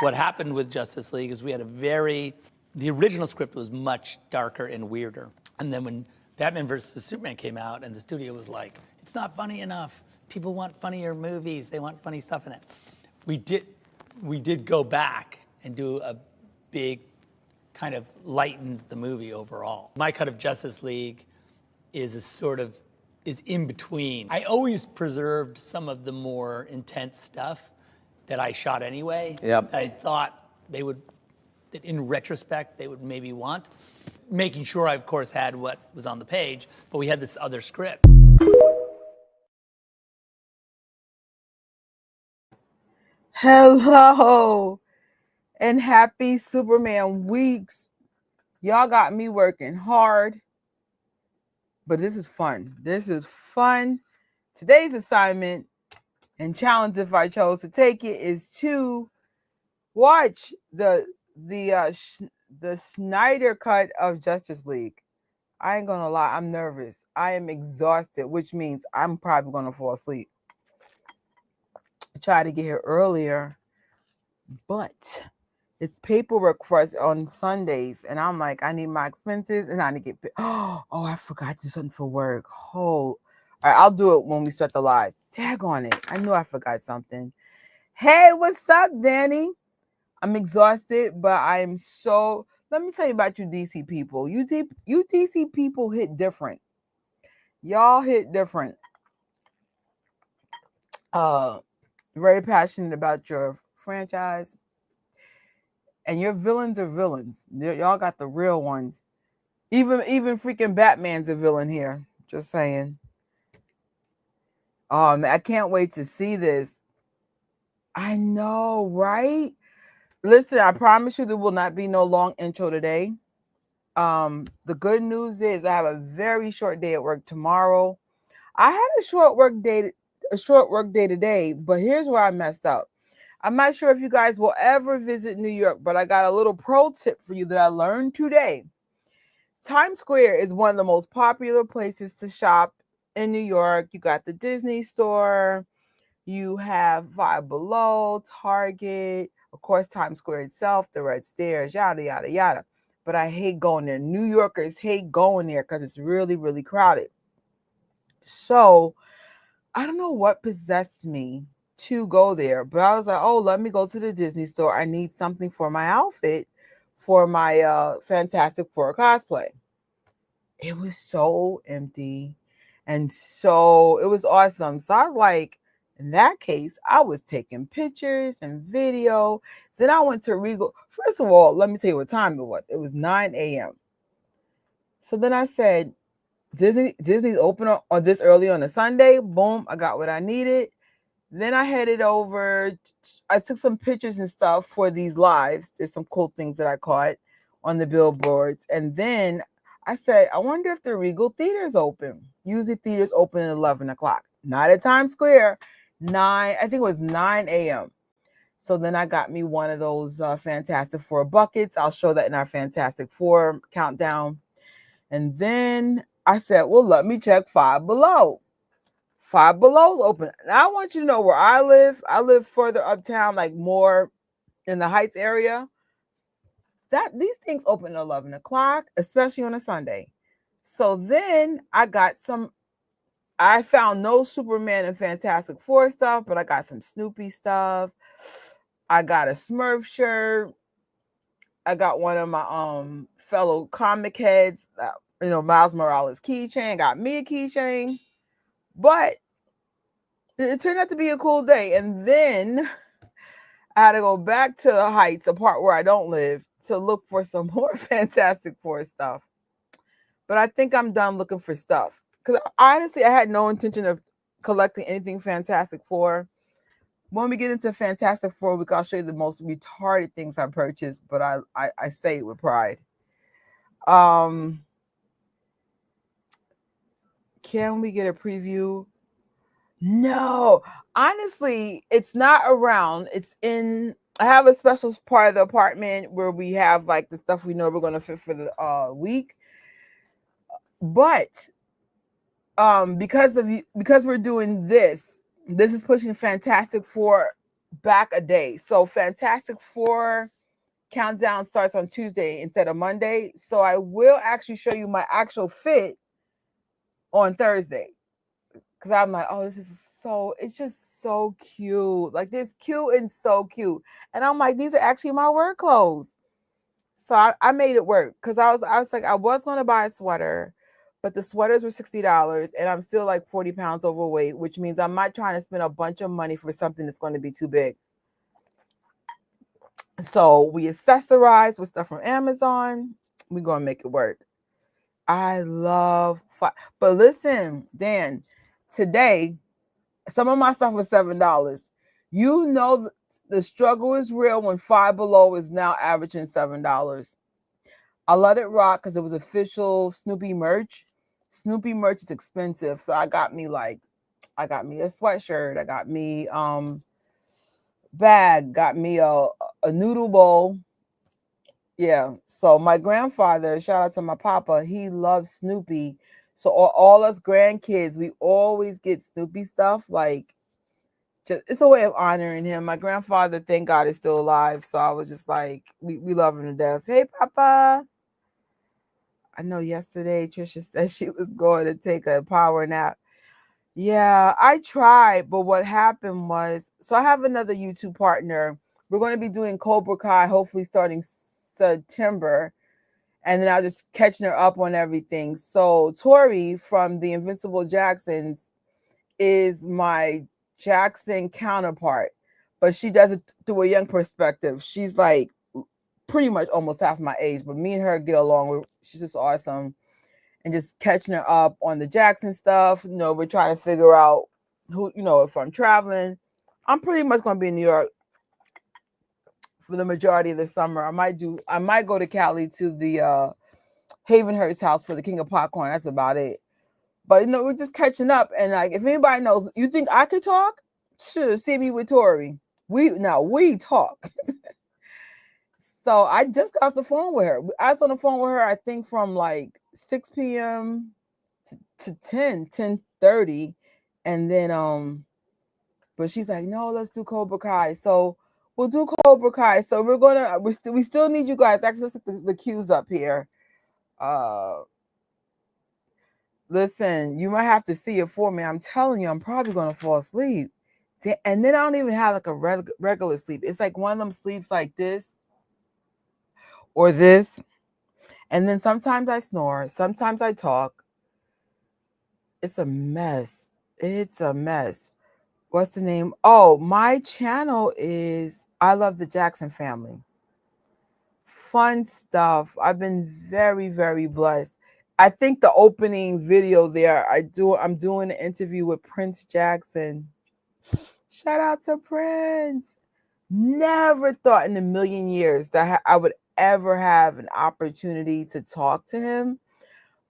what happened with Justice League is we had the original script was much darker and weirder. And then when Batman vs. Superman came out and the studio was like, it's not funny enough. People want funnier movies. They want funny stuff in it. We did go back and do a big kind of lightened the movie overall. My cut of Justice League is in between. I always preserved some of the more intense stuff that I shot anyway. Yep. I thought that in retrospect, they would maybe want. Making sure I, of course, had what was on the page, but we had this other script. Hello and happy Superman weeks. Y'all got me working hard, but this is fun. This is fun. Today's assignment and challenge, if I chose to take it, is to watch the Snyder Cut of Justice League. I ain't gonna lie, I'm nervous. I am exhausted, which means I'm probably gonna fall asleep. I tried to get here earlier, but it's paperwork for us on Sundays, and I'm like, I need my expenses, and I need to get. Oh, I forgot to do something for work. All right, I'll do it when we start the live. Tag on it. I knew I forgot something. Hey, what's up, Danny? I'm exhausted, but I am so. Let me tell you about you DC people. You DC people hit different. Y'all hit different. Very passionate about your franchise. And your villains are villains. Y'all got the real ones. Even freaking Batman's a villain here. Just saying. I can't wait to see this. I know, right? Listen, I promise you there will not be no long intro today. The good news is I have a very short day at work tomorrow. I had a short work day today, but here's where I messed up. I'm not sure if you guys will ever visit New York, but I got a little pro tip for you that I learned today. Times Square is one of the most popular places to shop in New York. You got the Disney store, you have Five Below, Target, of course, Times Square itself, the Red Stairs, yada, yada, yada. But I hate going there. New Yorkers hate going there because it's really, really crowded. So I don't know what possessed me to go there, but I was like, oh, let me go to the Disney store. I need something for my outfit for my Fantastic Four cosplay. It was so empty and so it was awesome. So I was like, in that case, I was taking pictures and video. Then I went to Regal. First of all, let me tell you what time it was. It was 9 a.m. So then I said, Disney's open on this early on a Sunday. Boom, I got what I needed. Then I headed over. I took some pictures and stuff for these lives. There's some cool things that I caught on the billboards. And then I said, I wonder if the Regal Theater's open. Usually theaters open at 11 o'clock. Not at Times Square. I think it was 9 a.m. So then I got me one of those Fantastic Four buckets. I'll show that in our Fantastic Four countdown. And then I said, well, let me check Five Below. Five Below's open. And I want you to know where I live. I live further uptown, like more in the Heights area. These things open at 11 o'clock, especially on a Sunday. So then I found no Superman and Fantastic Four stuff, but I got some Snoopy stuff. I got a Smurf shirt. I got one of my fellow comic heads, Miles Morales keychain. Got me a keychain. But it turned out to be a cool day. And then I had to go back to the Heights, a part where I don't live, to look for some more Fantastic Four stuff. But I think I'm done looking for stuff. Because honestly, I had no intention of collecting anything Fantastic Four. When we get into Fantastic Four week, I'll show you the most retarded things I purchased, but I say it with pride. Can we get a preview? No, honestly, it's not around. I have a special part of the apartment where we have like the stuff we know we're going to fit for the week. But because we're doing this is pushing Fantastic Four back a day. So Fantastic Four countdown starts on Tuesday instead of Monday. So I will actually show you my actual fit on Thursday. Because I'm like, oh, this is so, it's just so cute. Like, this cute and so cute. And I'm like, these are actually my work clothes. So I made it work because I was like, I was going to buy a sweater, but the sweaters were $60 and I'm still like 40 pounds overweight, which means I'm not trying to spend a bunch of money for something that's going to be too big. So we accessorize with stuff from Amazon. We're going to make it work. I love, but listen, Dan, today, some of my stuff was $7. You know, the struggle is real when Five Below is now averaging $7. I let it rock because it was official Snoopy merch. Snoopy merch is expensive, so I got me a sweatshirt. I got me bag. Got me a noodle bowl. Yeah. So my grandfather, shout out to my papa, he loves Snoopy. So all us grandkids, we always get Snoopy stuff. Like, just, it's a way of honoring him. My grandfather, thank God, is still alive. So I was just like, we love him to death. Hey, Papa. I know yesterday Trisha said she was going to take a power nap. Yeah, I tried, but what happened was, so I have another YouTube partner. We're going to be doing Cobra Kai, hopefully starting September, and then I'll just catching her up on everything. So Tori from the Invincible Jacksons is my Jackson counterpart, but she does it through a young perspective. She's like pretty much almost half my age, but me and her get along. She's just awesome. And just catching her up on the Jackson stuff. You know, we're trying to figure out who, you know, if I'm traveling. I'm pretty much going to be in New York for the majority of the summer. I might go to Cali to the Havenhurst house for the King of Popcorn. That's about it. But, you know, we're just catching up. And like, if anybody knows, you think I could talk? Sure, see me with Tori. We talk. So I just got off the phone with her. I was on the phone with her, I think from like 6 p.m. to 10:30. And then, but she's like, no, let's do Cobra Kai. So we'll do Cobra Kai. So we still need you guys. Actually, let's put the cues up here. Listen, you might have to see it for me. I'm telling you, I'm probably going to fall asleep. And then I don't even have like a regular sleep. It's like one of them sleeps like this or this. And then sometimes I snore. Sometimes I talk. It's a mess. It's a mess. What's the name? Oh, my channel is I Love the Jackson Family. Fun stuff. I've been very, very blessed. I think the opening video there, I'm doing an interview with Prince Jackson. Shout out to Prince. Never thought in a million years that I would ever have an opportunity to talk to him.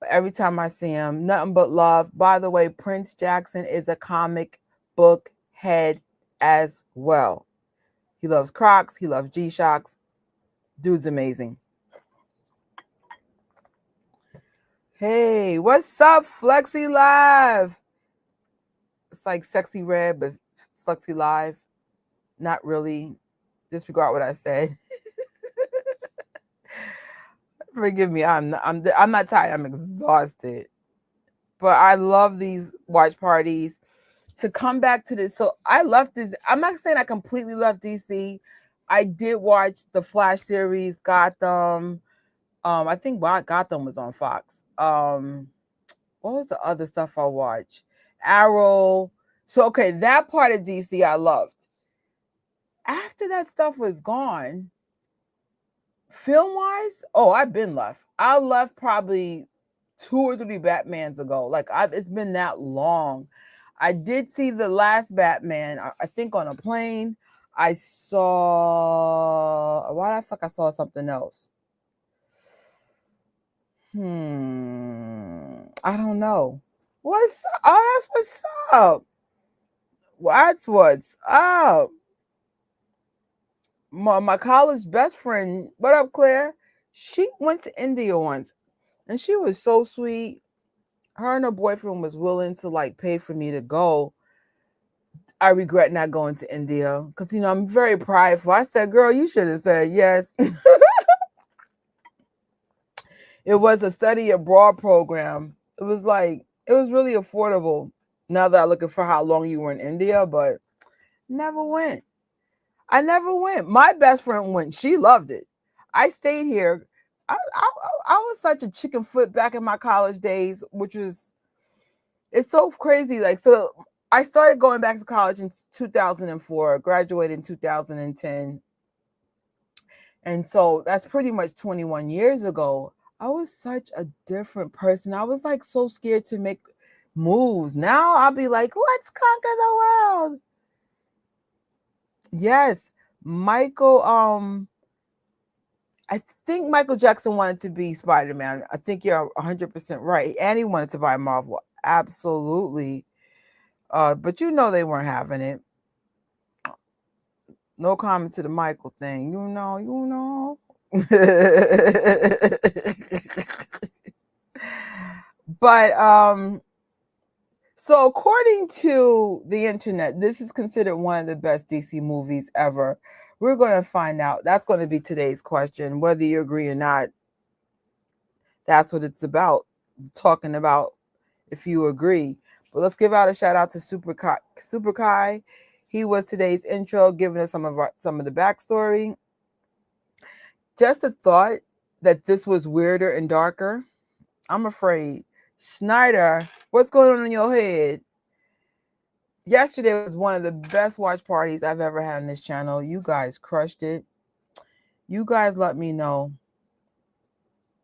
But every time I see him, nothing but love. By the way, Prince Jackson is a comic book head as well. He loves Crocs. He loves G-Shocks. Dude's amazing. Hey, what's up, Flexi Live? It's like Sexy Red, but Flexi Live. Not really. Disregard what I said. Forgive me. I'm not tired. I'm exhausted. But I love these watch parties. To come back to this, so I left this. I'm not saying I completely left DC. I did watch the Flash series, Gotham. I think Gotham was on Fox. What was the other stuff I watched? Arrow. So okay, that part of DC I loved. After that stuff was gone, film-wise, I've been left. I left probably 2 or 3 Batmans ago. Like it's been that long. I did see the last Batman, I think on a plane. I saw, why the fuck I saw something else? I don't know. What's up? Oh, that's what's up. That's what's up. My college best friend, what up, Claire? She went to India once and she was so sweet. Her and her boyfriend was willing to like pay for me to go. I regret not going to India because, I'm very prideful. I said, girl, you should have said yes. It was a study abroad program. It was really affordable now that I look at for how long you were in India, but never went. I never went. My best friend went. She loved it. I stayed here. I was such a chicken foot back in my college days, which was, it's so crazy. So I started going back to college in 2004, graduated in 2010. And so that's pretty much 21 years ago. I was such a different person. I was so scared to make moves. Now I'll be like, let's conquer the world. Yes. Michael, I think Michael Jackson wanted to be Spider-Man. I think you're 100% right. And he wanted to buy Marvel. Absolutely. But they weren't having it. No comment to the Michael thing. But so according to the internet, this is considered one of the best DC movies ever. We're going to find out. That's going to be today's question. Whether you agree or not, that's what it's about. Talking about if you agree. But let's give out a shout out to Super Kai. He was today's intro, giving us some of the backstory. Just a thought that this was weirder and darker. I'm afraid. Snyder, what's going on in your head? Yesterday was one of the best watch parties I've ever had on this channel. You guys crushed it. You guys let me know.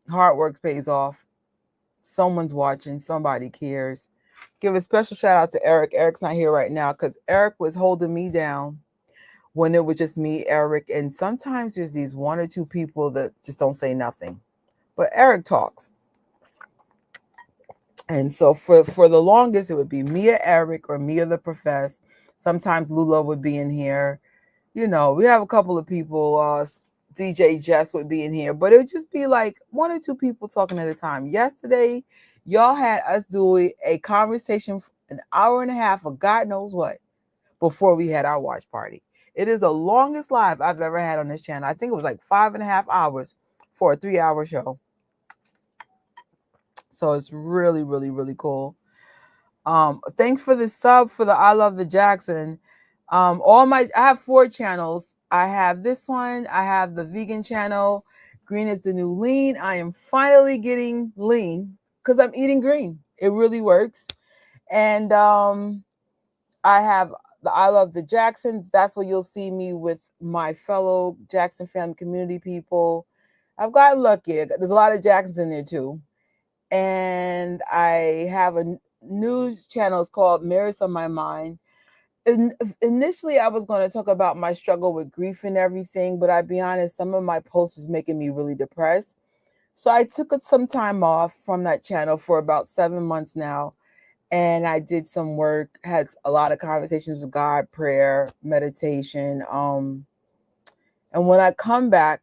Hard work pays off. Someone's watching. Somebody cares. Give a special shout out to Eric. Eric's not here right now because Eric was holding me down when it was just me, Eric. And sometimes there's these one or two people that just don't say nothing. But Eric talks. And so for the longest, it would be Mia, Eric, or Mia the Profess. Sometimes Lula would be in here. We have a couple of people. DJ Jess would be in here. But it would just be one or two people talking at a time. Yesterday, y'all had us doing a conversation for an hour and a half of God knows what before we had our watch party. It is the longest live I've ever had on this channel. I think it was 5.5 hours for a 3-hour show. So it's really, really, really cool. Thanks for the sub for the I Love the Jackson. I have 4 channels. I have this one. I have the vegan channel. Green is the new lean. I am finally getting lean because I'm eating green. It really works. And I have the I Love the Jacksons. That's where you'll see me with my fellow Jackson family community people. I've gotten lucky. There's a lot of Jacksons in there too. And I have a news channel. It's called Mirrors of My Mind. Initially, I was going to talk about my struggle with grief and everything, but I'll be honest, some of my posts was making me really depressed. So I took some time off from that channel for about 7 months now. And I did some work, had a lot of conversations with God, prayer, meditation. And when I come back,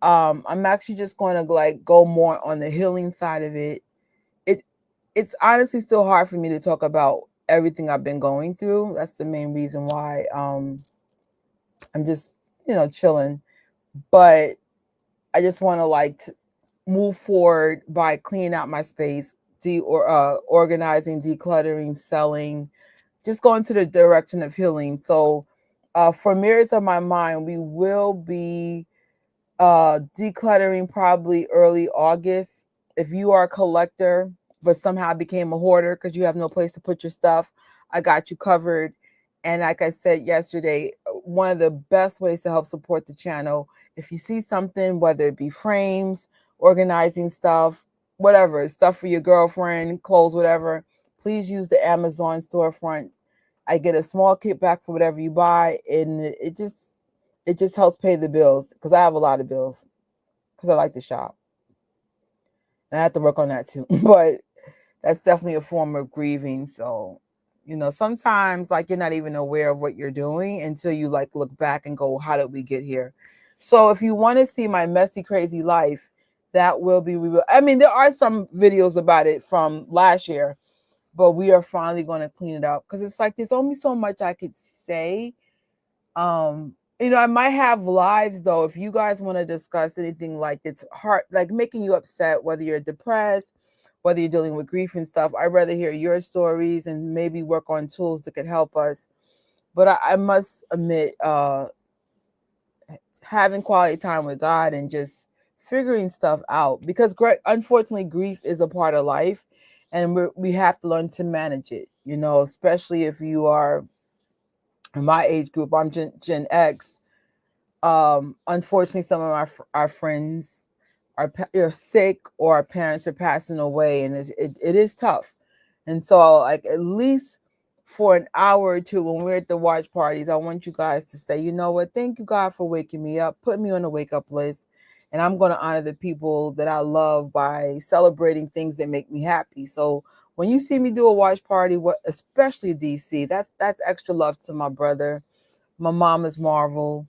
I'm actually just going to go more on the healing side of it. It's honestly still hard for me to talk about everything I've been going through. That's the main reason why I'm just chilling. But I just want to move forward by cleaning out my space, organizing, decluttering, selling, just going to the direction of healing. So for Mirrors of My Mind, we will be decluttering probably early August. If you are a collector but somehow became a hoarder because you have no place to put your stuff, I got you covered. And like I said yesterday, one of the best ways to help support the channel, if you see something, whether it be frames, organizing stuff, whatever, stuff for your girlfriend, clothes, whatever, please use the Amazon storefront. I get a small kickback for whatever you buy, and it just helps pay the bills because I have a lot of bills because I like to shop. And I have to work on that too. But that's definitely a form of grieving. So, sometimes you're not even aware of what you're doing until you look back and go, how did we get here? So if you want to see my messy, crazy life, that will be, there are some videos about it from last year, but we are finally going to clean it up because it's like there's only so much I could say. I might have lives though. If you guys want to discuss anything like it's hard, like making you upset, whether you're depressed, whether you're dealing with grief and stuff, I'd rather hear your stories and maybe work on tools that could help us. But I must admit, having quality time with God and just figuring stuff out because unfortunately grief is a part of life and we have to learn to manage it, especially if you are in my age group. I'm Gen X. Unfortunately, some of our friends are sick or our parents are passing away, and it is tough. And so, like, at least for an hour or two when we're at the watch parties, I want you guys to say, you know what, thank you, God, for waking me up, put me on the wake up list. And I'm going to honor the people that I love by celebrating things that make me happy. So when you see me do a watch party, especially DC, that's extra love to my brother. My mom is Marvel.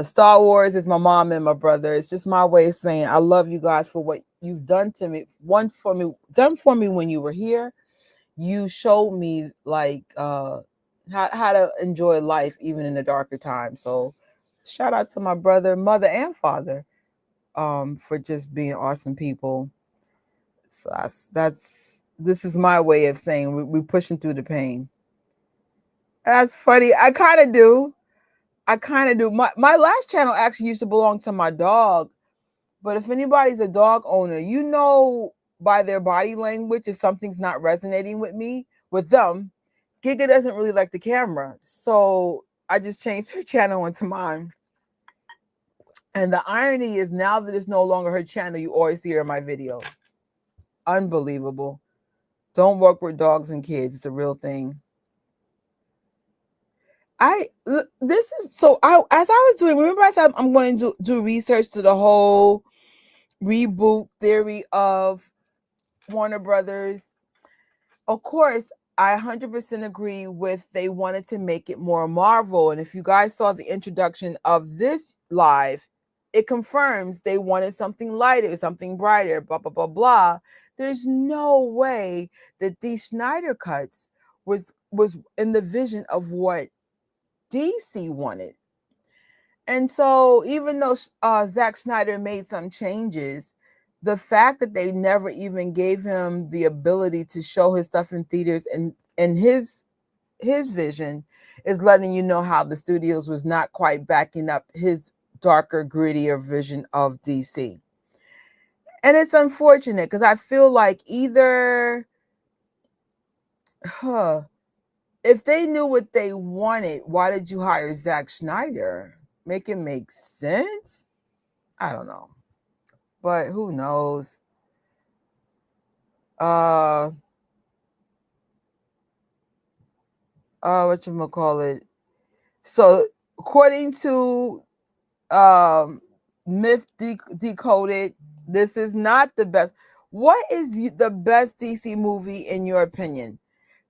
Star Wars is my mom and my brother. It's just my way of saying I love you guys for what you've done to me. Done for me when you were here. You showed me like how to enjoy life even in the darker times. So shout out to my brother, mother, and father for just being awesome people. So this is my way of saying we're pushing through the pain. That's funny. I kind of do. My last channel actually used to belong to my dog. But if anybody's a dog owner, by their body language if something's not resonating with them. Giga doesn't really like the camera. So I just changed her channel into mine. And the irony is now that it's no longer her channel, you always see her in my videos. Unbelievable. Don't work with dogs and kids. It's a real thing. As I was doing, remember I said I'm going to do research to the whole reboot theory of Warner Brothers. Of course, I 100% agree with they wanted to make it more Marvel. And if you guys saw the introduction of this live, it confirms they wanted something lighter, something brighter, blah, blah, blah, blah. There's no way that these Snyder cuts was in the vision of what DC wanted. And so even though Zack Snyder made some changes, the fact that they never even gave him the ability to show his stuff in theaters and his vision is letting you know how the studios was not quite backing up his darker, grittier vision of DC. And it's unfortunate because I feel like either if they knew what they wanted, why did you hire Zack Snyder? Make it make sense? I don't know. But who knows? Whatchamacallit? So according to Myth Decoded, this is not the best. What is the best DC movie in your opinion?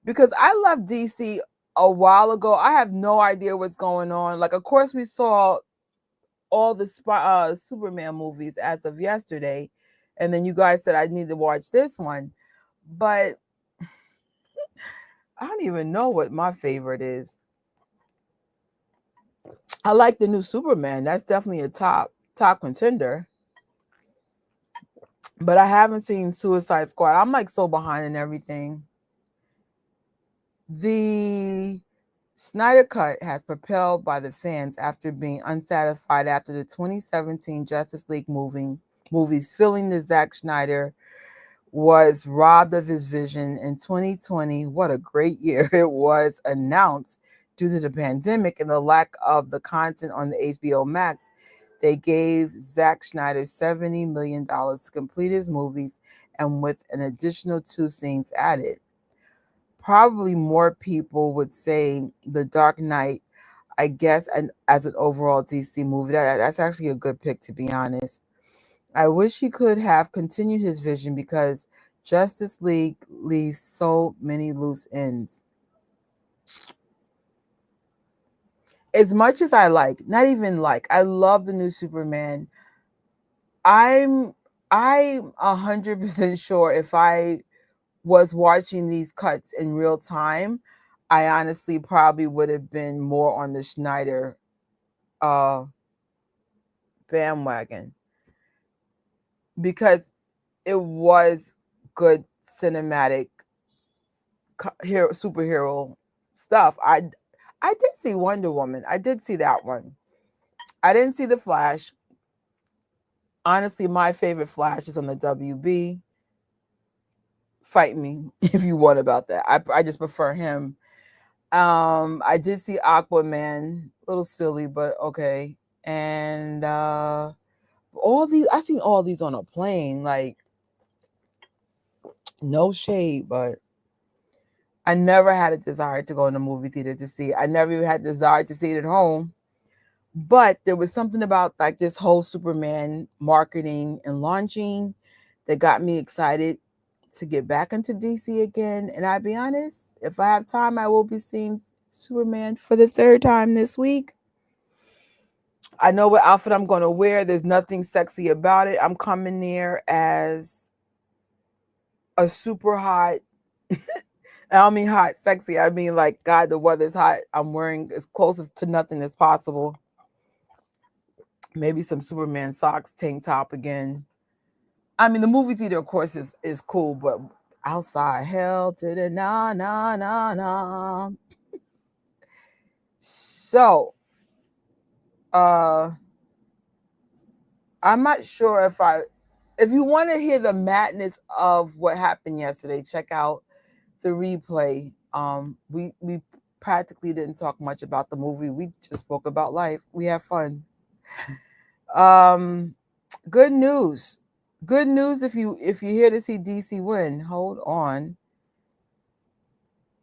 Because I left DC a while ago. I have no idea what's going on. Like, of course, we saw all the Superman movies as of yesterday. And then you guys said I need to watch this one. But I don't even know what my favorite is. I like the new Superman. That's definitely a top contender. But I haven't seen Suicide Squad. I'm like so behind in everything. The Snyder Cut has propelled by the fans after being unsatisfied after the 2017 Justice League movies, feeling that Zack Snyder was robbed of his vision in 2020. What a great year it was announced due to the pandemic and the lack of the content on the HBO Max. They gave Zack Snyder $70 million to complete his movies and with an additional 2 scenes added. Probably more people would say The Dark Knight, I guess, and as an overall DC movie. That's actually a good pick, to be honest. I wish he could have continued his vision because Justice League leaves so many loose ends. As much as I not even I love the new Superman. I'm 100% sure if I was watching these cuts in real time, I honestly probably would have been more on the Snyder bandwagon, because it was good cinematic superhero stuff. I did see Wonder Woman. I did see that one. I didn't see the Flash. Honestly, my favorite Flash is on the WB. Fight me if you want about that. I just prefer him. I did see Aquaman, a little silly, but okay. And all these, I seen all these on a plane. Like, no shade, but I never had a desire to go in the movie theater to see it. I never even had a desire to see it at home. But there was something about like this whole Superman marketing and launching that got me excited to get back into DC again. And I'll be honest, if I have time, I will be seeing Superman for the third time this week. I know what outfit I'm going to wear. There's nothing sexy about it. I'm coming there as a super hot, I don't mean hot, sexy. I mean like, God, the weather's hot. I'm wearing as close to nothing as possible. Maybe some Superman socks, tank top again. I mean, the movie theater, of course, is cool, but outside, hell to the na na na na. So, I'm not sure if you want to hear the madness of what happened yesterday, check out the replay. We practically didn't talk much about the movie. We just spoke about life. We have fun. Good news. Good news if you're here to see DC win. Hold on.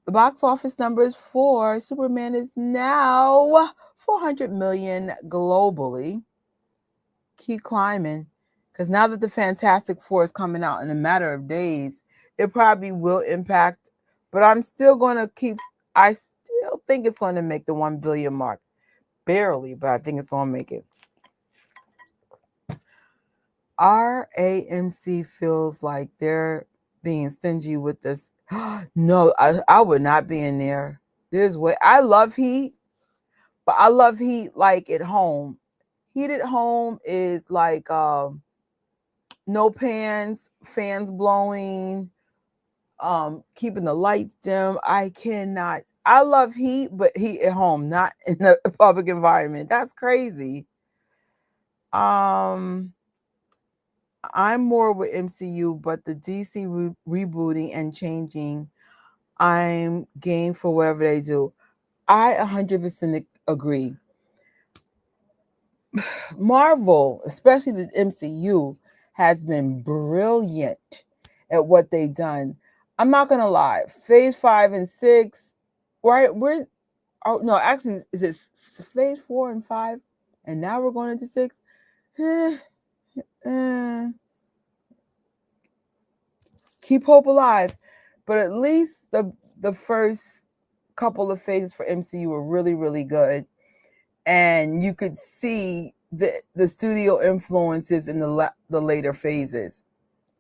The box office numbers for Superman is now 400 million globally. Keep climbing, because now that the Fantastic Four is coming out in a matter of days, it probably will impact. But I'm still going to I still think it's going to make the 1 billion mark. Barely, but I think it's going to make it. Our AMC feels like they're being stingy with this. No, I would not be in there. There's way. I love Heat, but I love Heat like at home. Heat at home is like no pans, fans blowing, keeping the lights dim. I cannot. I love Heat, but Heat at home, not in the public environment. That's crazy. I'm more with MCU, but the DC rebooting and changing, I'm game for whatever they do. I 100% agree. Marvel, especially the MCU, has been brilliant at what they've done. I'm not gonna lie. Phase 5 and 6, right? No, actually, is it Phase 4 and 5, and now we're going into 6? Keep hope alive, but at least the first couple of phases for MCU were really, really good, and you could see the studio influences in the later phases.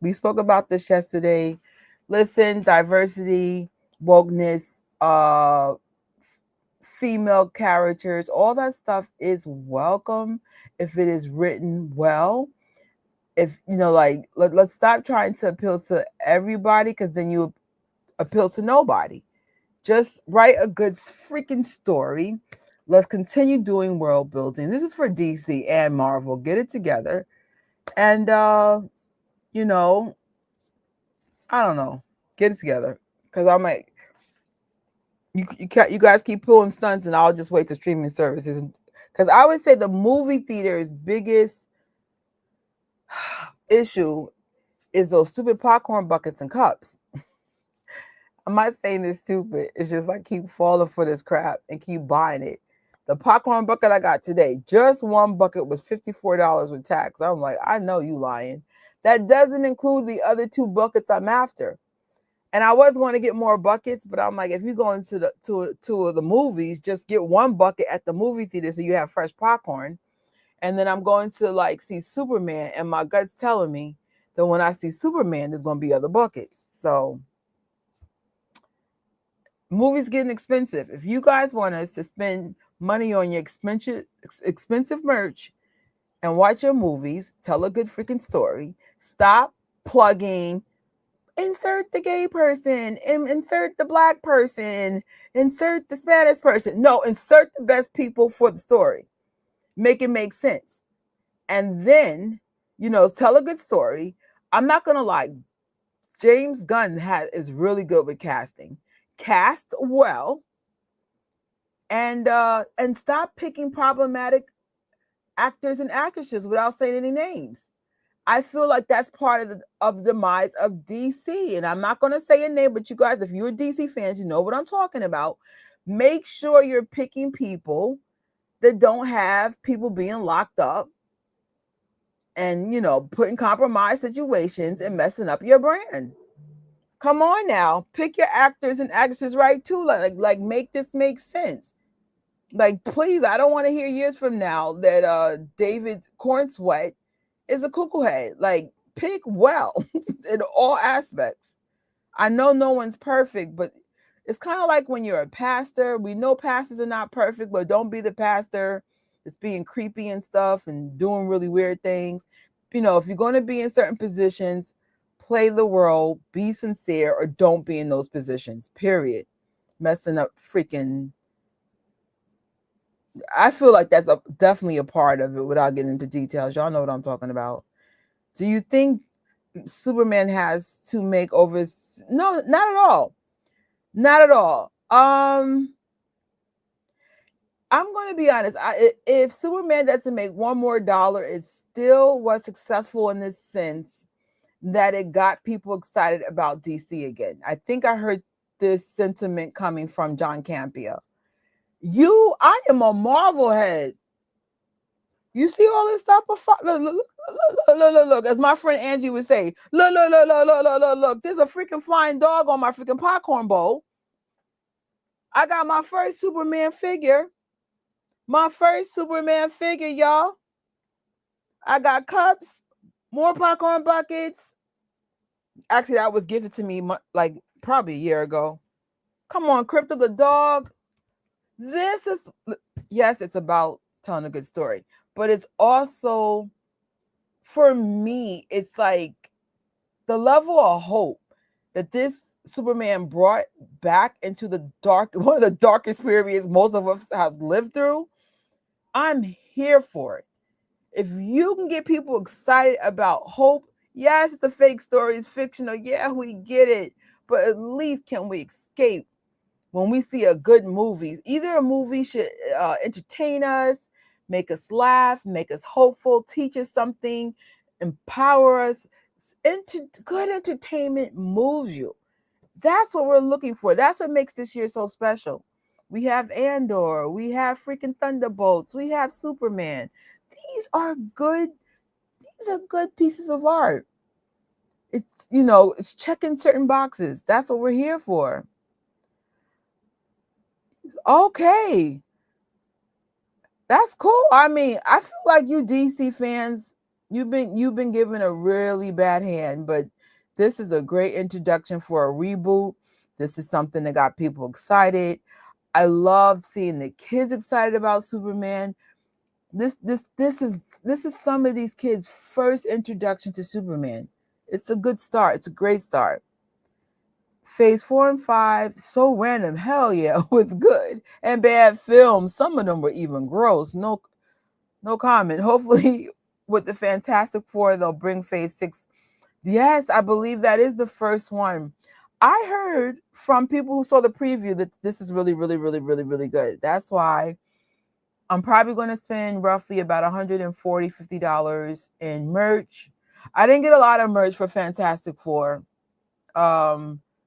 We spoke about this yesterday. Listen, diversity, wokeness, female characters, all that stuff is welcome if it is written well. If like, let's stop trying to appeal to everybody, because then you appeal to nobody. Just write a good freaking story. Let's continue doing world building. This is for DC and Marvel. Get it together. And I don't know, get it together, because I'm like, you guys keep pulling stunts, and I'll just wait to streaming services, because I would say the movie theater's biggest issue is those stupid popcorn buckets and cups. I'm not saying it's stupid. It's just I keep falling for this crap and keep buying it. The popcorn bucket I got today, just one bucket was $54 with tax. I'm like, I know you lying. That doesn't include the other 2 buckets I'm after. And I was going to get more buckets, but I'm like, if you go into the movies, just get 1 bucket at the movie theater so you have fresh popcorn. And then I'm going to like see Superman, and my gut's telling me that when I see Superman, there's going to be other buckets. So movies getting expensive. If you guys want us to spend money on your expensive merch and watch your movies, tell a good freaking story, stop plugging. Insert the gay person, insert the black person, insert the Spanish person. No, insert the best people for the story. Make it make sense. And then, tell a good story. I'm not gonna lie, James Gunn is really good with casting. Cast well, and stop picking problematic actors and actresses without saying any names. I feel like that's part of the demise of DC. And I'm not going to say a name, but you guys, if you're DC fans, you know what I'm talking about. Make sure you're picking people that don't have people being locked up and, put in compromised situations and messing up your brand. Come on now. Pick your actors and actresses right too. Like make this make sense. Like, please, I don't want to hear years from now that David Cornsweat is a cuckoo head. Like, pick well in all aspects. I know no one's perfect, but it's kind of like when you're a pastor. We know pastors are not perfect, but don't be the pastor that's being creepy and stuff and doing really weird things. If you're going to be in certain positions, play the role, be sincere, or don't be in those positions, period. Messing up freaking... I feel like that's definitely a part of it without getting into details. Y'all know what I'm talking about. Do you think Superman has to make over? No, not at all. Not at all. I'm going to be honest. If Superman doesn't make one more dollar, it still was successful in this sense that it got people excited about DC again. I think I heard this sentiment coming from John Campea. I am a Marvel head. You see all this stuff? Look. As my friend Angie would say, look. There's a freaking flying dog on my freaking popcorn bowl. I got my first Superman figure. Y'all. I got cups, more popcorn buckets. Actually, that was gifted to me like probably a year ago. Come on, Crypto the dog. Yes, it's about telling a good story, but it's also, for me, it's like the level of hope that this Superman brought back into one of the darkest periods most of us have lived through. I'm here for it. If you can get people excited about hope, yes, it's a fake story, it's fictional, yeah, we get it, but at least can we escape when we see a good movie? Either a movie should entertain us, make us laugh, make us hopeful, teach us something, empower us. Good entertainment moves you. That's what we're looking for. That's what makes this year so special. We have Andor, we have freaking Thunderbolts, we have Superman. These are good pieces of art. It's checking certain boxes. That's what we're here for. Okay. That's cool. I mean, I feel like you DC fans, you've been given a really bad hand, but this is a great introduction for a reboot. This is something that got people excited. I love seeing the kids excited about Superman. This is some of these kids' first introduction to Superman. It's a good start. It's a great start. Phase 4 and 5, so random. Hell yeah, with good and bad films. Some of them were even gross. No comment. Hopefully, with the Fantastic Four, they'll bring Phase 6. Yes, I believe that is the first one. I heard from people who saw the preview that this is really, really, really, really, really good. That's why I'm probably going to spend roughly about $140, $50 in merch. I didn't get a lot of merch for Fantastic Four.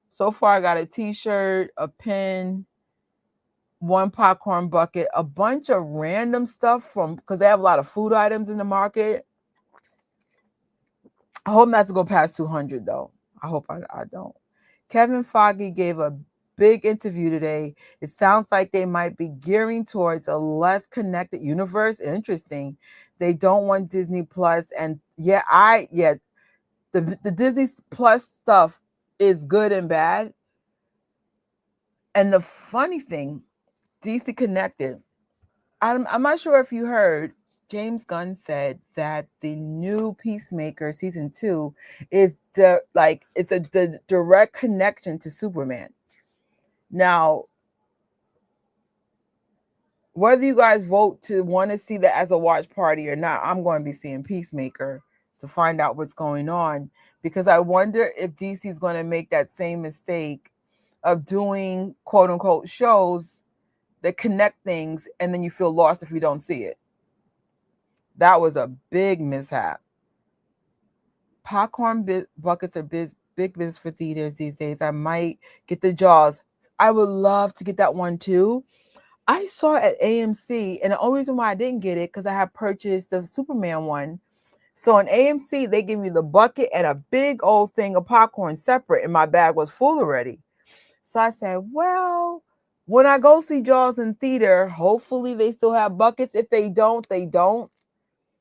So far, I got a t-shirt, a pin, one popcorn bucket, a bunch of random stuff because they have a lot of food items in the market. I hope not to go past 200 though. I hope I don't. Kevin Feige gave a big interview today. It sounds like they might be gearing towards a less connected universe. Interesting. They don't want Disney Plus, and the Disney Plus stuff is good and bad. And the funny thing, DC Connected, I'm not sure if you heard, James Gunn said that the new Peacemaker season 2 is the direct connection to Superman. Now, whether you guys vote to want to see that as a watch party or not, I'm going to be seeing Peacemaker to find out what's going on, because I wonder if DC is going to make that same mistake of doing quote unquote shows that connect things and then you feel lost if you don't see it. That was a big mishap. Popcorn buckets are big business for theaters these days. I might get the Jaws. I would love to get that one too. I saw it at AMC, and the only reason why I didn't get it because I have purchased the Superman one. So in AMC, they give you the bucket and a big old thing of popcorn separate, and my bag was full already. So I said, well, when I go see Jaws in theater, hopefully they still have buckets. If they don't, they don't.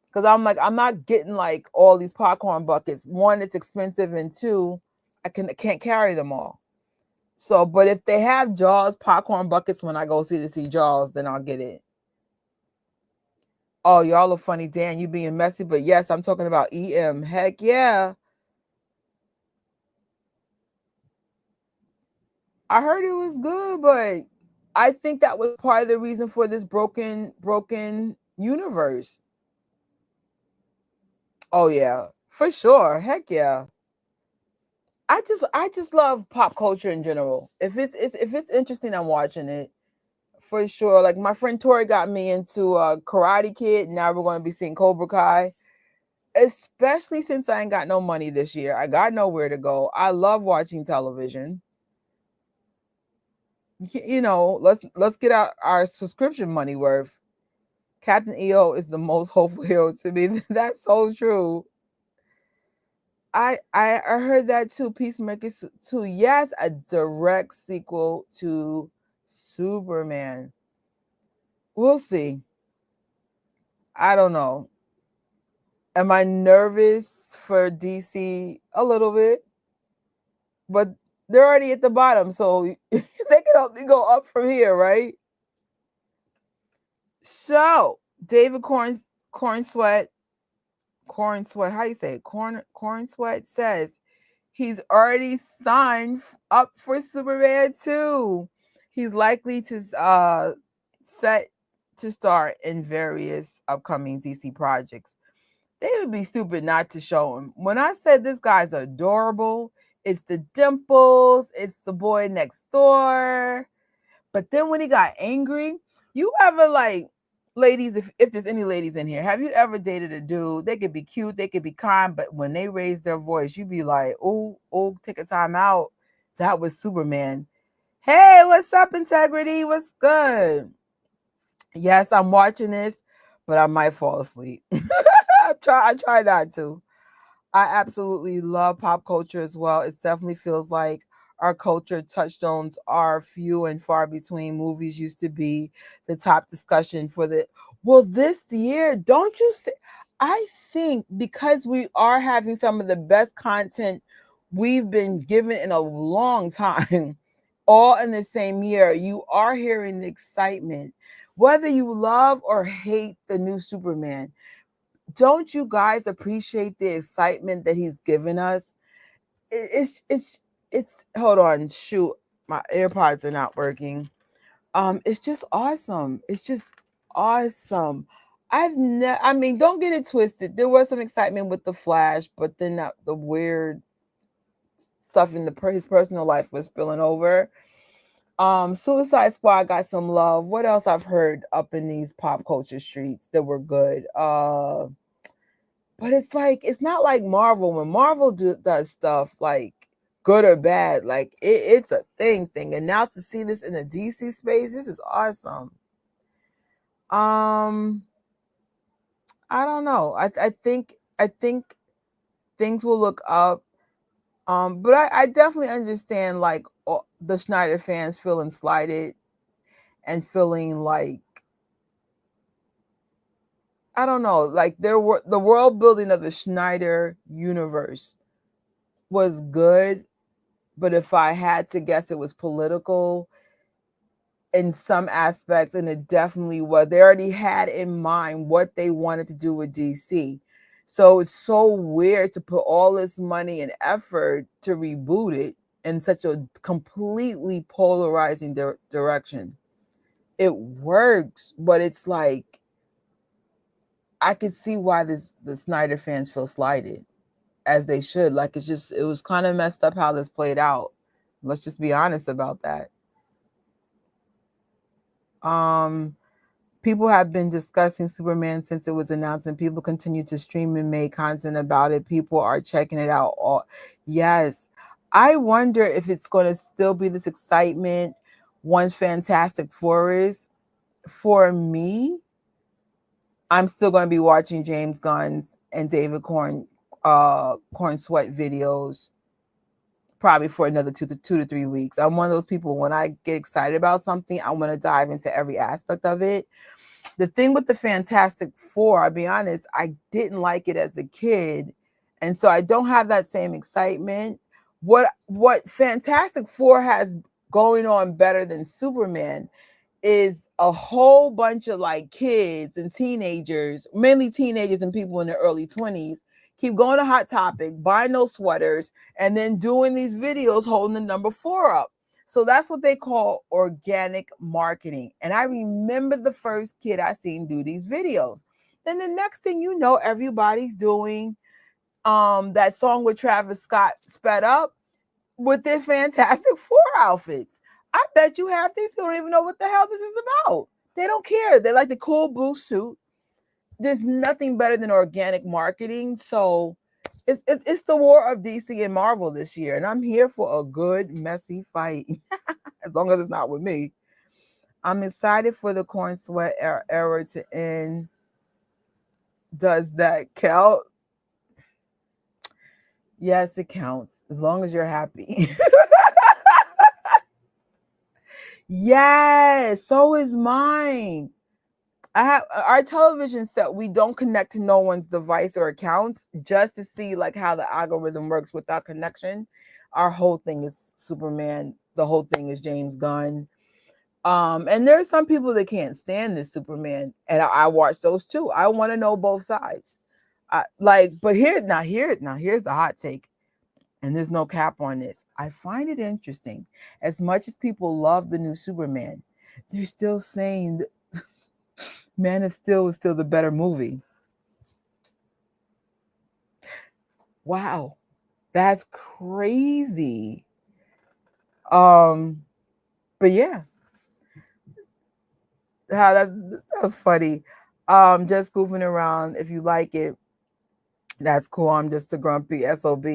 Because I'm like, I'm not getting like all these popcorn buckets. One, it's expensive, and two, I can't carry them all. So, but if they have Jaws popcorn buckets when I go see Jaws, then I'll get it. Oh, y'all are funny, Dan. You being messy, but yes, I'm talking about EM. Heck yeah. I heard it was good, but I think that was part of the reason for this broken universe. Oh yeah, for sure. Heck yeah. I just love pop culture in general. If it's interesting, I'm watching it for sure. Like my friend Tori got me into Karate Kid. Now we're going to be seeing Cobra Kai. Especially since I ain't got no money this year. I got nowhere to go. I love watching television. You know, let's get our subscription money worth. Captain EO is the most hopeful hero to me. That's so true. I heard that too. Peacemaker 2. Yes, a direct sequel to Superman. We'll see. I don't know. Am I nervous for DC? A little bit. But they're already at the bottom, so they can help me go up from here, right? So David Corn Sweat, how you say it? Corn Sweat says he's already signed up for Superman 2. He's likely to set to star in various upcoming DC projects. They would be stupid not to show him. When I said this guy's adorable, it's the dimples, it's the boy next door. But then when he got angry, you ever like, ladies, if there's any ladies in here, have you ever dated a dude? They could be cute, they could be kind, but when they raise their voice, you be like, oh, take a time out. That was Superman. Hey, what's up, Integrity? What's good? Yes, I'm watching this, but I might fall asleep. I try not to. I absolutely love pop culture as well. It definitely feels like our culture touchstones are few and far between. Movies used to be the top discussion for the this year, don't you say? I think because we are having some of the best content we've been given in a long time, all in the same year, you are hearing the excitement. Whether you love or hate the new Superman, don't you guys appreciate the excitement that he's given us? It's hold on, shoot, my AirPods are not working. It's just awesome. It's just awesome. I mean, don't get it twisted. There was some excitement with the Flash, but then the weird stuff in his personal life was spilling over. Suicide Squad got some love. What else I've heard up in these pop culture streets that were good? But it's like, it's not like Marvel. When Marvel does stuff like good or bad, like it's a thing. And now to see this in the DC space, this is awesome. I don't know. I think things will look up. But I definitely understand like the Snyder fans feeling slighted and feeling like, I don't know, like the world building of the Snyder universe was good, but if I had to guess, it was political. in some aspects, and it definitely was. They already had in mind what they wanted to do with DC. So it's so weird to put all this money and effort to reboot it in such a completely polarizing direction. It works, but it's like I could see why the Snyder fans feel slighted, as they should. Like it was kind of messed up how this played out. Let's just be honest about that. People have been discussing Superman since it was announced, and people continue to stream and make content about it. People are checking it out. Yes. I wonder if it's going to still be this excitement once Fantastic Four is. For me, I'm still going to be watching James Gunn's and David Corn Sweat videos probably for another 2 to 3 weeks. I'm one of those people, when I get excited about something, I want to dive into every aspect of it. The thing with the Fantastic Four, I'll be honest, I didn't like it as a kid, and so I don't have that same excitement. What Fantastic Four has going on better than Superman is a whole bunch of like kids and teenagers, mainly teenagers and people in their early 20s, keep going to Hot Topic, buying those sweaters, and then doing these videos holding the number 4 up. So that's what they call organic marketing. And I remember the first kid I seen do these videos. Then the next thing you know, everybody's doing that song with Travis Scott, Sped Up, with their Fantastic Four outfits. I bet you half these people don't even know what the hell this is about. They don't care. They like the cool blue suit. There's nothing better than organic marketing. So it's the war of DC and Marvel this year, and I'm here for a good messy fight. As long as it's not with me. I'm excited for the Corn Sweat era to end. Does that count? Yes, it counts, as long as you're happy. Yes, so is mine. I have our television set. We don't connect to no one's device or accounts, just to see like how the algorithm works without connection. Our whole thing is Superman. The whole thing is James Gunn. And there's some people that can't stand this Superman, and I watch those too. I want to know both sides. But here's the hot take, and there's no cap on this. I find it interesting. As much as people love the new Superman, they're still saying that Man of Steel was still the better movie. Wow, that's crazy. But yeah, that's funny. Just goofing around. If you like it, that's cool. I'm just a grumpy SOB.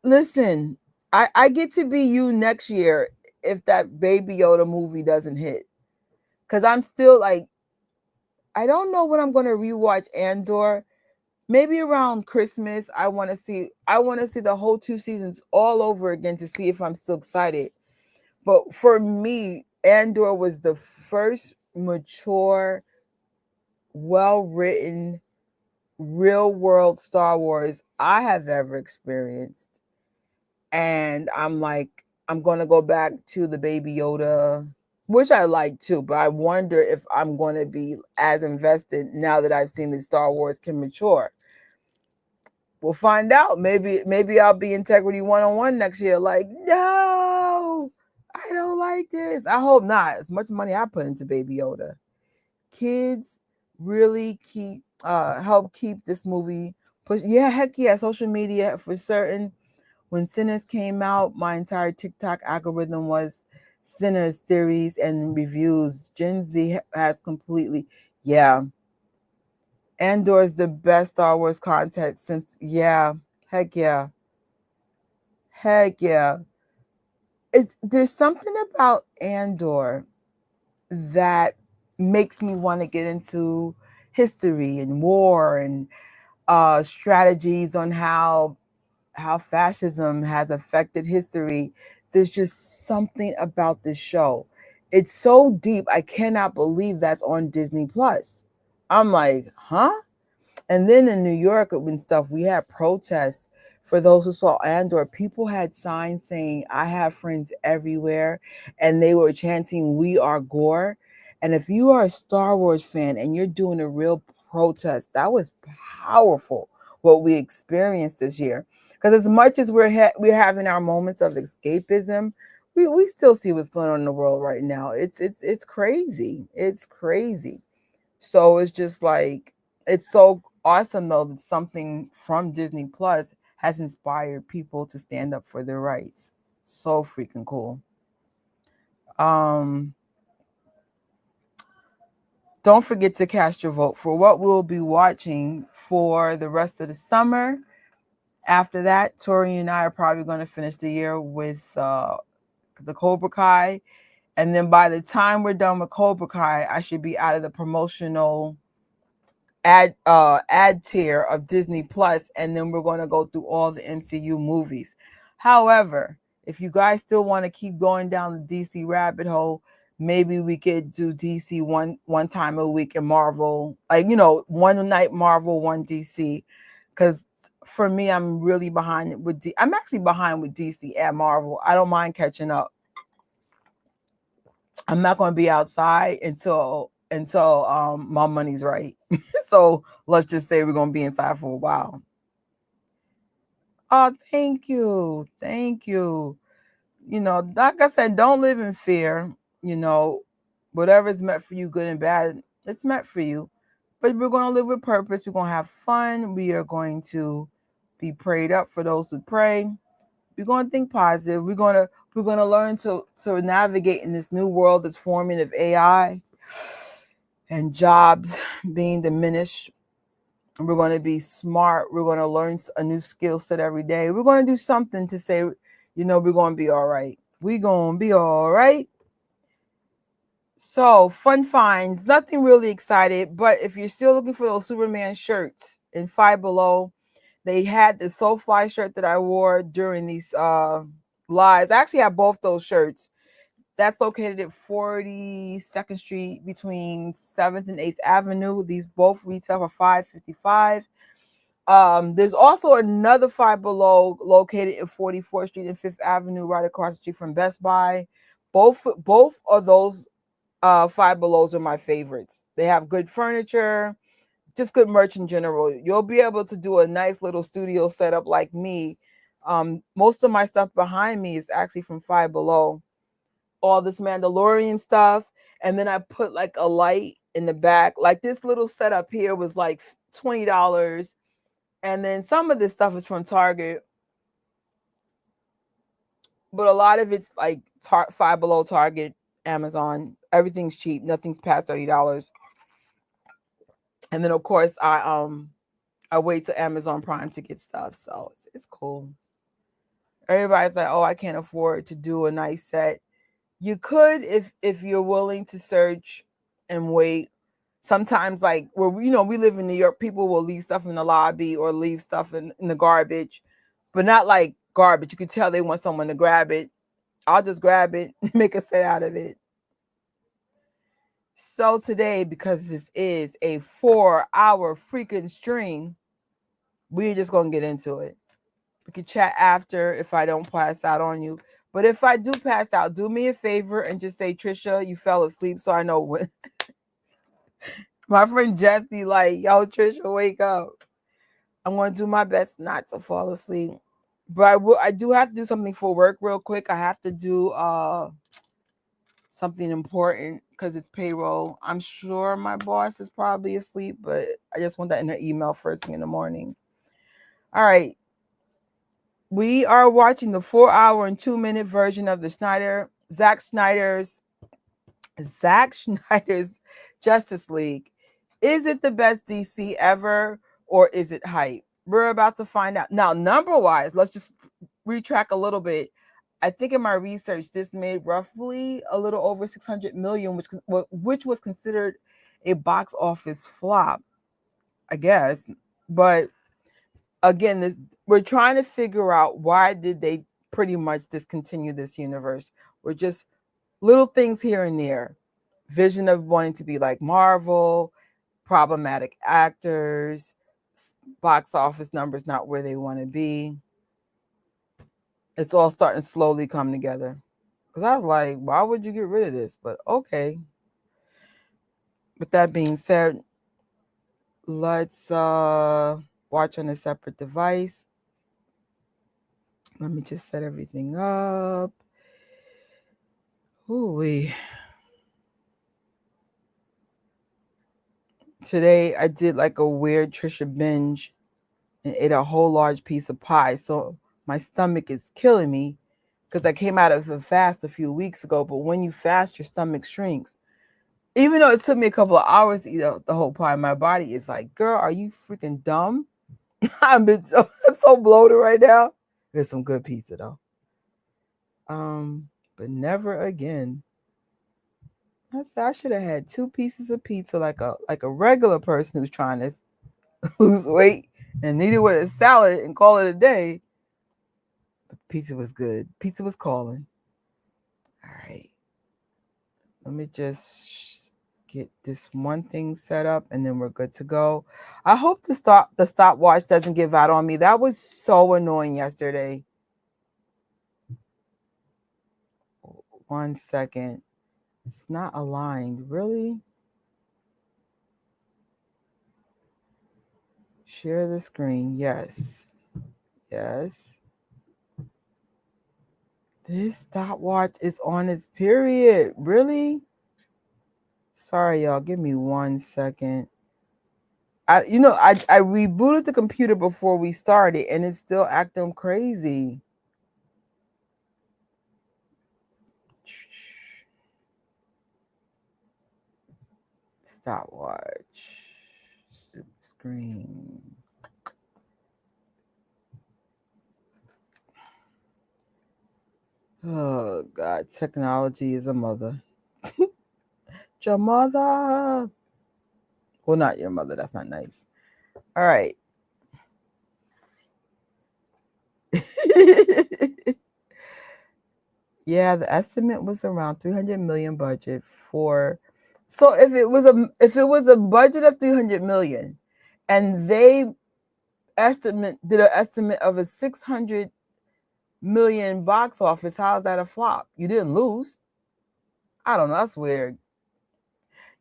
Listen, I get to be you next year if that Baby Yoda movie doesn't hit. Because I'm still like, I don't know when I'm going to rewatch Andor. Maybe around Christmas. I want to see the whole 2 seasons all over again to see if I'm still excited. But for me, Andor was the first mature, well-written, real-world Star Wars I have ever experienced. And I'm like, I'm going to go back to the Baby Yoda, which I like too, but I wonder if I'm going to be as invested now that I've seen that Star Wars can mature. We'll find out. Maybe I'll be Integrity 101 next year. Like, no, I don't like this. I hope not. As much money I put into Baby Yoda. Kids really help keep this movie push. Yeah, heck yeah, social media for certain. When Sinners came out, my entire TikTok algorithm was Sinners theories and reviews. Gen Z has completely, yeah. Andor is the best Star Wars content since, yeah, heck yeah. Heck yeah. There's something about Andor that makes me want to get into history and war and strategies on how fascism has affected history. There's just something about this show. It's so deep. I cannot believe that's on Disney Plus. I'm like, huh? And then in New York and stuff, we had protests for those who saw Andor, people had signs saying, I have friends everywhere, and they were chanting, We are Gore. And if you are a Star Wars fan and you're doing a real protest, that was powerful what we experienced this year. Because as much as we're having our moments of escapism, we still see what's going on in the world right now. It's crazy. It's crazy. So it's just like, it's so awesome though that something from Disney Plus has inspired people to stand up for their rights. So freaking cool. Don't forget to cast your vote for what we'll be watching for the rest of the summer. After that, Tori and I are probably going to finish the year with the Cobra Kai. And then by the time we're done with Cobra Kai, I should be out of the promotional ad tier of Disney Plus, and then we're going to go through all the MCU movies. However, if you guys still want to keep going down the DC rabbit hole, maybe we could do DC one time a week and Marvel, like, you know, one night Marvel, one DC. Because for me, I'm really behind with I'm actually behind with DC and Marvel. I don't mind catching up. I'm not going to be outside until my money's right. So let's just say we're going to be inside for a while. Oh, thank you. Thank you. You know, like I said, don't live in fear. You know, whatever is meant for you, good and bad, it's meant for you. But we're going to live with purpose. We're going to have fun. We are going to be prayed up for those who pray. We're going to think positive. We're going to learn to navigate in this new world that's forming of AI and jobs being diminished. We're going to be smart. We're going to learn a new skill set every day. We're going to do something to say, you know, we're going to be all right. We're going to be all right. So, fun finds, nothing really excited, but if you're still looking for those Superman shirts in Five Below, they had the Soulfly shirt that I wore during these lives. I actually have both those shirts. That's located at 42nd Street between 7th and 8th Avenue. These both retail for $5.55. There's also another Five Below located at 44th Street and 5th Avenue, right across the street from Best Buy. Both of those Five Belows are my favorites. They have good furniture, just good merch in general. You'll be able to do a nice little studio setup like me. Most of my stuff behind me is actually from Five Below. All this Mandalorian stuff, and then I put like a light in the back. Like this little setup here was like $20, and then some of this stuff is from Target, but a lot of it's like Five Below, Target, Amazon. Everything's cheap. Nothing's past $30. And then of course I wait till Amazon Prime to get stuff, so it's cool. Everybody's like, oh, I can't afford to do a nice set. You could if you're willing to search and wait. Sometimes, like we live in New York, people will leave stuff in the lobby or leave stuff in the garbage, but not like garbage. You can tell they want someone to grab it. I'll just grab it, make a set out of it. So today, because this is a 4-hour freaking stream, we're just gonna get into it. We can chat after if I don't pass out on you. But if I do pass out, do me a favor and just say, Trisha, you fell asleep, so I know when. My friend Jess be like, yo, Trisha, wake up. I'm going to do my best not to fall asleep. But I do have to do something for work real quick. I have to do something important because it's payroll. I'm sure my boss is probably asleep, but I just want that in her email first thing in the morning. All right. We are watching the 4-hour and 2-minute version of the Zack Snyder's Justice League. Is it the best DC ever, or is it hype? We're about to find out. Now, number-wise, let's just retrack a little bit. I think in my research, this made roughly a little over 600 million, which was considered a box office flop, I guess. But again, we're trying to figure out why did they pretty much discontinue this universe. We're just little things here and there. Vision of wanting to be like Marvel, problematic actors, box office numbers not where they want to be. It's all starting to slowly come together. Because I was like, why would you get rid of this? But okay. With that being said, let's watch on a separate device. Let me just set everything up. Ooh-wee. Today I did like a weird Trisha binge and ate a whole large piece of pie. So my stomach is killing me because I came out of a fast a few weeks ago. But when you fast, your stomach shrinks. Even though it took me a couple of hours to eat the whole pie, my body is like, girl, are you freaking I'm so bloated right now. There's some good pizza though. But never again. I said I should have had 2 pieces of pizza like a regular person who's trying to lose weight and eat it with a salad and call it a day. But pizza was good. Pizza was calling. All right. Let me just get this one thing set up and then we're good to go. I hope the stopwatch doesn't give out on me. That was so annoying yesterday. 1 second. It's not aligned. Really? Share the screen. Yes. Yes. This stopwatch is on its period. Really? Sorry, y'all. Give me 1 second. I rebooted the computer before we started and it's still acting crazy. Stopwatch. Super screen. Oh God, technology is a mother. Your mother. Well, not your mother. That's not nice. All right. Yeah, the estimate was around 300 million budget for. So if it was a budget of 300 million, and they did an estimate of a 600 million box office, how is that a flop? You didn't lose. I don't know. That's weird.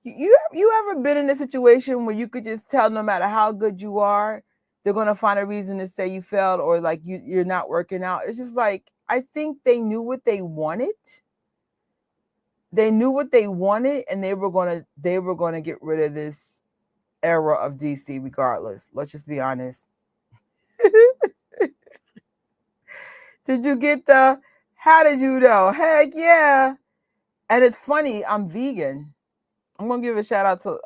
You ever been in a situation where you could just tell no matter how good you are, they're gonna find a reason to say you failed or like you're not working out? It's just like I think they knew what they wanted. They knew what they wanted, and they were gonna get rid of this era of DC regardless. Let's just be honest. Did you get the? How did you know? Heck yeah! And it's funny. I'm vegan. I'm gonna give a shout out to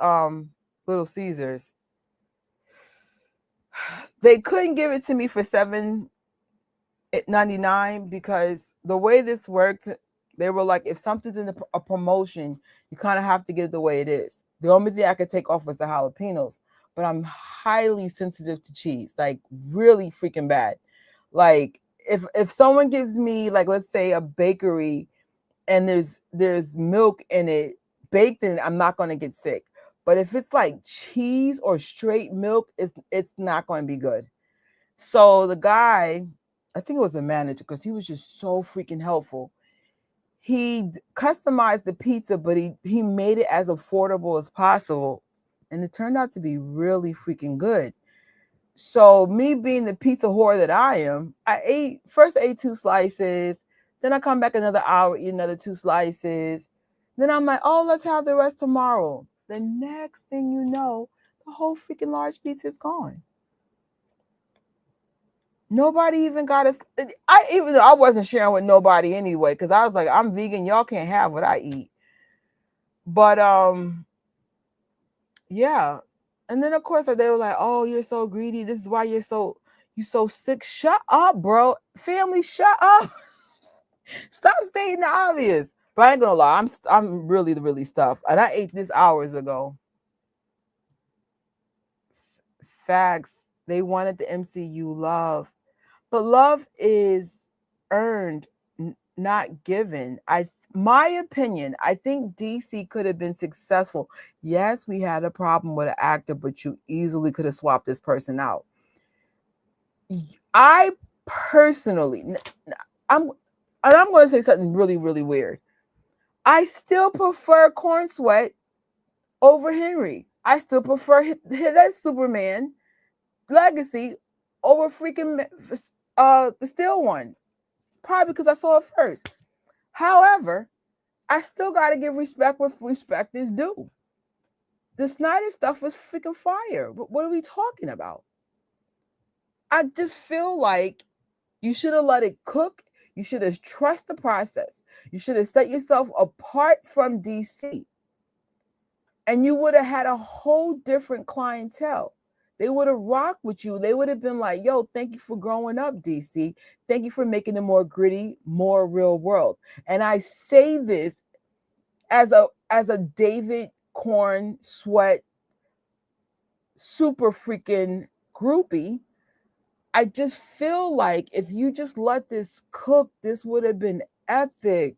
Little Caesars. They couldn't give it to me for $7.99 because the way this worked, they were like, if something's in a promotion, you kind of have to get it the way it is. The only thing I could take off was the jalapenos, but I'm highly sensitive to cheese, like really freaking bad. Like if someone gives me like, let's say a bakery and there's milk in it, baked in it, I'm not going to get sick. But if it's like cheese or straight milk, it's not going to be good. So the guy, I think it was a manager because he was just so freaking helpful. He customized the pizza, but he made it as affordable as possible. And it turned out to be really freaking good. So me being the pizza whore that I am, I ate 2 slices. Then I come back another hour, eat another 2 slices. Then I'm like, oh, let's have the rest tomorrow. The next thing you know, the whole freaking large pizza is gone. Nobody even got us. Even though I wasn't sharing with nobody anyway, because I was like, I'm vegan. Y'all can't have what I eat. But yeah. And then of course they were like, oh, you're so greedy. This is why you're so sick. Shut up, bro. Family, shut up. Stop stating the obvious. But I ain't gonna lie, I'm really, really stuffed. And I ate this hours ago. Facts. They wanted the MCU love. But love is earned, not given. My opinion, I think DC could have been successful. Yes, we had a problem with an actor, but you easily could have swapped this person out. I personally, I'm going to say something really, really weird. I still prefer Corn Sweat over Henry. I still prefer that Superman Legacy over freaking the Steel one. Probably because I saw it first. However, I still got to give respect where respect is due. The Snyder stuff was freaking fire. What are we talking about? I just feel like you should have let it cook. You should have trusted the process. You should have set yourself apart from DC. And you would have had a whole different clientele. They would have rocked with you. They would have been like, yo, thank you for growing up, DC. Thank you for making it more gritty, more real world. And I say this as a David Corn Sweat super freaking groupie. I just feel like if you just let this cook, this would have been epic.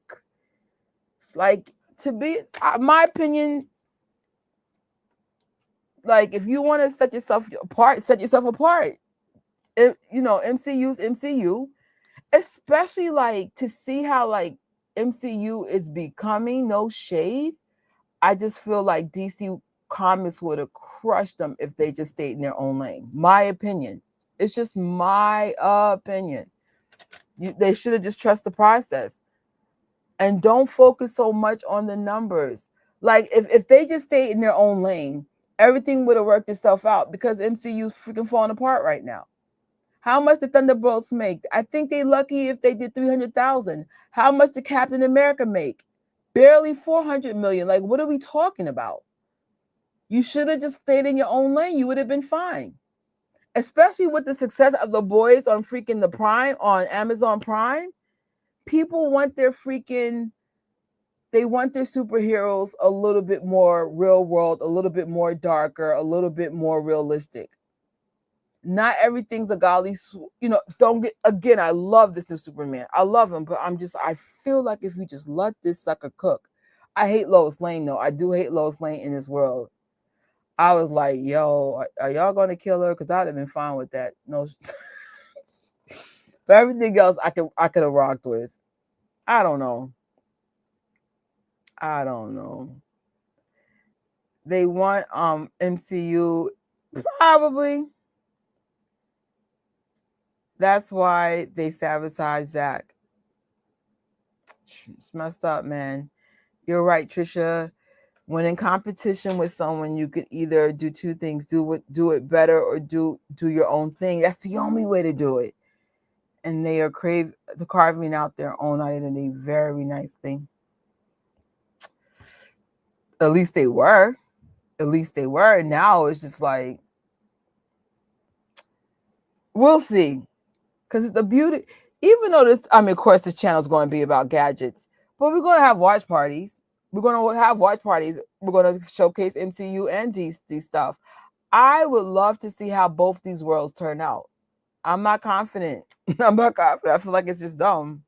It's like, to be, my opinion, like if you want to set yourself apart, set yourself apart. MCU's MCU, especially like to see how like MCU is becoming, no shade. I just feel like DC Comics would have crushed them if they just stayed in their own lane. My opinion. It's just my opinion. They should have just trust the process and don't focus so much on the numbers. Like if they just stayed in their own lane, everything would have worked itself out because MCU's freaking falling apart right now. How much did Thunderbolts make? I think they lucky if they did 300,000. How much did Captain America make? Barely 400 million. Like, what are we talking about? You should have just stayed in your own lane. You would have been fine. Especially with the success of The Boys on freaking the Prime, on Amazon Prime. People want their superheroes a little bit more real world, a little bit more darker, a little bit more realistic. Not everything's a golly, I love this new Superman. I love him, but I feel like if you just let this sucker cook. I hate Lois Lane, though. I do hate Lois Lane in this world. I was like, yo, are y'all going to kill her? Because I'd have been fine with that. No, but everything else I could have rocked with. I don't know. They want MCU probably. That's why they sabotage Zack. It's messed up, man. You're right, Trisha. When in competition with someone, you could either do two things: do it better, or do your own thing. That's the only way to do it. And they are carving out their own identity very nicely. At least they were. And now it's just like, we'll see. Because the beauty, even though of course, the channel is going to be about gadgets, but we're going to have watch parties. We're going to showcase MCU and DC stuff. I would love to see how both these worlds turn out. I'm not confident. I feel like it's just dumb.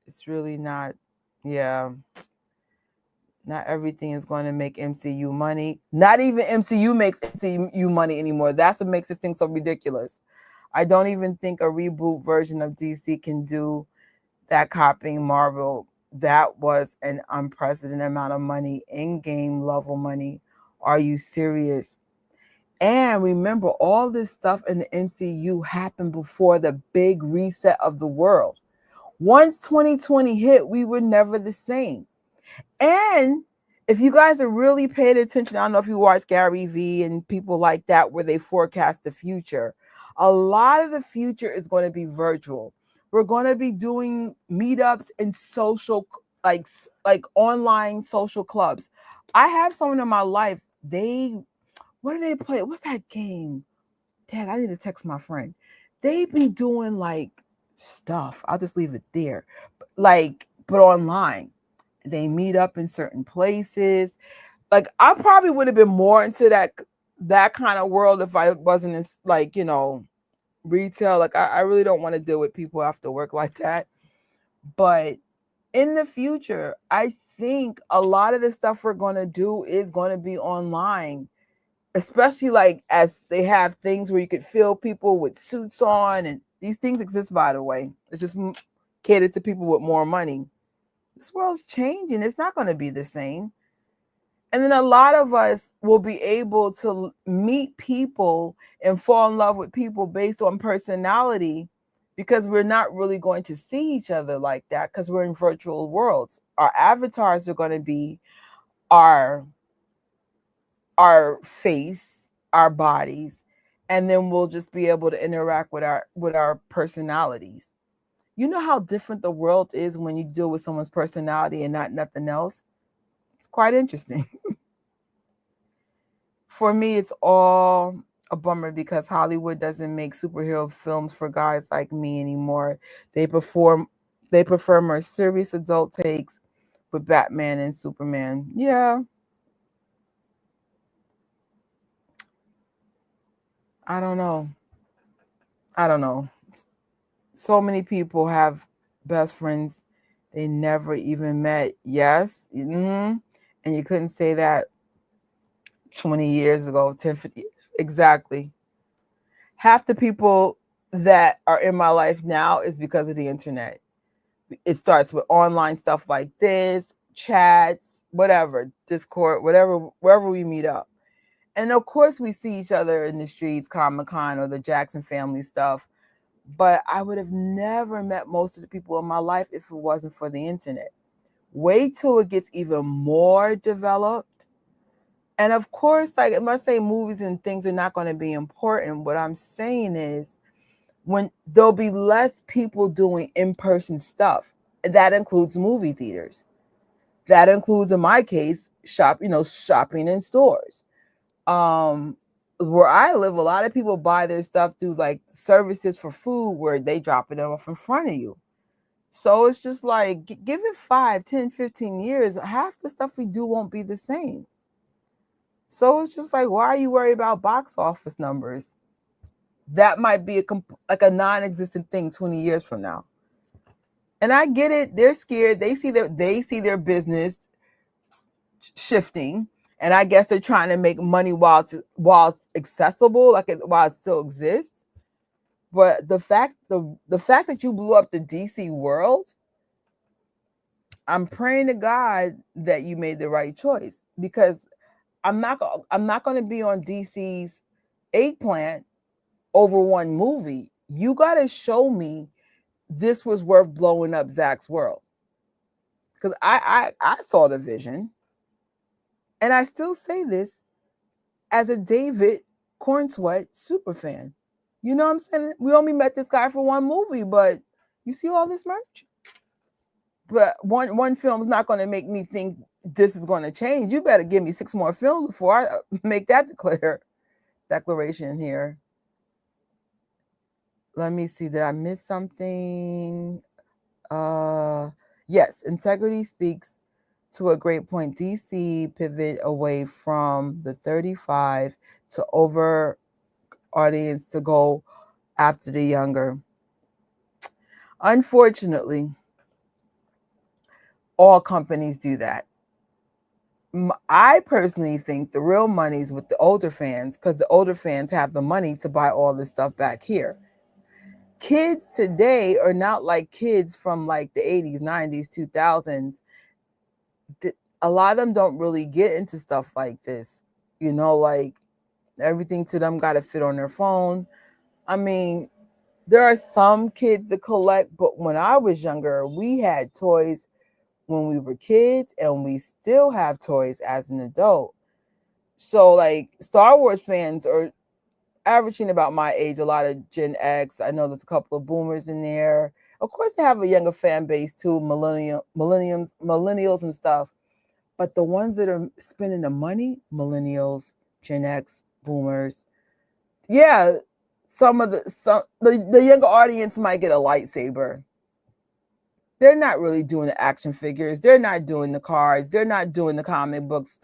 It's really not. Yeah. Not everything is going to make MCU money. Not even MCU makes MCU money anymore. That's what makes this thing so ridiculous. I don't even think a reboot version of DC can do that, copying Marvel. That was an unprecedented amount of money, in-game level money. Are you serious? And remember, all this stuff in the MCU happened before the big reset of the world. Once 2020 hit, we were never the same. And if you guys are really paying attention, I don't know if you watch Gary Vee and people like that, where they forecast the future. A lot of the future is going to be virtual. We're going to be doing meetups and social, like online social clubs. I have someone in my life, what do they play? What's that game? Dad, I need to text my friend. They be doing like stuff. I'll just leave it there. But online. They meet up in certain places. Like, I probably would have been more into that kind of world if I wasn't in retail. Like, I really don't want to deal with people after work like that. But in the future, I think a lot of the stuff we're going to do is going to be online, especially as they have things where you could feel people with suits on and These things exist, by the way. It's just catered to people with more money. This world's changing. It's not going to be the same. And then a lot of us will be able to meet people and fall in love with people based on personality, because we're not really going to see each other like that because we're in virtual worlds. Our avatars are going to be our face, our bodies, and then we'll just be able to interact with our personalities. You know how different the world is when you deal with someone's personality and not nothing else? It's quite interesting. For me, it's all a bummer because Hollywood doesn't make superhero films for guys like me anymore. They prefer more serious adult takes with Batman and Superman. Yeah. I don't know. So many people have best friends they never even met. Yes. Mm-hmm. And you couldn't say that 20 years ago, 10, 50. Exactly. Half the people that are in my life now is because of the internet. It starts with online stuff like this, chats, whatever, Discord, whatever, wherever we meet up. And of course, we see each other in the streets, Comic-Con or the Jackson family stuff. But I would have never met most of the people in my life if it wasn't for the internet. Wait till it gets even more developed. And of course, like, I'm not saying movies and things are not going to be important. What I'm saying is when there'll be less people doing in-person stuff. That includes movie theaters. That includes, in my case, shopping in stores. Where I live, a lot of people buy their stuff through like services for food where they drop it off in front of you. So it's just like, give it 5, 10, 15 years, half the stuff we do won't be the same. So it's just like, why are you worried about box office numbers? That might be a non-existent thing 20 years from now. And I get it. They're scared. They see their business shifting. And I guess they're trying to make money while it's accessible, while it still exists. But the fact that you blew up the DC world, I'm praying to God that you made the right choice, because I'm not going to be on DC's eggplant over one movie. You got to show me this was worth blowing up Zack's world, because I saw the vision, and I still say this as a David Cornsweat super fan. You know what I'm saying? We only met this guy for one movie, but you see all this merch. But one film is not going to make me think this is going to change. You better give me 6 more films before I make that declaration here. Let me see. Did I miss something? Yes, integrity speaks to a great point. DC pivot away from the 35 to over audience to go after the younger. Unfortunately, all companies do that. I personally think the real money's with the older fans, because the older fans have the money to buy all this stuff back here. Kids today are not like kids from like the 80s, 90s, 2000s. A lot of them don't really get into stuff like this. Like everything to them got to fit on their phone. I mean, there are some kids that collect, but when I was younger, we had toys when we were kids, and we still have toys as an adult. So like Star Wars fans are averaging about my age, a lot of Gen X. I know there's a couple of boomers in there. Of course, they have a younger fan base too, millennials and stuff. But the ones that are spending the money, millennials, Gen X, boomers, yeah, the younger audience might get a lightsaber. They're not really doing the action figures. They're not doing the cards. They're not doing the comic books.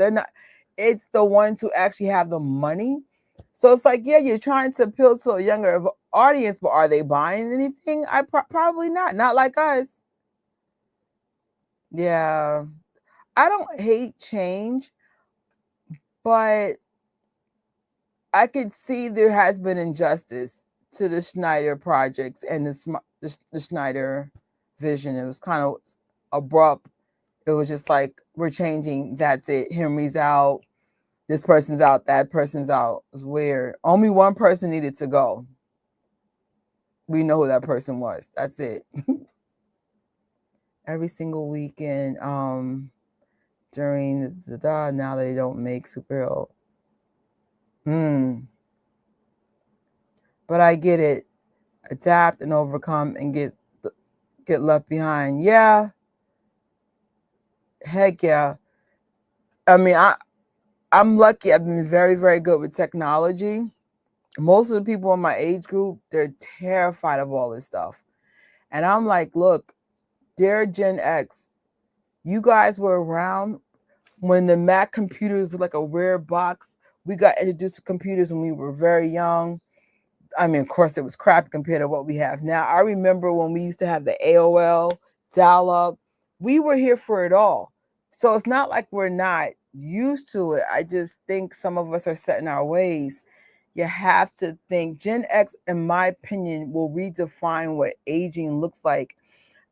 It's the ones who actually have the money. So it's like, yeah, you're trying to appeal to a younger audience, but are they buying anything? Probably not. Not like us. Yeah. I don't hate change, but I could see there has been injustice to the Snyder projects and the Snyder vision. It was kind of abrupt. It was just like, we're changing. That's it. Henry's out. This person's out. That person's out. It was weird. Only one person needed to go. We know who that person was. That's it. Every single weekend, during now they don't make superhero. But I get it. Adapt and overcome and get left behind. Yeah. Heck yeah. I mean, I'm lucky. I've been very, very good with technology. Most of the people in my age group, they're terrified of all this stuff. And I'm like, look, dear Gen X, you guys were around when the Mac computers were like a rare box. We got introduced to computers when we were very young. I mean, of course, it was crap compared to what we have now. I remember when we used to have the AOL, dial-up. We were here for it all. So it's not like we're not used to it. I just think some of us are set in our ways. You have to think. Gen X, in my opinion, will redefine what aging looks like.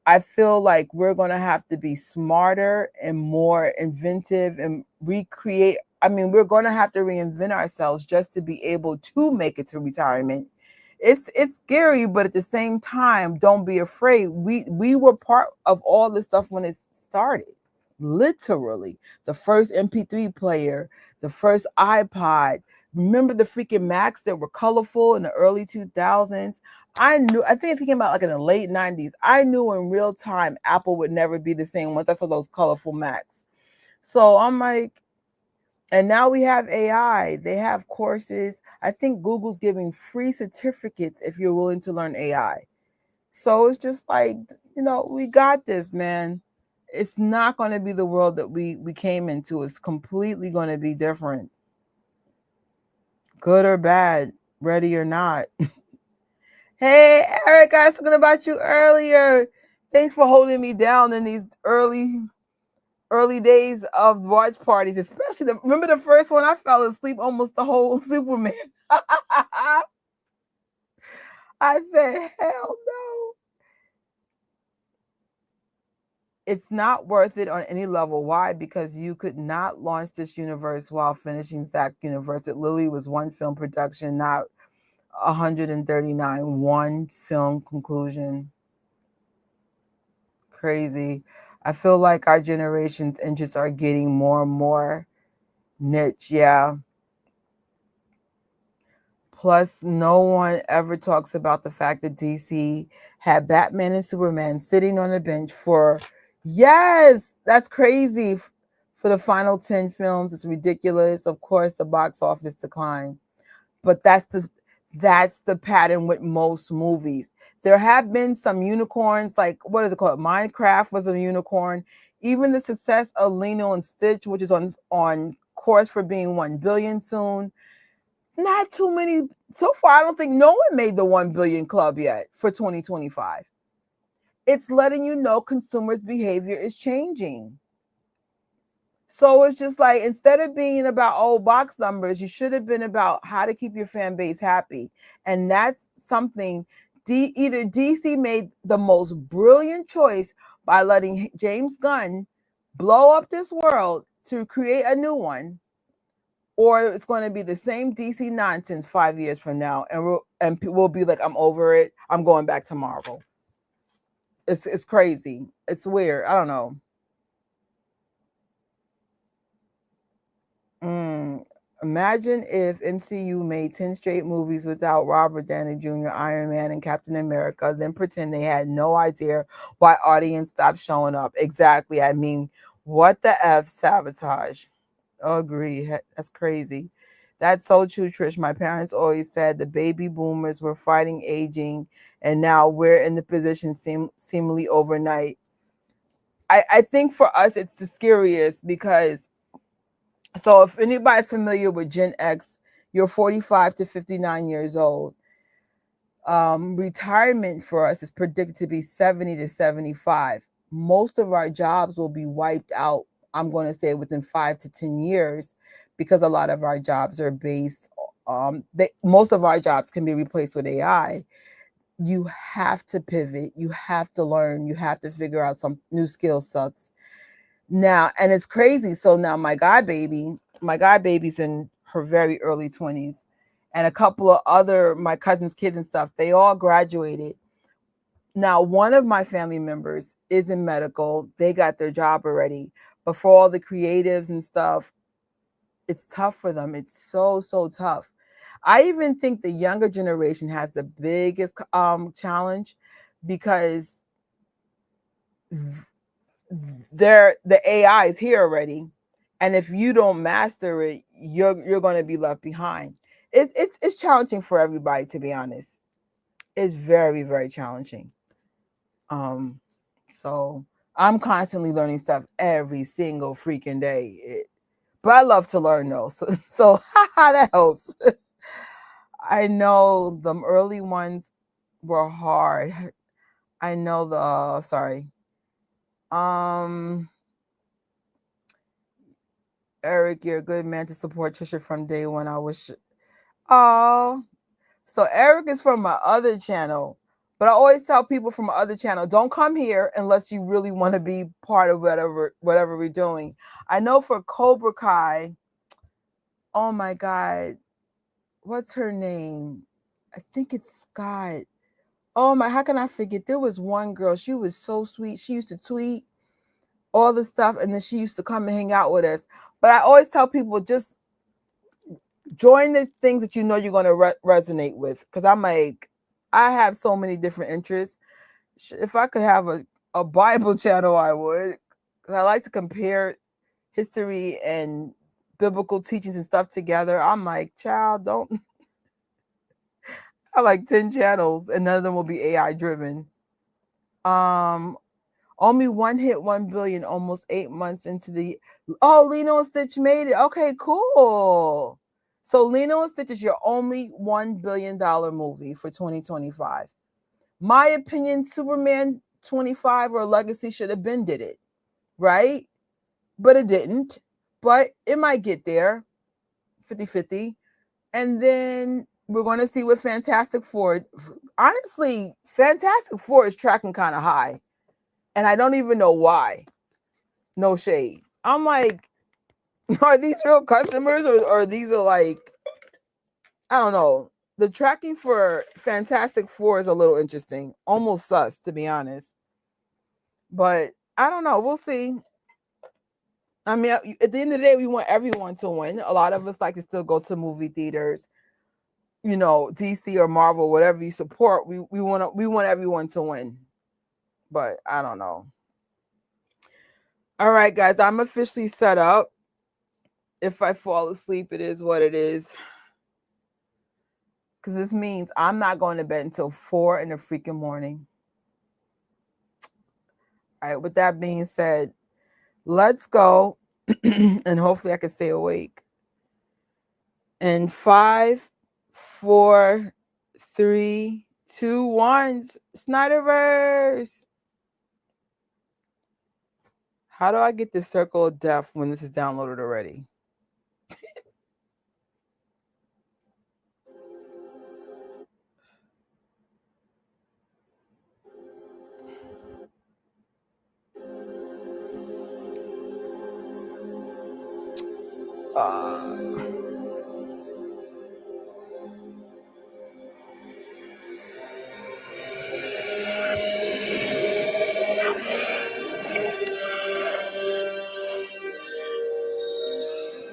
I feel like we're going to have to be smarter and more inventive and recreate. I mean, we're going to have to reinvent ourselves just to be able to make it to retirement. It's scary, but at the same time, don't be afraid. We were part of all this stuff when it started. Literally, the first MP3 player, the first iPod. Remember the freaking Macs that were colorful in the early 2000s? I think it came out like in the late 90s. I knew in real time Apple would never be the same once I saw those colorful Macs. So I'm like, and now we have AI. They have courses. I think Google's giving free certificates if you're willing to learn AI. So it's just like, we got this, man. It's not going to be the world that we came into. It's completely going to be different. Good or bad, ready or not. Hey, Eric, I was talking about you earlier. Thanks for holding me down in these early days of watch parties, especially remember the first one? I fell asleep almost the whole Superman. I said, hell no. It's not worth it on any level. Why? Because you could not launch this universe while finishing Zack Universe. It literally was one film production, not 139. One film conclusion. Crazy. I feel like our generation's interests are getting more and more niche. Yeah. Plus, no one ever talks about the fact that DC had Batman and Superman sitting on a bench for, yes, that's crazy. For the final 10 films, it's ridiculous. Of course, the box office declined. But that's the pattern with most movies. There have been some unicorns, like, what is it called? Minecraft was a unicorn. Even the success of Lilo and Stitch, which is on course for being 1 billion soon. Not too many. So far, I don't think no one made the 1 billion club yet for 2025. It's letting you know consumers' behavior is changing. So it's just like, instead of being about old box numbers, you should have been about how to keep your fan base happy. And that's something either DC made the most brilliant choice by letting James Gunn blow up this world to create a new one, or it's going to be the same DC nonsense 5 years from now, and we'll be like, I'm over it. I'm going back to Marvel. It's crazy. It's weird. I don't know. Imagine if MCU made 10 straight movies without Robert Downey Jr., Iron Man, and Captain America, then pretend they had no idea why audience stopped showing up. Exactly. I mean, what the F? Sabotage. Agree. That's crazy. That's so true, Trish. My parents always said the baby boomers were fighting aging, and now we're in the position seemingly overnight. I think for us, it's the scariest because, so if anybody's familiar with Gen X, you're 45 to 59 years old. Retirement for us is predicted to be 70 to 75. Most of our jobs will be wiped out, I'm going to say, within 5 to 10 years, because a lot of our jobs are based most of our jobs can be replaced with AI. You have to pivot. You have to learn. You have to figure out some new skill sets. Now, and it's crazy. So now my guy baby's in her very early 20s, and a couple of other my cousin's kids and stuff, they all graduated. Now, one of my family members is in medical. They got their job already. But for all the creatives and stuff, it's tough for them. It's so tough. I even think the younger generation has the biggest challenge because the AI is here already, and if you don't master it, you're going to be left behind. It's challenging for everybody, to be honest. It's very challenging. So I'm constantly learning stuff every single freaking day. But I love to learn though, so that helps. I know the early ones were hard. I know sorry. Eric, you're a good man to support Trisha from day one. I wish. Oh, so Eric is from my other channel, but I always tell people from my other channel, don't come here unless you really want to be part of whatever we're doing. I know for Cobra Kai. Oh my God, what's her name? I think it's Scott. Oh my, how can I forget? There was one girl. She was so sweet. She used to tweet all the stuff, and then she used to come and hang out with us. But I always tell people, just join the things that you know you're going to resonate with. Because I'm like, I have so many different interests. If I could have a Bible channel, I would. Because I like to compare history and biblical teachings and stuff together. I'm like, child, don't. I like 10 channels, and none of them will be AI driven. Only one hit 1 billion almost 8 months into the. Oh, Lilo and Stitch made it. Okay, cool. So Lilo and Stitch is your only $1 billion movie for 2025. My opinion, Superman 25 or Legacy should have been did it, right? But it didn't. But it might get there, 50-50. And then we're going to see what Fantastic Four. Honestly, Fantastic Four is tracking kind of high. And I don't even know why. No shade. I'm like, are these real customers or these are like, I don't know. The tracking for Fantastic Four is a little interesting. Almost sus, to be honest. But I don't know. We'll see. I mean, at the end of the day, we want everyone to win. A lot of us like to still go to movie theaters. You know, DC or Marvel, whatever you support, we want everyone to win. But I don't know. All right, guys, I'm officially set up. If I fall asleep, it is what it is. Because this means I'm not going to bed until 4 in the freaking morning. All right, with that being said, let's go. And hopefully I can stay awake. And 5, 4, 3, 2, 1. SnyderVerse. How do I get the circle of death when this is downloaded already?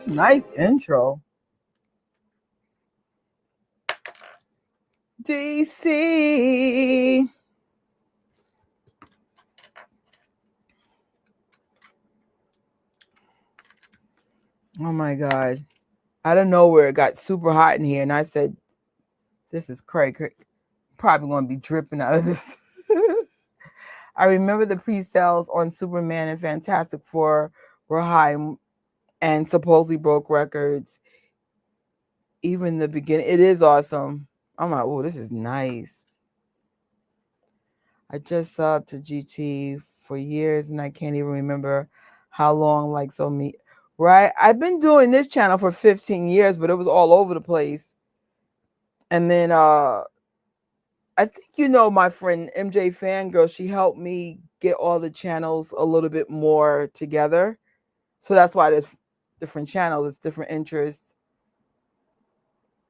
Nice intro. DC. Oh my God. I don't know where it got super hot in here. And I said, this is crazy. Probably going to be dripping out of this. I remember the pre-sales on Superman and Fantastic Four were high and supposedly broke records. Even the beginning, it is awesome. I'm like, oh, this is nice. I just subbed to GT for years and I can't even remember how long, right? I've been doing this channel for 15 years, but it was all over the place. And then I think you know my friend MJ Fangirl, she helped me get all the channels a little bit more together. So that's why there's different channels, it's different interests.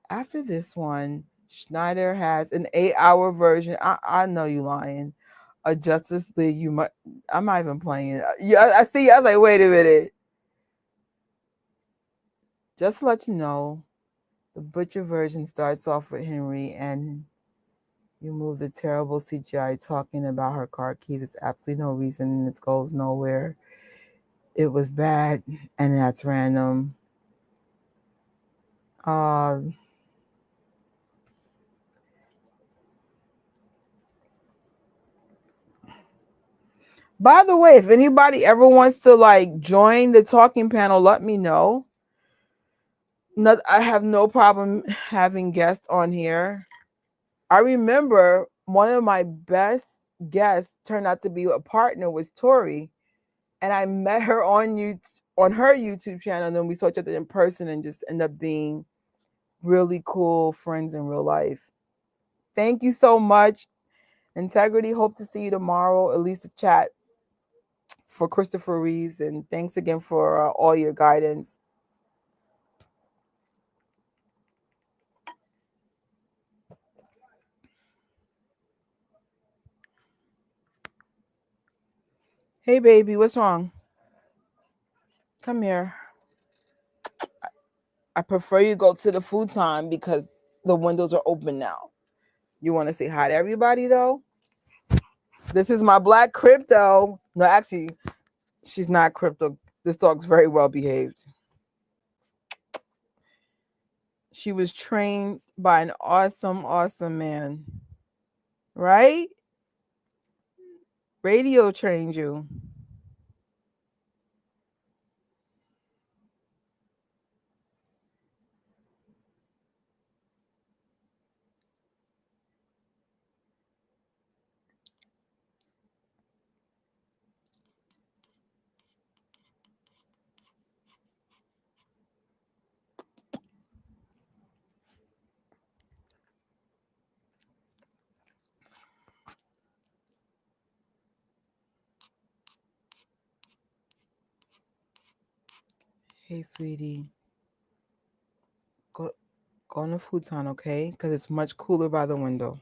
After this one, Snyder has an 8-hour version. I know you lying. A Justice League. You might. I'm not even playing. Yeah, I see. I was like, wait a minute. Just to let you know, the Butcher version starts off with Henry, and you move the terrible CGI talking about her car keys. It's absolutely no reason, and it goes nowhere. It was bad, and that's random. Uh, by the way, if anybody ever wants to like join the talking panel, let me know. I have no problem having guests on here. I remember one of my best guests turned out to be a partner was Tori, and I met her on her YouTube channel, and then we saw each other in person and just end up being really cool friends in real life. Thank you so much. Integrity, hope to see you tomorrow, at least a chat for Christopher Reeves, and thanks again for all your guidance. Hey baby, what's wrong? Come here. I prefer you go to the food time because the windows are open now. You want to say hi to everybody though? This is my black crypto. No, actually, she's not crypto. This dog's very well behaved. She was trained by an awesome, awesome man. Right? Radio trained you. Hey, sweetie. Go on the futon, okay? Because it's much cooler by the window.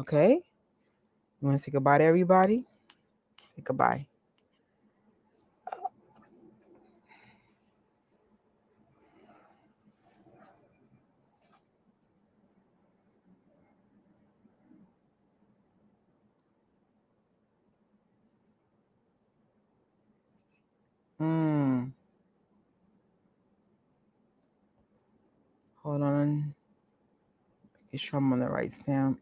Okay? You want to say goodbye to everybody? Say goodbye. Hold on. Make sure I'm on the right stamp.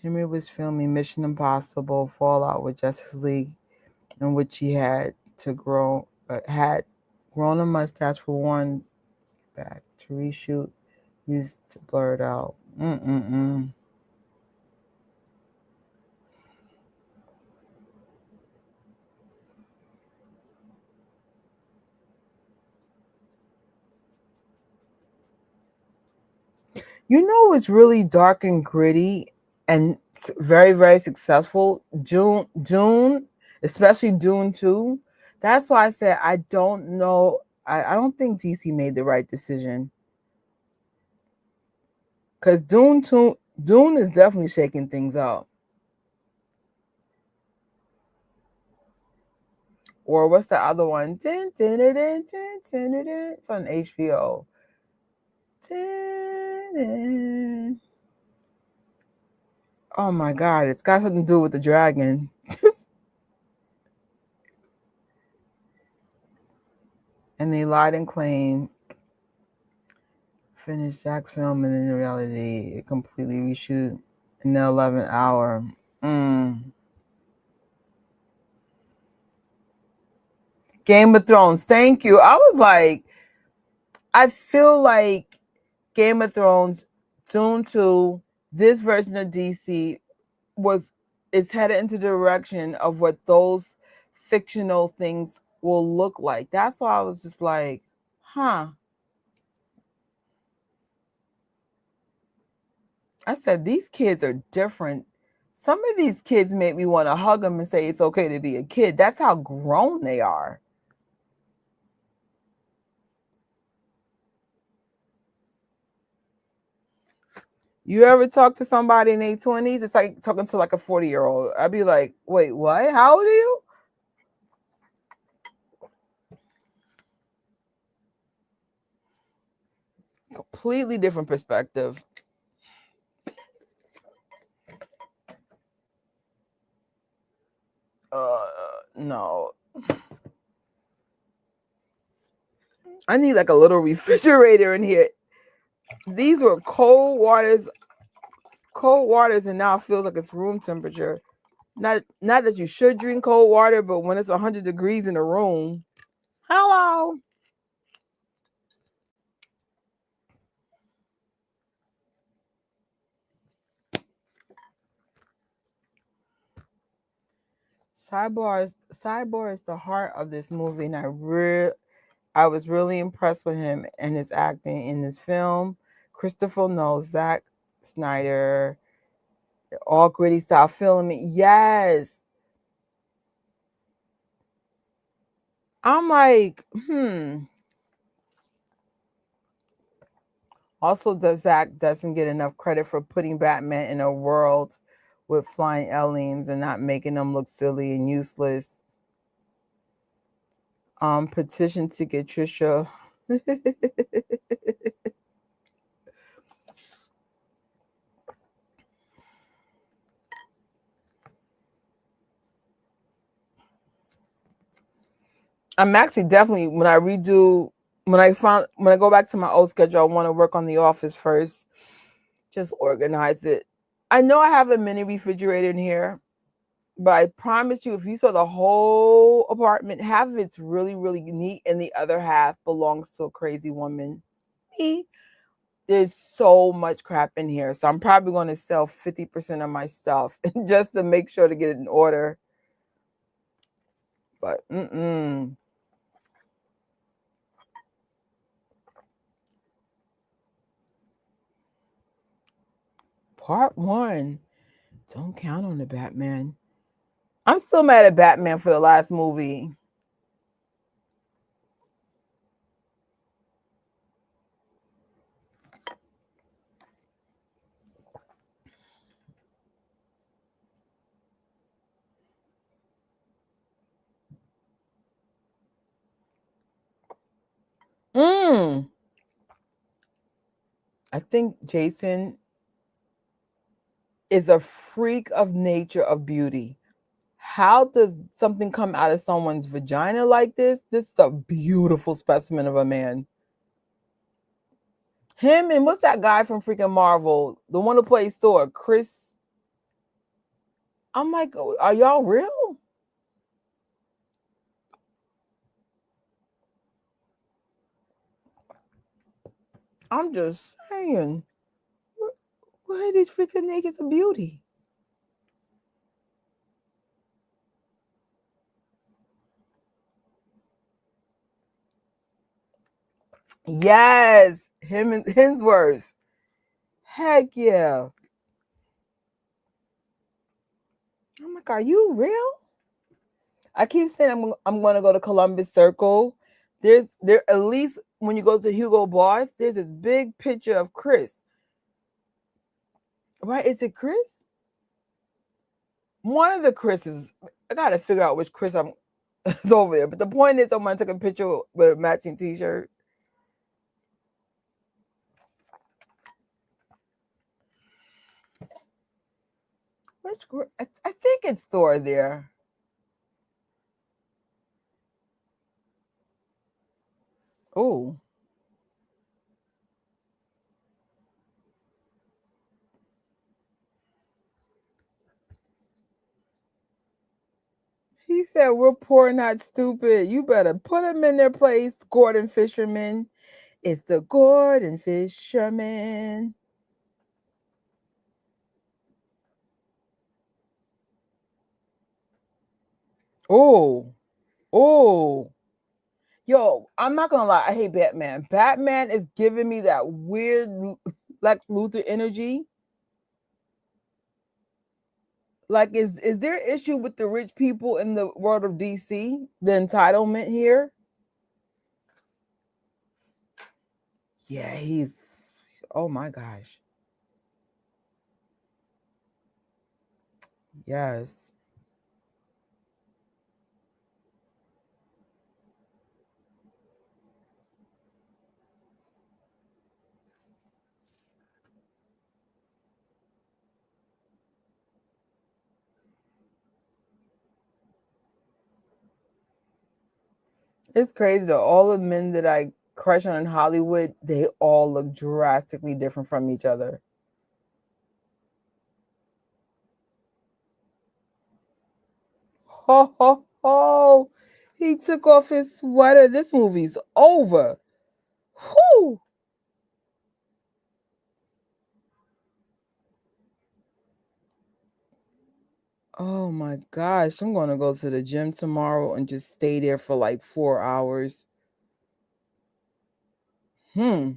Henry was filming Mission Impossible Fallout with Justice League, in which he had grown a mustache for one back to reshoot, used to blur it out. You know, it's really dark and gritty and very, very successful. Dune, especially Dune 2. That's why I said I don't know. I don't think DC made the right decision. Because Dune is definitely shaking things up. Or what's the other one? It's on HBO. Oh my God, it's got something to do with the dragon. And they lied and claimed finished Zack's film, and then in reality, it completely reshoot in the 11th hour. Game of Thrones, thank you. I was like, I feel like Game of Thrones, Dune 2, this version of DC it's headed into the direction of what those fictional things will look like. That's why I was just like, huh. I said, these kids are different. Some of these kids make me want to hug them and say it's okay to be a kid. That's how grown they are. You ever talk to somebody in their 20s? It's like talking to like a 40-year-old. I'd be like, wait, what? How old are you? Completely different perspective. No. I need like a little refrigerator in here. These were cold waters, and now it feels like it's room temperature. Not that you should drink cold water, but when it's 100 degrees in a room. Hello. Cyborg is the heart of this movie, and I was really impressed with him and his acting in this film. Christopher knows Zack Snyder, all gritty style filming. Yes. I'm like, Also, Zack doesn't get enough credit for putting Batman in a world with flying aliens and not making them look silly and useless. Petition to get Trisha. I'm actually definitely when I go back to my old schedule, I want to work on the office first. Just organize it. I know I have a mini refrigerator in here, but I promise you, if you saw the whole apartment, half of it's really, really neat, and the other half belongs to a crazy woman. Me. There's so much crap in here. So I'm probably going to sell 50% of my stuff just to make sure to get it in order. But Part 1. Don't count on the Batman. I'm still mad at Batman for the last movie. I think Jason is a freak of nature of beauty. How does something come out of someone's vagina like this? This is a beautiful specimen of a man. Him and what's that guy from freaking Marvel? The one who plays Thor, Chris. I'm like, are y'all real? I'm just saying. Where are these freaking nakeds of beauty? Yes, him and Hemsworth. Heck yeah. I'm like, are you real? I keep saying I'm going to go to Columbus Circle. There at least when you go to Hugo Boss, there's this big picture of Chris. Right? Is it Chris? One of the Chris's. I got to figure out which Chris is over there. But the point is, I'm going to take a picture with a matching T-shirt. Which I think it's Thor there. Oh. He said, we're poor, not stupid. You better put them in their place, Gordon Fisherman. It's the Gordon Fisherman. Oh. Oh. Yo, I'm not gonna lie. I hate Batman. Batman is giving me that weird Lex Luthor energy. Like, is there an issue with the rich people in the world of DC? The entitlement here? Yeah, he's, oh my gosh. Yes. It's crazy though. All the men that I crush on in Hollywood, they all look drastically different from each other. Ho ho ho! He took off his sweater. This movie's over. Whew! Oh my gosh, I'm gonna go to the gym tomorrow and just stay there for like 4 hours. Hmm.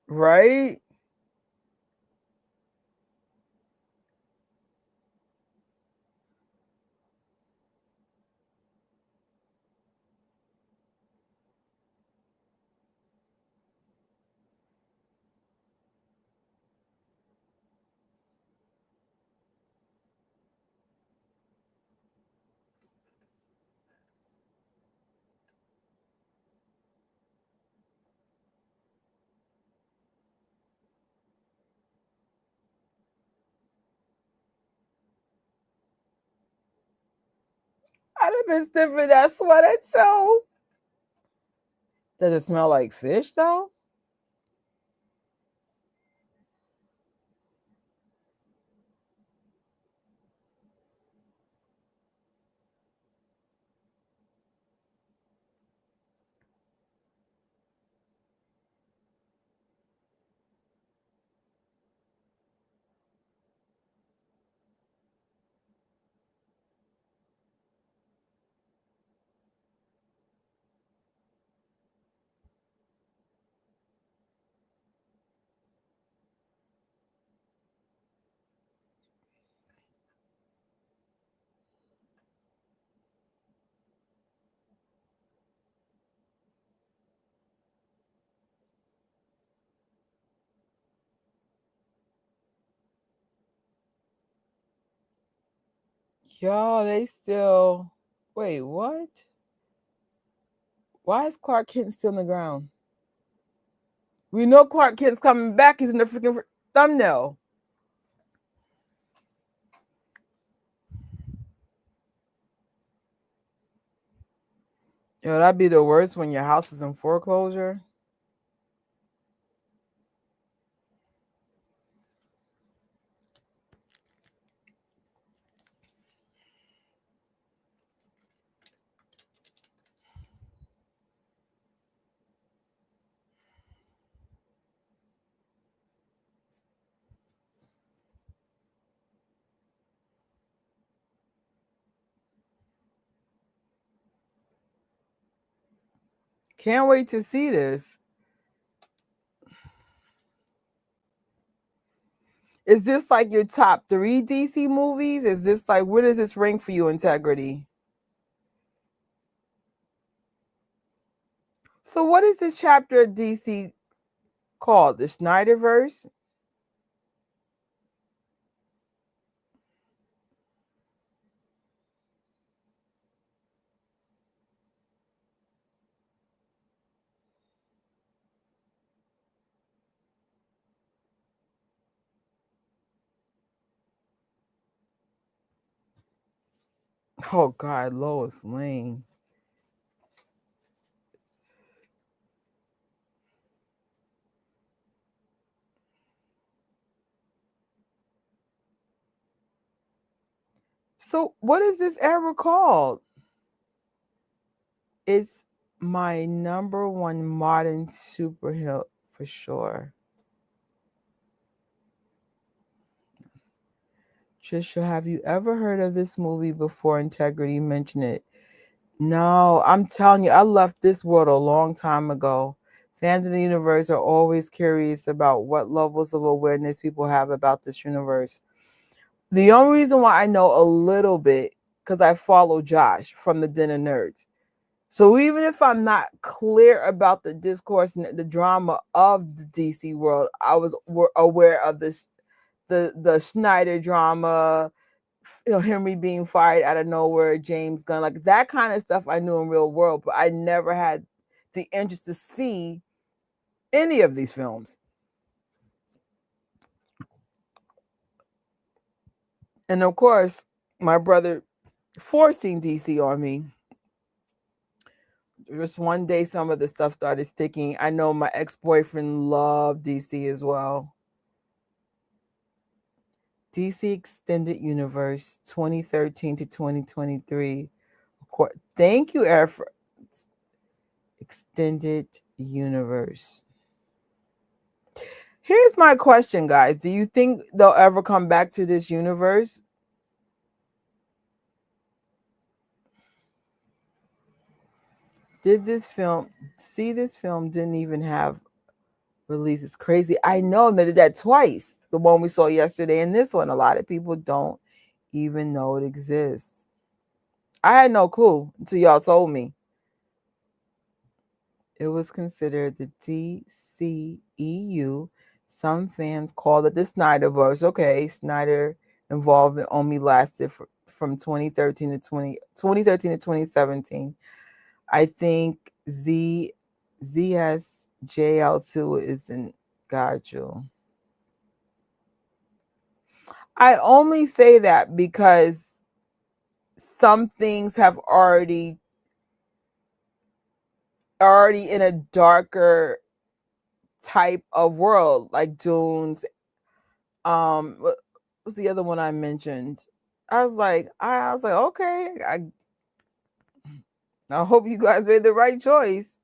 Right? I'd have been sniffing that sweater too. Does it smell like fish though? Y'all, they still. Wait, what? Why is Clark Kent still on the ground? We know Clark Kent's coming back. He's in the freaking thumbnail. Yo, that'd be the worst when your house is in foreclosure. Can't wait to see this. Is this like your top 3 DC movies? Is this like, where does this rank for you, Integrity? So what is this chapter of DC called? The SnyderVerse? Oh God, Lois Lane. So what is this era called? It's my number one modern superhero for sure. Trisha, have you ever heard of this movie before? Integrity mentioned it. No, I'm telling you, I left this world a long time ago. Fans of the universe are always curious about what levels of awareness people have about this universe. The only reason why I know a little bit, because I follow Josh from the Den of Nerds. So even if I'm not clear about the discourse and the drama of the DC world, I was aware of this, the Snyder drama, Henry being fired out of nowhere, James Gunn, like that kind of stuff I knew in real world, but I never had the interest to see any of these films. And of course, my brother forcing DC on me. Just one day, some of the stuff started sticking. I know my ex-boyfriend loved DC as well. DC Extended Universe 2013 to 2023. Thank you, Air Force. Extended Universe. Here's my question, guys. Do you think they'll ever come back to this universe? Did this film didn't even have release? It's crazy. I know they did that twice. The one we saw yesterday and this one. A lot of people don't even know it exists. I had no clue until y'all told me. It was considered the DCEU. Some fans called it the SnyderVerse. Okay, Snyder involvement only lasted from 2013 to 2017. I think ZSJL2 isn't Gaju. I only say that because some things have already in a darker type of world, like Dunes. What was the other one I mentioned? I was like, okay, I hope you guys made the right choice.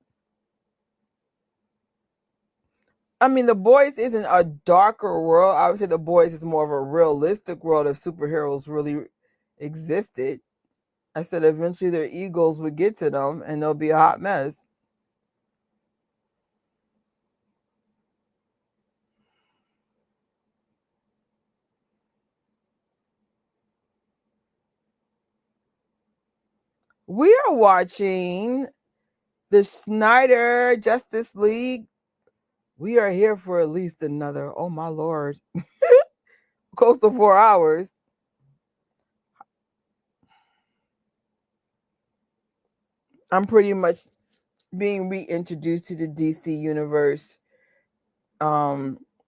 I mean, The Boys isn't a darker world. I would say The Boys is more of a realistic world if superheroes really existed. I said eventually their egos would get to them and they'll be a hot mess. We are watching the Snyder Justice League. We are here for at least another, oh my Lord, close to 4 hours. I'm pretty much being reintroduced to the DC universe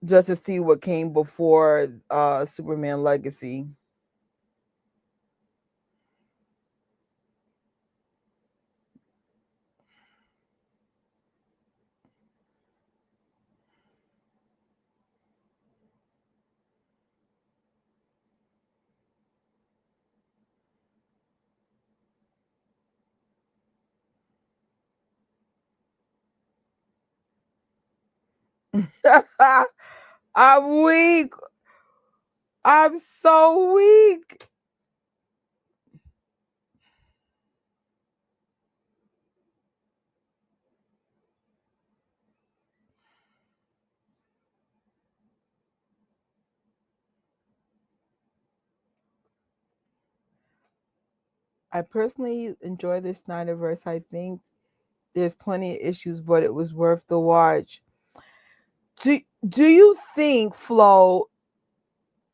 just to see what came before Superman Legacy. I'm weak. I'm so weak. I personally enjoy the Snyderverse. I think there's plenty of issues, but it was worth the watch. Do you think, Flo,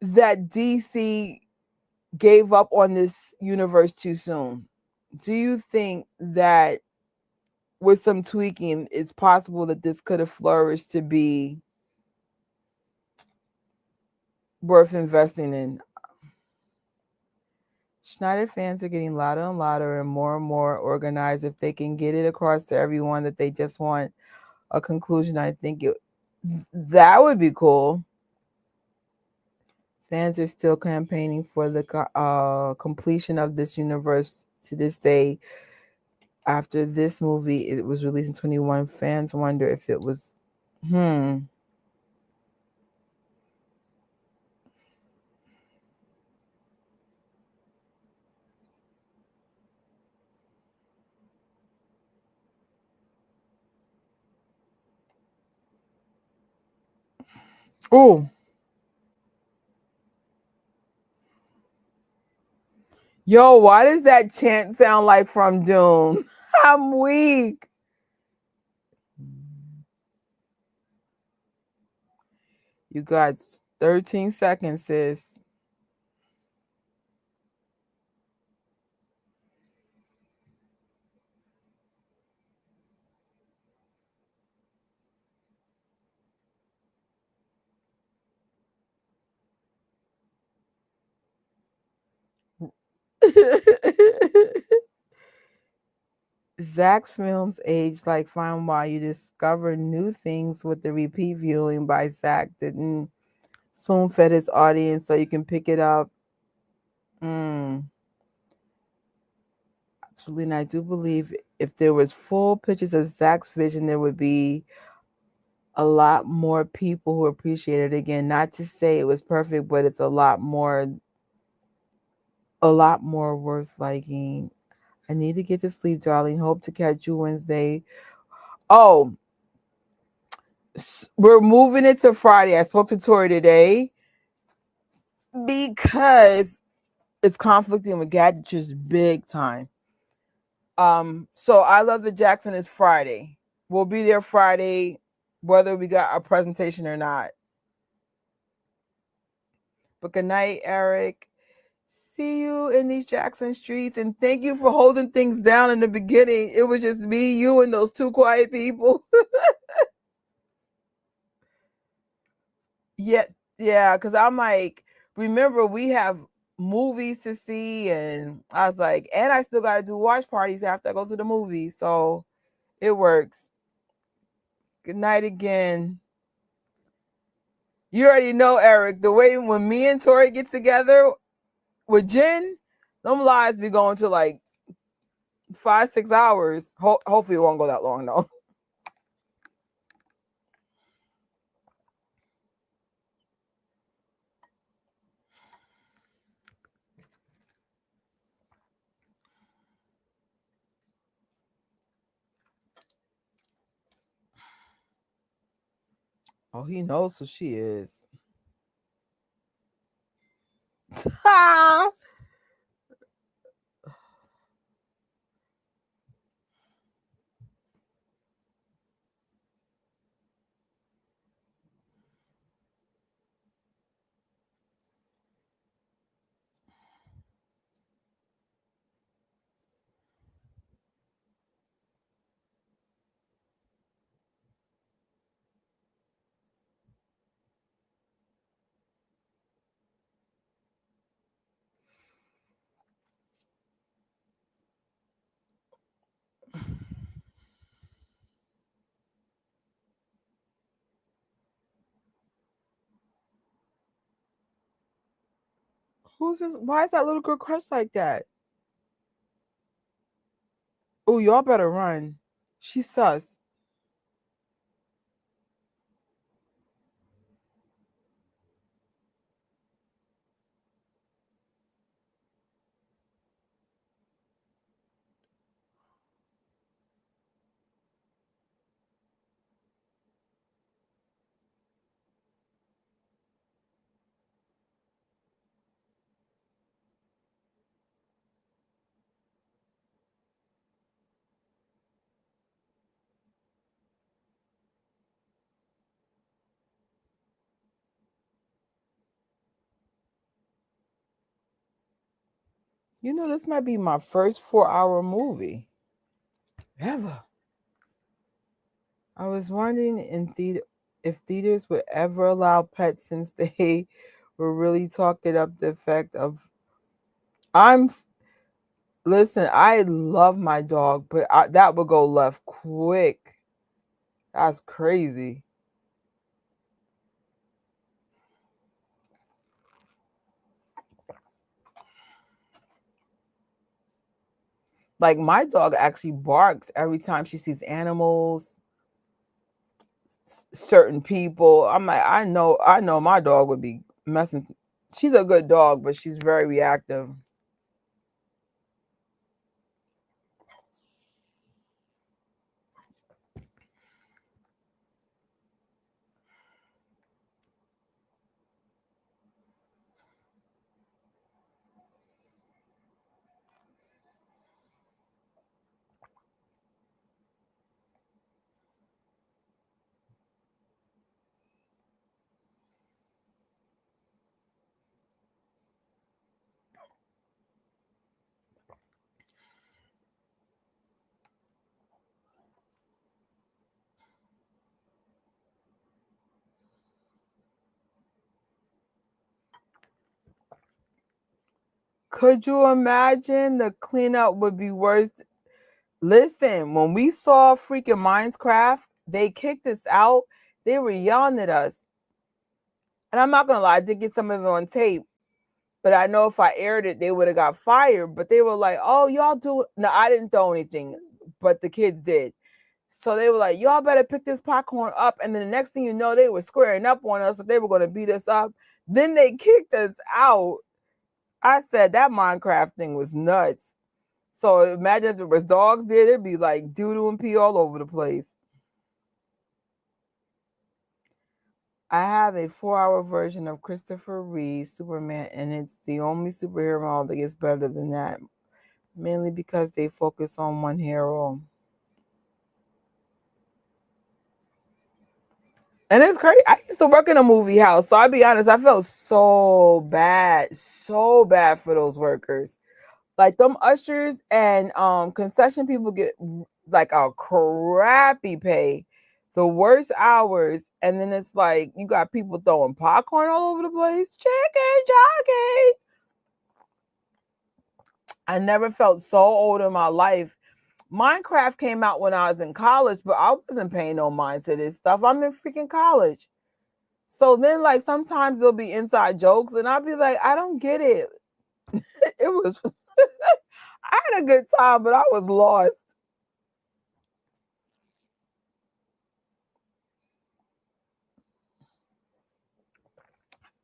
that DC gave up on this universe too soon? Do you think that with some tweaking, it's possible that this could have flourished to be worth investing in? Snyder fans are getting louder and louder and more organized. If they can get it across to everyone that they just want a conclusion, I think that would be cool. Fans are still campaigning for the completion of this universe to this day. After this movie, it was released in 2021. Fans wonder if it was, Oh, yo, why does that chant sound like from Doom? I'm weak. You got 13 seconds, sis. Zack's films age like fine wine. You discover new things with the repeat viewing by Zack. Didn't spoon fed his audience so you can pick it up. Absolutely. And I do believe if there was full pictures of Zack's vision, there would be a lot more people who appreciate it. Again, not to say it was perfect, but it's a lot more worth liking. I need to get to sleep, darling. Hope to catch you Wednesday. Oh, we're moving it to Friday. I spoke to Tori today because it's conflicting with Gadget's big time. So I Love the Jackson is Friday. We'll be there Friday, whether we got a presentation or not. But good night, Eric. See you in these Jackson streets, and thank you for holding things down in the beginning. It was just me, you, and those two quiet people. Yeah, because I'm like, remember, we have movies to see, and I was like, and I still got to do watch parties after I go to the movie, so it works. Good night again. You already know, Eric, the way when me and Tori get together with Jen, them lives be going to like 5-6 hours. Hopefully it won't go that long though. Oh, he knows who she is. Who's this? Why is that little girl crushed like that? Oh, y'all better run. She's sus. You know, this might be my first 4-hour movie ever. I was wondering if theaters would ever allow pets since they were really talking up the effect of. I'm Listen. I love my dog, but that would go left quick. That's crazy. Like my dog actually barks every time she sees animals, certain people. I'm like, I know my dog would be messing. She's a good dog, but she's very reactive. Could you imagine? The cleanup would be worse. Listen, when we saw freaking Minecraft, they kicked us out. They were yelling at us. And I'm not going to lie, I did get some of it on tape. But I know if I aired it, they would have got fired. But they were like, oh, y'all do it. No, I didn't throw anything, but the kids did. So they were like, y'all better pick this popcorn up. And then the next thing you know, they were squaring up on us that they were going to beat us up. Then they kicked us out. I said that Minecraft thing was nuts. So imagine if there was dogs there, there'd be like doo-doo and pee all over the place. I have a 4-hour version of Christopher Reeve Superman, and it's the only superhero that gets better than that. Mainly because they focus on one hero. And it's crazy. I used to work in a movie house, so I'll be honest, I felt so bad for those workers. Like them ushers and concession people get like a crappy pay, the worst hours, and then it's like you got people throwing popcorn all over the place, chicken jockey. I never felt so old in my life. Minecraft came out when I was in college, but I wasn't paying no mind to this stuff. I'm in freaking college. So then like sometimes there'll be inside jokes and I'll be like, I don't get it. It was I had a good time, but I was lost.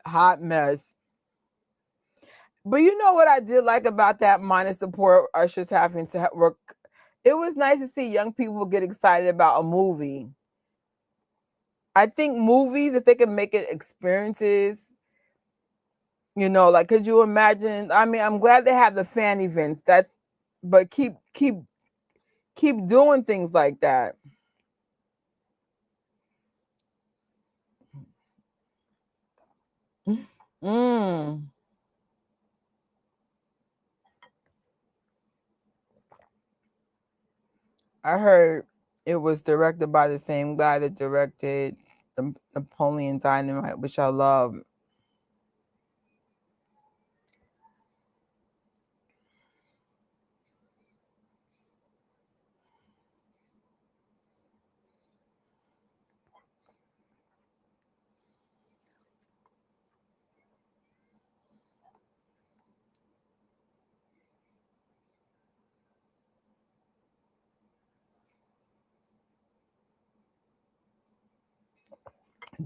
Hot mess. But you know what I did like about that, minus the poor ushers having to work? It was nice to see young people get excited about a movie. I think movies, if they can make it experiences, you know, like could you imagine? I mean, I'm glad they have the fan events. But keep doing things like that. Mm. I heard it was directed by the same guy that directed the Napoleon Dynamite, which I love.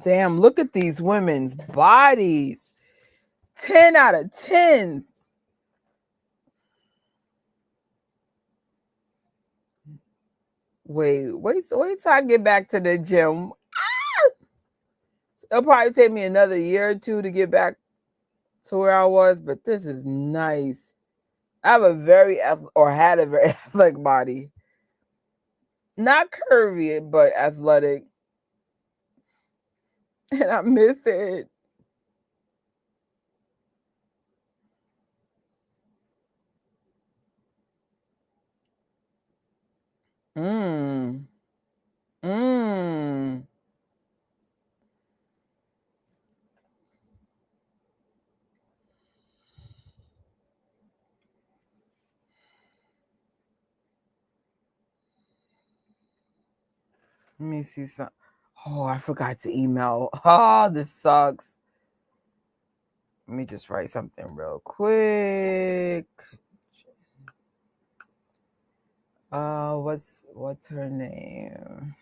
Damn, look at these women's bodies. 10 out of 10. Wait till I get back to the gym. It'll probably take me another year or two to get back to where I was, but this is nice. I have a had a very athletic body. Not curvy, but athletic. And I miss it. Mmm. Mmm. Let me see some. Oh, I forgot to email. Oh, this sucks. Let me just write something real quick. What's her name?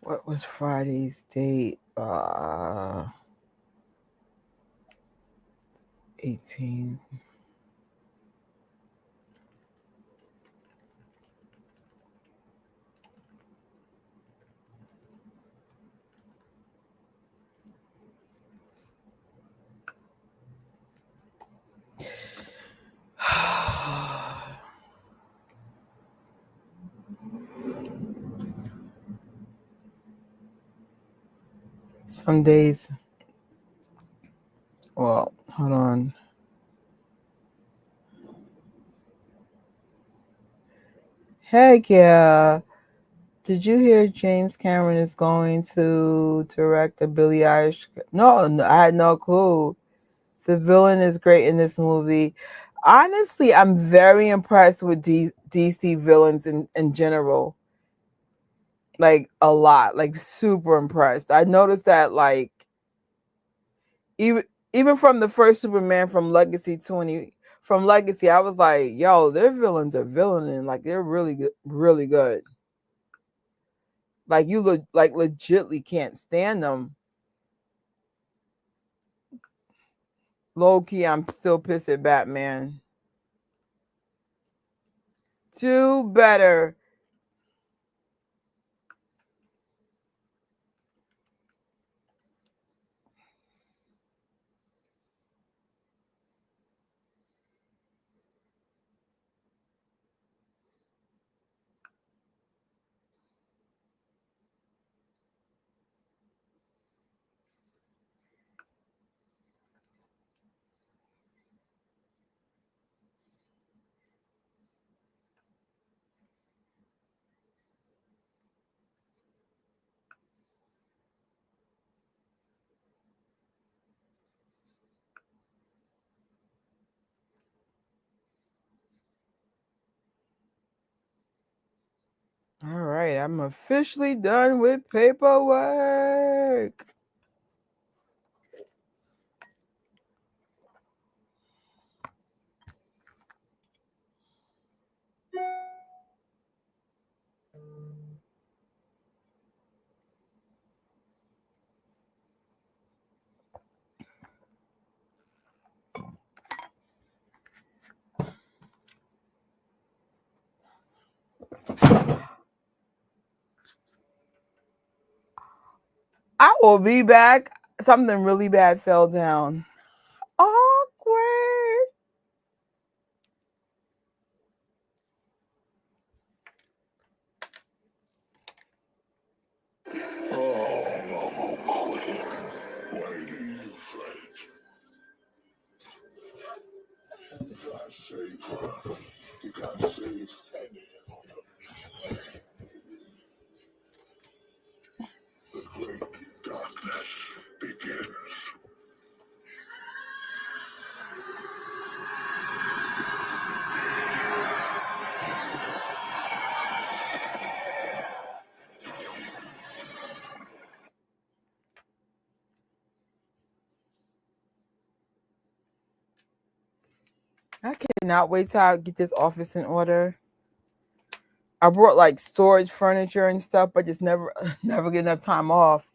What was Friday's date? 18. some days. Well, hold on. Heck yeah. Did you hear James Cameron is going to direct a Billie Eilish? No, I had no clue. The villain is great in this movie. Honestly, I'm very impressed with DC villains in general. Like a lot, like super impressed. I noticed that like even even from the first Superman from Legacy, I was like, yo, their villains are villain, like they're really good, really good. Like you like legitly can't stand them. Low key, I'm still pissed at Batman. Do better. All right, I'm officially done with paperwork. I will be back. Something really bad fell down. Awkward. I cannot wait till I get this office in order. I brought like storage furniture and stuff, but just never get enough time off.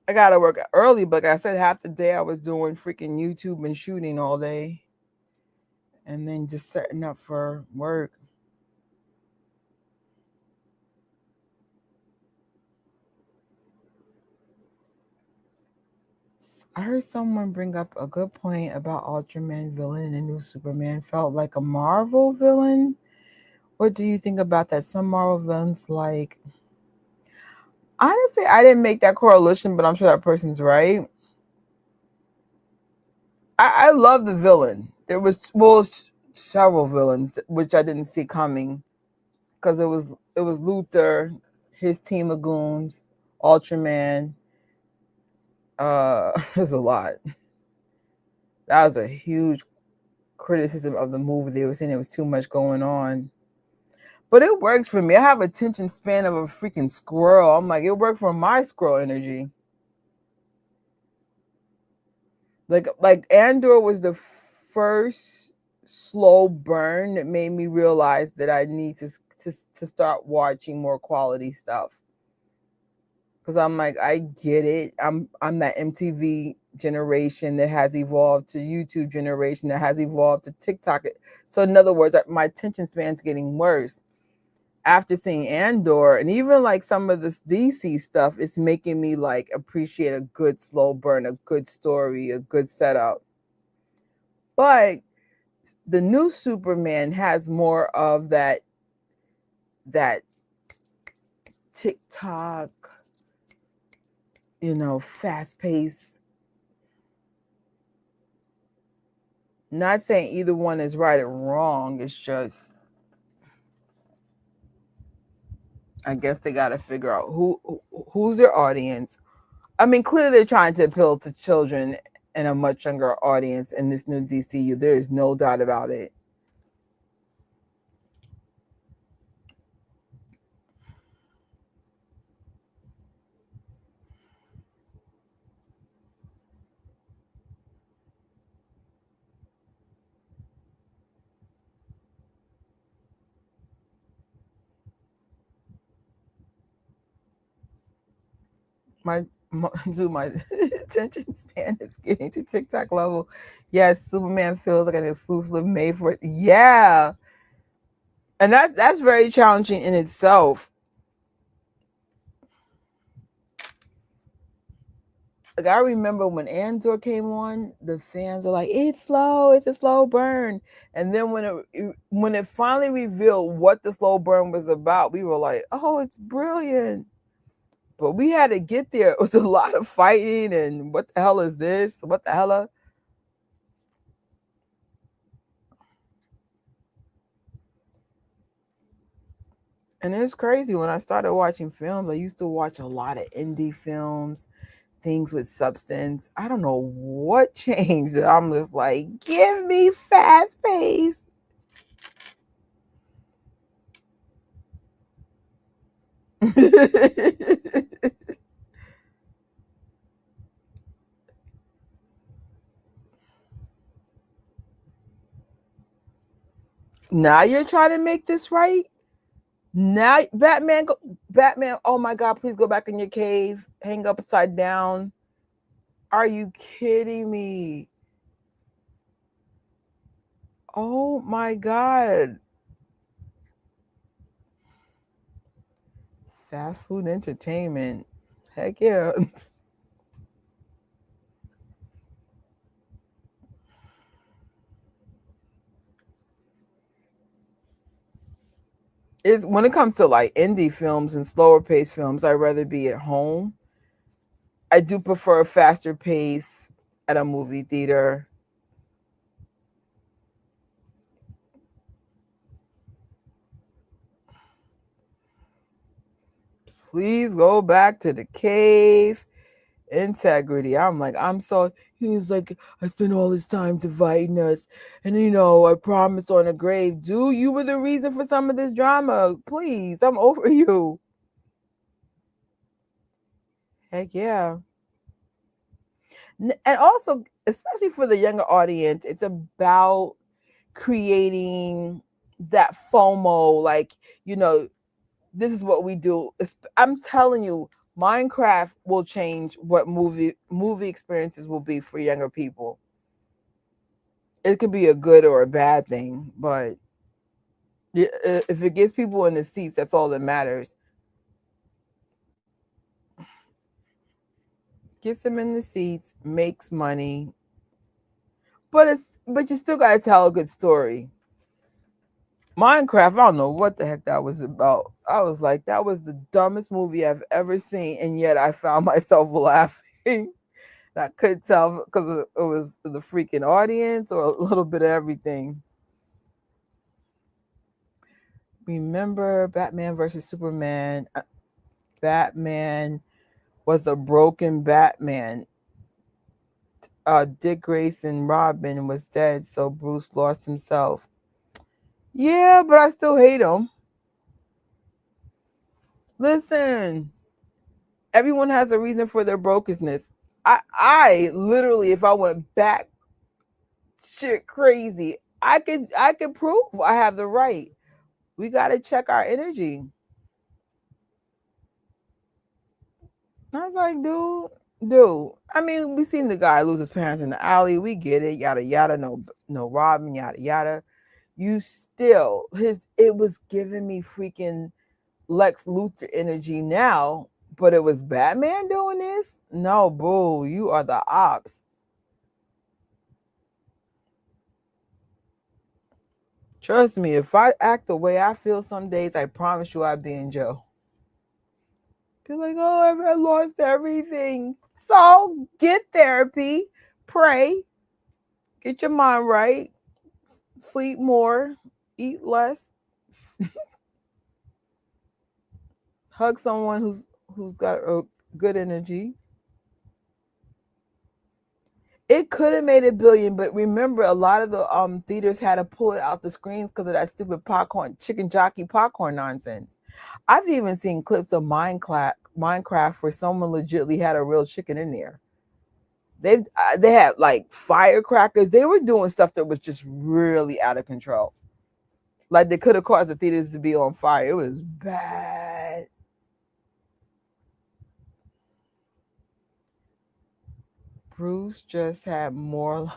I gotta work early, but like I said, half the day I was doing freaking YouTube and shooting all day. And then just setting up for work. I heard someone bring up a good point about Ultraman villain and the new Superman felt like a Marvel villain. What do you think about that? Some Marvel villains like... Honestly, I didn't make that correlation, but I'm sure that person's right. I love the villain. There was several villains which I didn't see coming because it was Luther, his team of goons, Ultraman. There's a lot. That was a huge criticism of the movie. They were saying there was too much going on. But it works for me. I have attention span of a freaking squirrel. I'm like, it worked for my squirrel energy. Like Andor was the first slow burn that made me realize that I need to start watching more quality stuff. Because I'm like, I get it. I'm that MTV generation that has evolved to YouTube generation that has evolved to TikTok. So in other words, my attention span's getting worse. After seeing Andor and even like some of this DC stuff, it's making me like appreciate a good slow burn, a good story, a good setup. But the new Superman has more of that TikTok fast paced. Not saying either one is right or wrong. It's just, I guess they got to figure out who's their audience. I mean, clearly they're trying to appeal to children and a much younger audience in this new DCU. There is no doubt about it. My dude, my attention span is getting to TikTok level. Yes, Superman feels like an exclusive made for it. Yeah, and that's very challenging in itself. Like, I remember when Andor came on, the fans were like, "It's slow, it's a slow burn," and then when it finally revealed what the slow burn was about, we were like, "Oh, it's brilliant." But we had to get there. It was a lot of fighting, and what the hell is this? What the hell? And it's crazy. When I started watching films, I used to watch a lot of indie films, things with substance. I don't know what changed. I'm just like, give me fast pace. Now you're trying to make this right? Now Batman, oh my God, please go back in your cave, hang upside down. Are you kidding me? Oh my God. Fast food entertainment. Heck yeah. Is when it comes to like indie films and slower paced films, I'd rather be at home. I do prefer a faster pace at a movie theater. Please go back to the cave. Integrity. I'm like, he was like, I spent all this time dividing us. And I promised on a grave. Dude, you were the reason for some of this drama. Please, I'm over you. Heck yeah. And also, especially for the younger audience, it's about creating that FOMO, like, this is what we do. I'm telling you, Minecraft will change what movie experiences will be for younger people. It could be a good or a bad thing, but if it gets people in the seats, that's all that matters. Gets them in the seats, makes money, but you still gotta tell a good story. Minecraft, I don't know what the heck that was about. I was like, that was the dumbest movie I've ever seen, and yet I found myself laughing. I couldn't tell because it was the freaking audience or a little bit of everything. Remember Batman versus Superman? Batman was a broken Batman. Dick Grayson, Robin was dead, so Bruce lost himself. Yeah, but I still hate him. Listen, everyone has a reason for their brokenness. I literally, if I went back shit crazy, I could prove I have the right. We got to check our energy. I was like, dude. I mean, we seen the guy lose his parents in the alley. We get it, yada yada. No, Robin, yada yada. You still it was giving me freaking Lex Luthor energy now, but it was Batman doing this. No, boo, you are the ops. Trust me, if I act the way I feel some days, I promise you I'd be in jail. Be like, oh, I lost everything. So get therapy, pray, get your mind right, sleep more, eat less, hug someone who's got a good energy. It could have made $1 billion, but remember, a lot of the theaters had to pull it out the screens because of that stupid popcorn, chicken jockey popcorn nonsense. I've even seen clips of Minecraft where someone legitimately had a real chicken in there. They had like firecrackers. They were doing stuff that was just really out of control. Like they could have caused the theaters to be on fire. It was bad. Bruce just had more.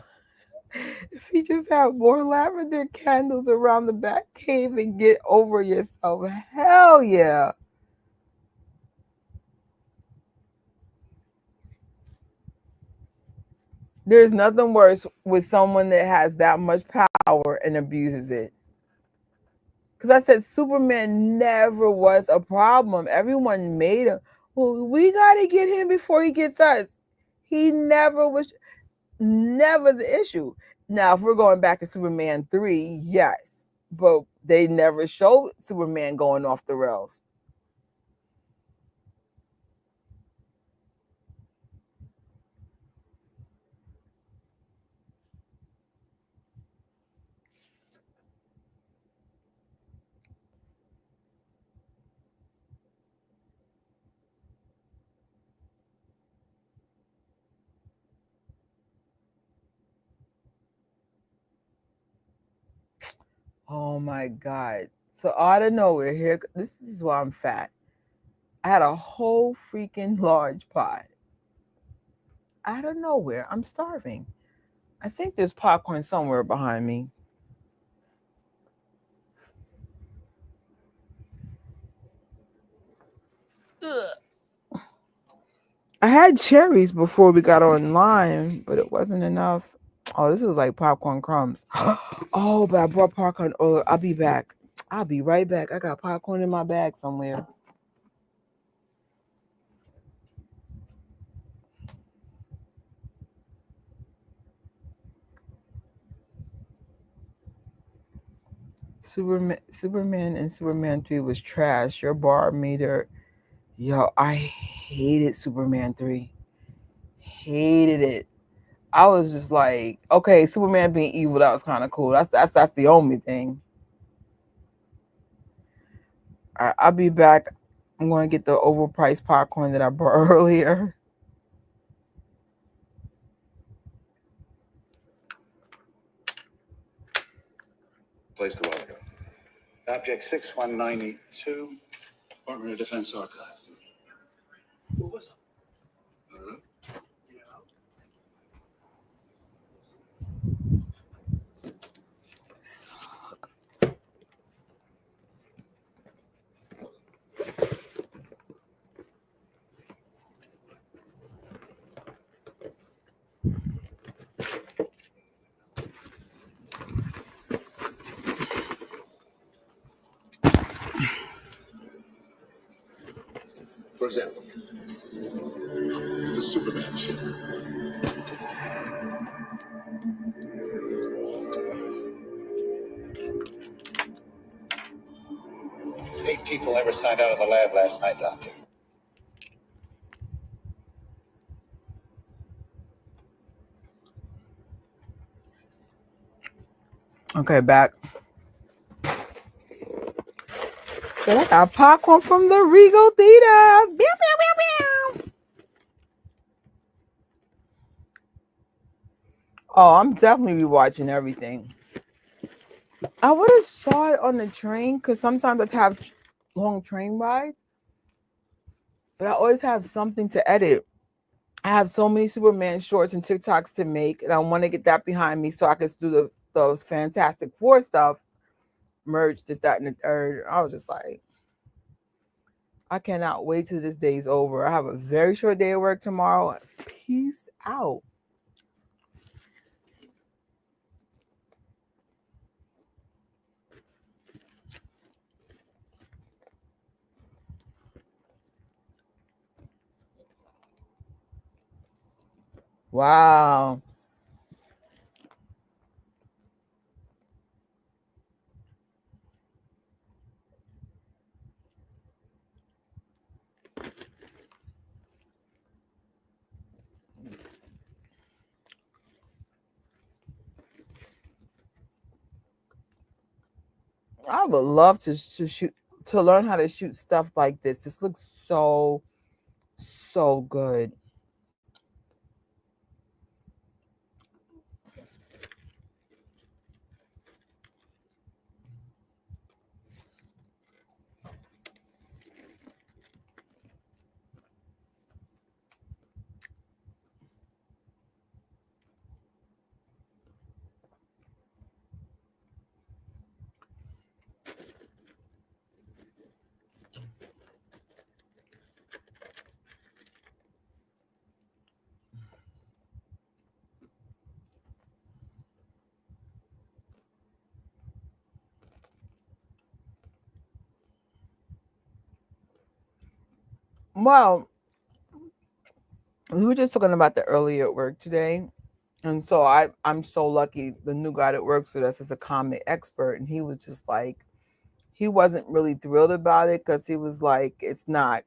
If he just had more lavender candles around the back cave and get over yourself, hell yeah. There's nothing worse with someone that has that much power and abuses it. Because I said Superman never was a problem. Everyone made him. Well, we got to get him before he gets us. He never was, never the issue. Now, if we're going back to Superman 3, yes. But they never showed Superman going off the rails. Oh my God. So out of nowhere, here, this is why I'm fat. I had a whole freaking large pot. Out of nowhere, I'm starving. I think there's popcorn somewhere behind me. Ugh. I had cherries before we got online, but it wasn't enough. Oh, this is like popcorn crumbs. Oh, but I brought popcorn. Oh, I'll be back. I'll be right back. I got popcorn in my bag somewhere. Superman and Superman 3 was trash. Your bar meter. Yo, I hated Superman 3. Hated it. I was just like, okay, Superman being evil, that was kind of cool. That's the only thing. All right, I'll be back. I'm going to get the overpriced popcorn that I bought earlier. Placed a while ago. Object 6192, Department of Defense Archives. Who was it? I don't know. For example, the Superman ship. 8 people ever signed out of the lab last night, Doctor. Okay, back. So I got popcorn from the Regal Theater. Meow, meow, meow, meow. Oh, I'm definitely rewatching everything. I would have saw it on the train because sometimes I have long train rides, but I always have something to edit. I have so many Superman shorts and TikToks to make, and I want to get that behind me so I can do those Fantastic Four stuff, merge this, that, and the third. I was just like, I cannot wait till this day's over. I have a very short day of work tomorrow. Peace out. Wow. I would love to shoot, to learn how to shoot stuff like this. This looks so good. Well, we were just talking about the earlier at work today. And so I'm so lucky. The new guy that works with us is a comic expert, and he was just like, he wasn't really thrilled about it because he was like, it's not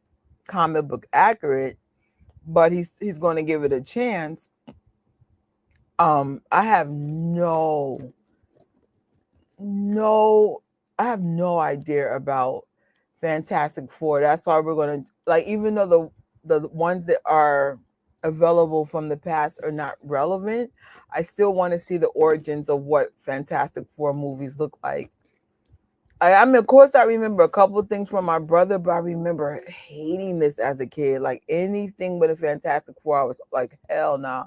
comic book accurate, but he's going to give it a chance. I have no idea about Fantastic Four. That's why we're going to, like, even though the ones that are available from the past are not relevant, I still want to see the origins of what Fantastic Four movies look like. I mean, of course, I remember a couple of things from my brother, but I remember hating this as a kid. Like, anything with a Fantastic Four, I was like, hell nah.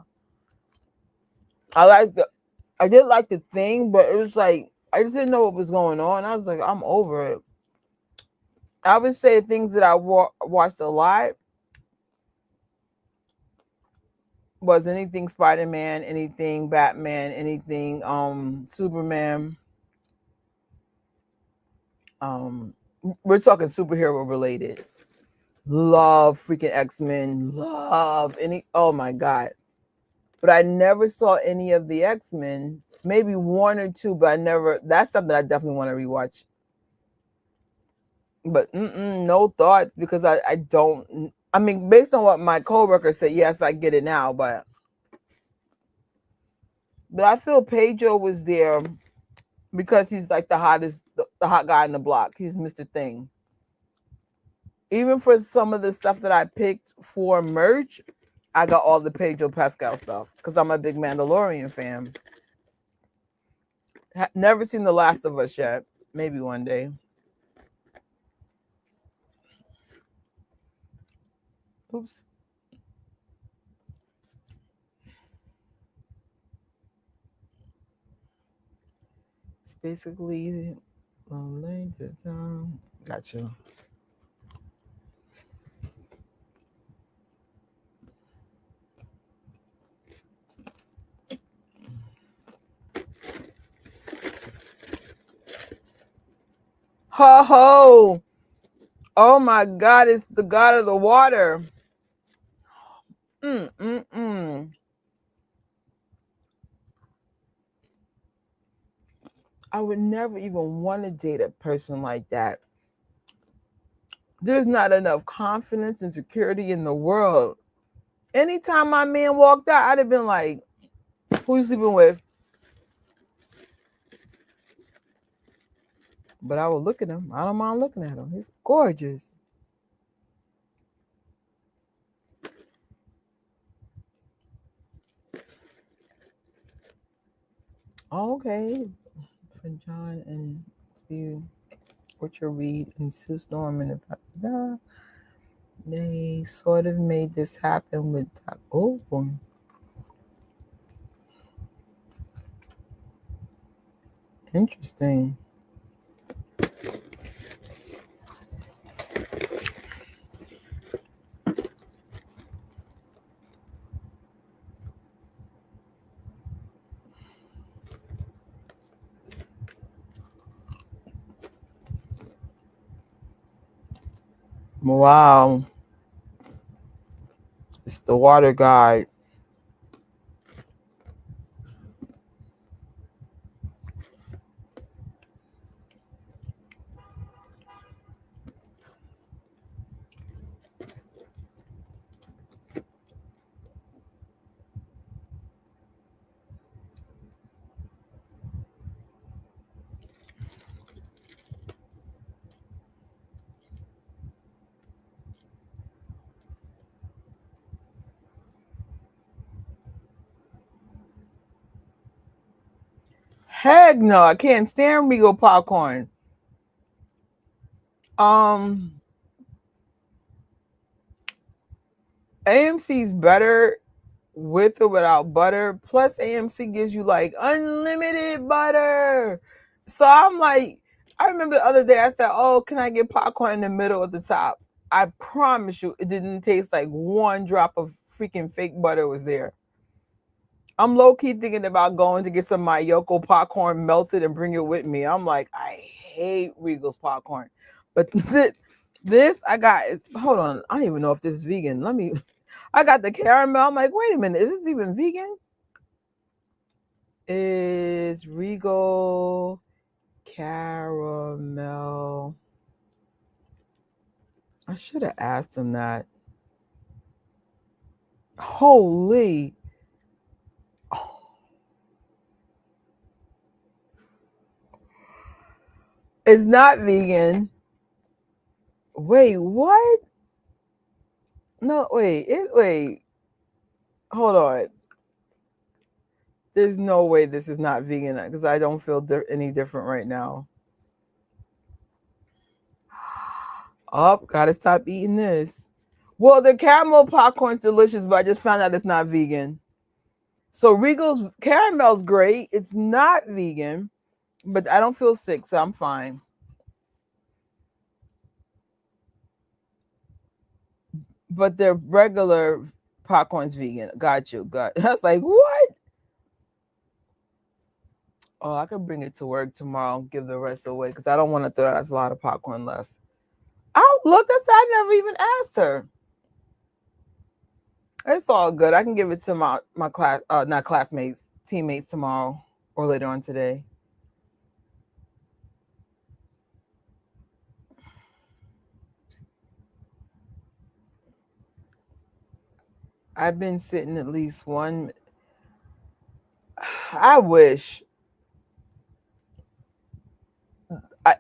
I did like the thing, but it was like, I just didn't know what was going on. I was like, I'm over it. I would say things that I watched a lot was anything Spider-Man, anything Batman, anything Superman. We're talking superhero related. Love freaking X-Men. Love any, oh my God. But I never saw any of the X-Men. Maybe one or two, but I never, that's something I definitely want to rewatch. But no thoughts, because I don't, I mean, based on what my coworker said, yes, I get it now, but I feel Pedro was there because he's like the hottest, the hot guy in the block. He's Mr. Thing. Even for some of the stuff that I picked for merch, I got all the Pedro Pascal stuff because I'm a big Mandalorian fan. Never seen The Last of Us yet. Maybe one day. Oops. It's basically gotcha. Ho ho! Oh my God! It's the God of the water. I would never even want to date a person like that. There's not enough confidence and security in the world. Anytime my man walked out, I'd have been like, who you sleeping with? But I would look at him. I don't mind looking at him. He's gorgeous. Okay. For John and Steve, Richard Reed and Sue Storm and the they sort of made this happen with interesting. Wow. It's the water guide. Heck no, I can't stand Regal popcorn. AMC's better with or without butter. Plus, AMC gives you like unlimited butter. So I'm like, I remember the other day I said, "Oh, can I get popcorn in the middle at the top?" I promise you, it didn't taste like one drop of freaking fake butter was there. I'm low key thinking about going to get some Mayoko popcorn melted and bring it with me. I'm like, I hate Regal's popcorn, but this I got is, hold on, I don't even know if this is vegan. I got the caramel. I'm like, wait a minute, is this even vegan? Is Regal caramel? I should have asked him that. Holy. Oh. It's not vegan. Wait, what? No, wait. Hold on. There's no way this is not vegan because I don't feel any different right now. Oh, gotta stop eating this. Well, the caramel popcorn's delicious, but I just found out it's not vegan. So Regal's caramel's great. It's not vegan, but I don't feel sick, so I'm fine. But their regular popcorn's vegan. Got you. I was like, what? Oh, I could bring it to work tomorrow and give the rest away because I don't want to throw out. There's a lot of popcorn left. Oh, look, I never even asked her. It's all good. I can give it to my class, not classmates, teammates tomorrow or later on today. I've been sitting at least one. I wish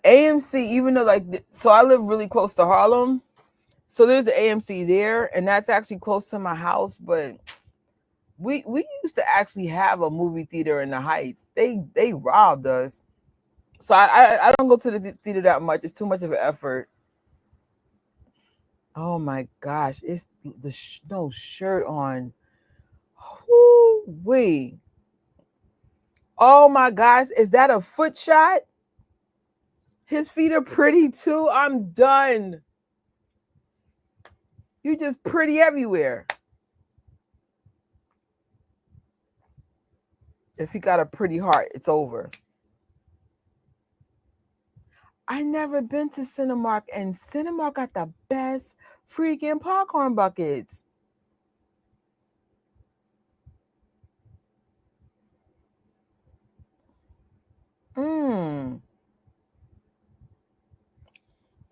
AMC, even though so I live really close to Harlem, so there's the AMC there, and that's actually close to my house. But we used to actually have a movie theater in the Heights. They robbed us, so I don't go to the theater that much. It's too much of an effort. Oh my gosh, it's the no shirt on. Wait. Oh my gosh, is that a foot shot? His feet are pretty too. I'm done. You just pretty everywhere. If he got a pretty heart, it's over. I never been to Cinemark, and Cinemark got the best freaking popcorn buckets.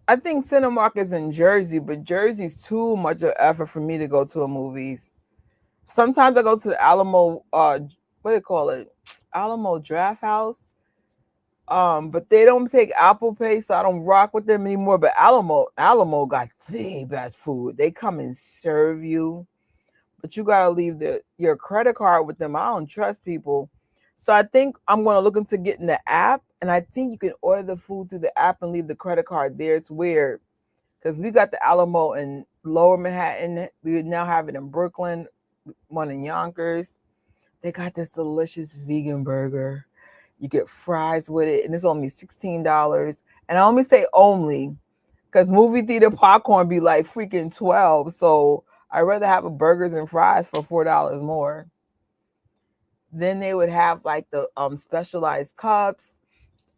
I think Cinemark is in Jersey, but Jersey's too much of effort for me to go to a movies. Sometimes I go to the Alamo, what do you call it? Alamo Draft House. But they don't take Apple Pay, so I don't rock with them anymore. But Alamo got the best food. They come and serve you, but you gotta leave your credit card with them. I don't trust people. So I think I'm gonna look into getting the app, and I think you can order the food through the app and leave the credit card there. It's weird because we got the Alamo in Lower Manhattan. We now have it in Brooklyn, one in Yonkers. They got this delicious vegan burger. You get fries with it, and it's only $16. And I only say only because movie theater popcorn be like freaking $12. So I'd rather have a burgers and fries for $4 more. Then they would have like the specialized cups.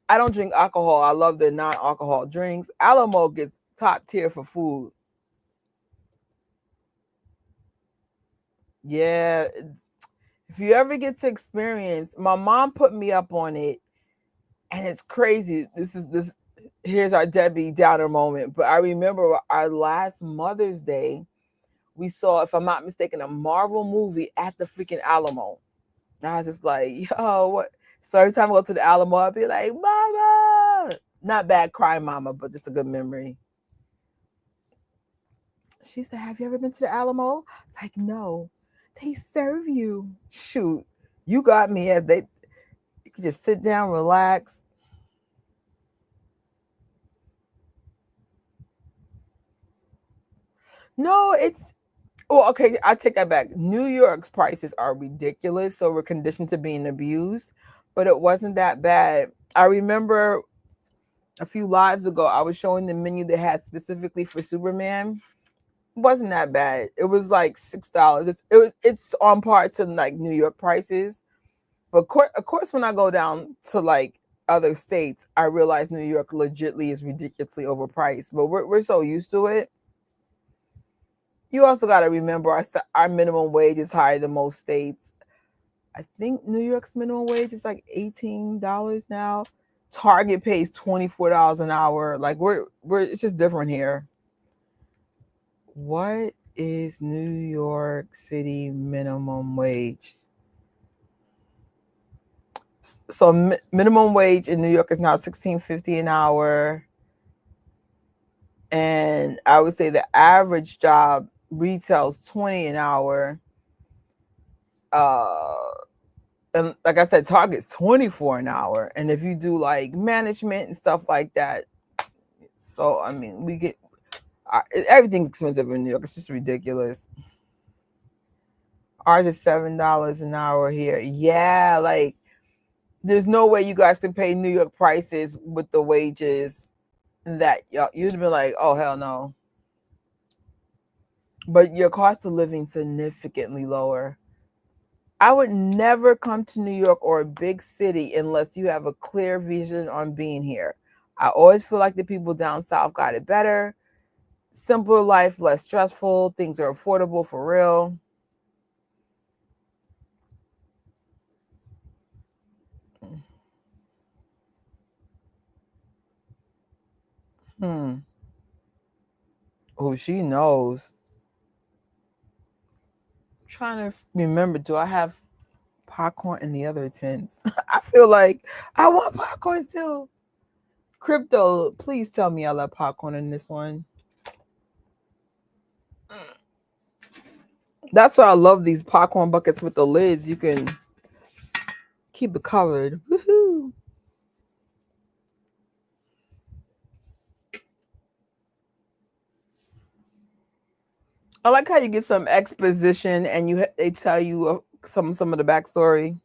I don't drink alcohol. I love their non-alcohol drinks. Alamo gets top tier for food. Yeah. If you ever get to experience, my mom put me up on it, and it's crazy. Here's our Debbie Downer moment. But I remember our last Mother's Day, we saw, if I'm not mistaken, a Marvel movie at the freaking Alamo. And I was just like, yo, what? So every time I go to the Alamo, I'd be like, Mama. Not bad crying mama, but just a good memory. She said, have you ever been to the Alamo? It's like, no. They serve you. Shoot. You got me as they You can just sit down, relax. No, it's well, okay, I take that back. New York's prices are ridiculous, so we're conditioned to being abused, but it wasn't that bad. I remember a few lives ago, I was showing the menu they had specifically for Superman. It wasn't that bad. It was like $6. It's on par to like New York prices. But of course, when I go down to like other states, I realize New York legitly is ridiculously overpriced. But we're so used to it. You also got to remember our minimum wage is higher than most states. I think New York's minimum wage is like $18 now. Target pays $24 an hour. Like we're it's just different here. What is New York City minimum wage? So minimum wage in New York is now $16.50 an hour. And I would say the average job retails $20 an hour. And like I said, Target's $24 an hour. And if you do like management and stuff like that, so I mean, we get everything's expensive in New York. It's just ridiculous. Ours is $7 an hour here. Yeah, like there's no way you guys can pay New York prices with the wages that you'd be like, oh hell no. But your cost of living significantly lower. I would never come to New York or a big city unless you have a clear vision on being here. I always feel like the people down south got it better. Simpler life, less stressful. Things are affordable for real. Oh, she knows. I'm trying to remember, do I have popcorn in the other tents? I feel like I want popcorn too. Crypto, please tell me I love popcorn in this one. That's why I love these popcorn buckets with the lids. You can keep it covered. Woohoo! I like how you get some exposition and they tell you some of the backstory.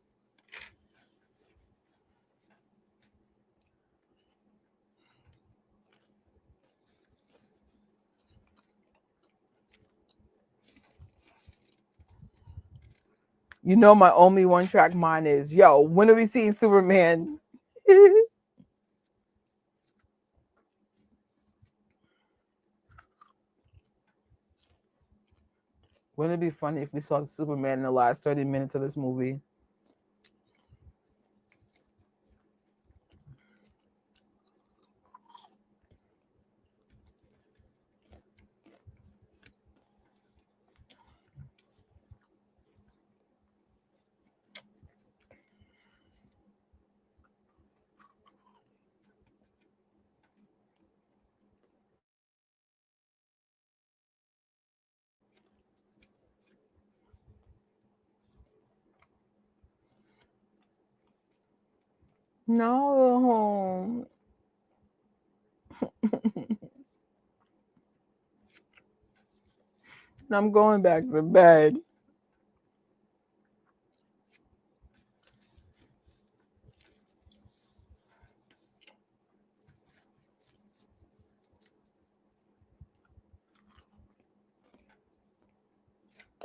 You know, my only one track mind is, yo, when are we seeing Superman? Wouldn't it be funny if we saw Superman in the last 30 minutes of this movie? No. I'm going back to bed.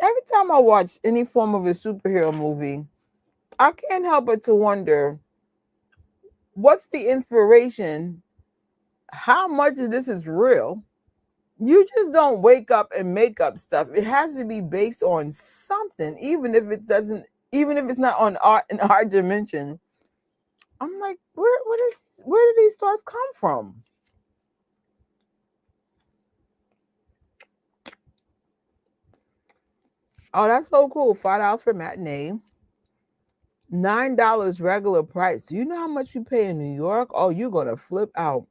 Every time I watch any form of a superhero movie, I can't help but to wonder, what's the inspiration? How much of this is real? You just don't wake up and make up stuff. It has to be based on something, even if it's not on our dimension. I'm like, where did these thoughts come from? Oh, that's so cool. $5 for matinee. $9 regular price. Do you know how much you pay in New York? Oh, you're gonna flip out.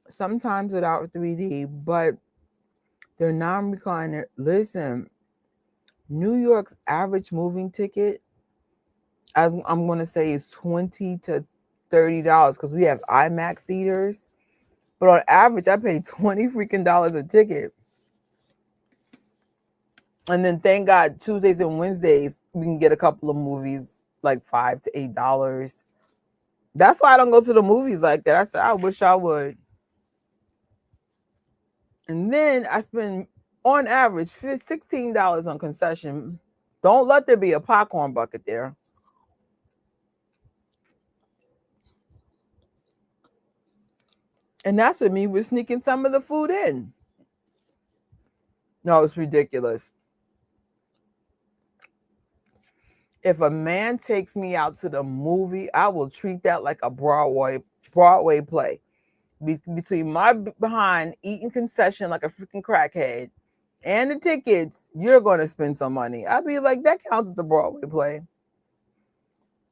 Sometimes without 3D, but they're non-recliner. Listen, New York's average moving ticket I'm going to say it's $20 to $30 because we have IMAX theaters. But on average, I pay $20 freaking dollars a ticket. And then thank God Tuesdays and Wednesdays we can get a couple of movies like $5 to $8. That's why I don't go to the movies like that. I said I wish I would. And then I spend on average $16 on concession. Don't let there be a popcorn bucket there. And that's what me with sneaking some of the food in. No, it's ridiculous. If a man takes me out to the movie, I will treat that like a Broadway play. Between my behind eating concession like a freaking crackhead and the tickets, you're going to spend some money. I'd be like, that counts as a Broadway play.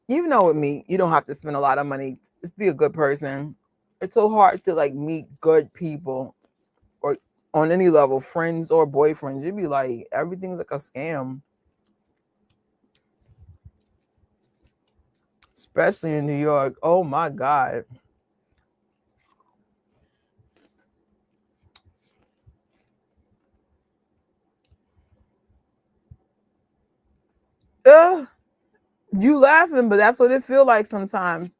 You know, with me, you don't have to spend a lot of money. Just be a good person. It's so hard to like meet good people or on any level, friends or boyfriends. You'd be like, everything's like a scam. Especially in New York. Oh my God. You laughing, but that's what it feel like sometimes.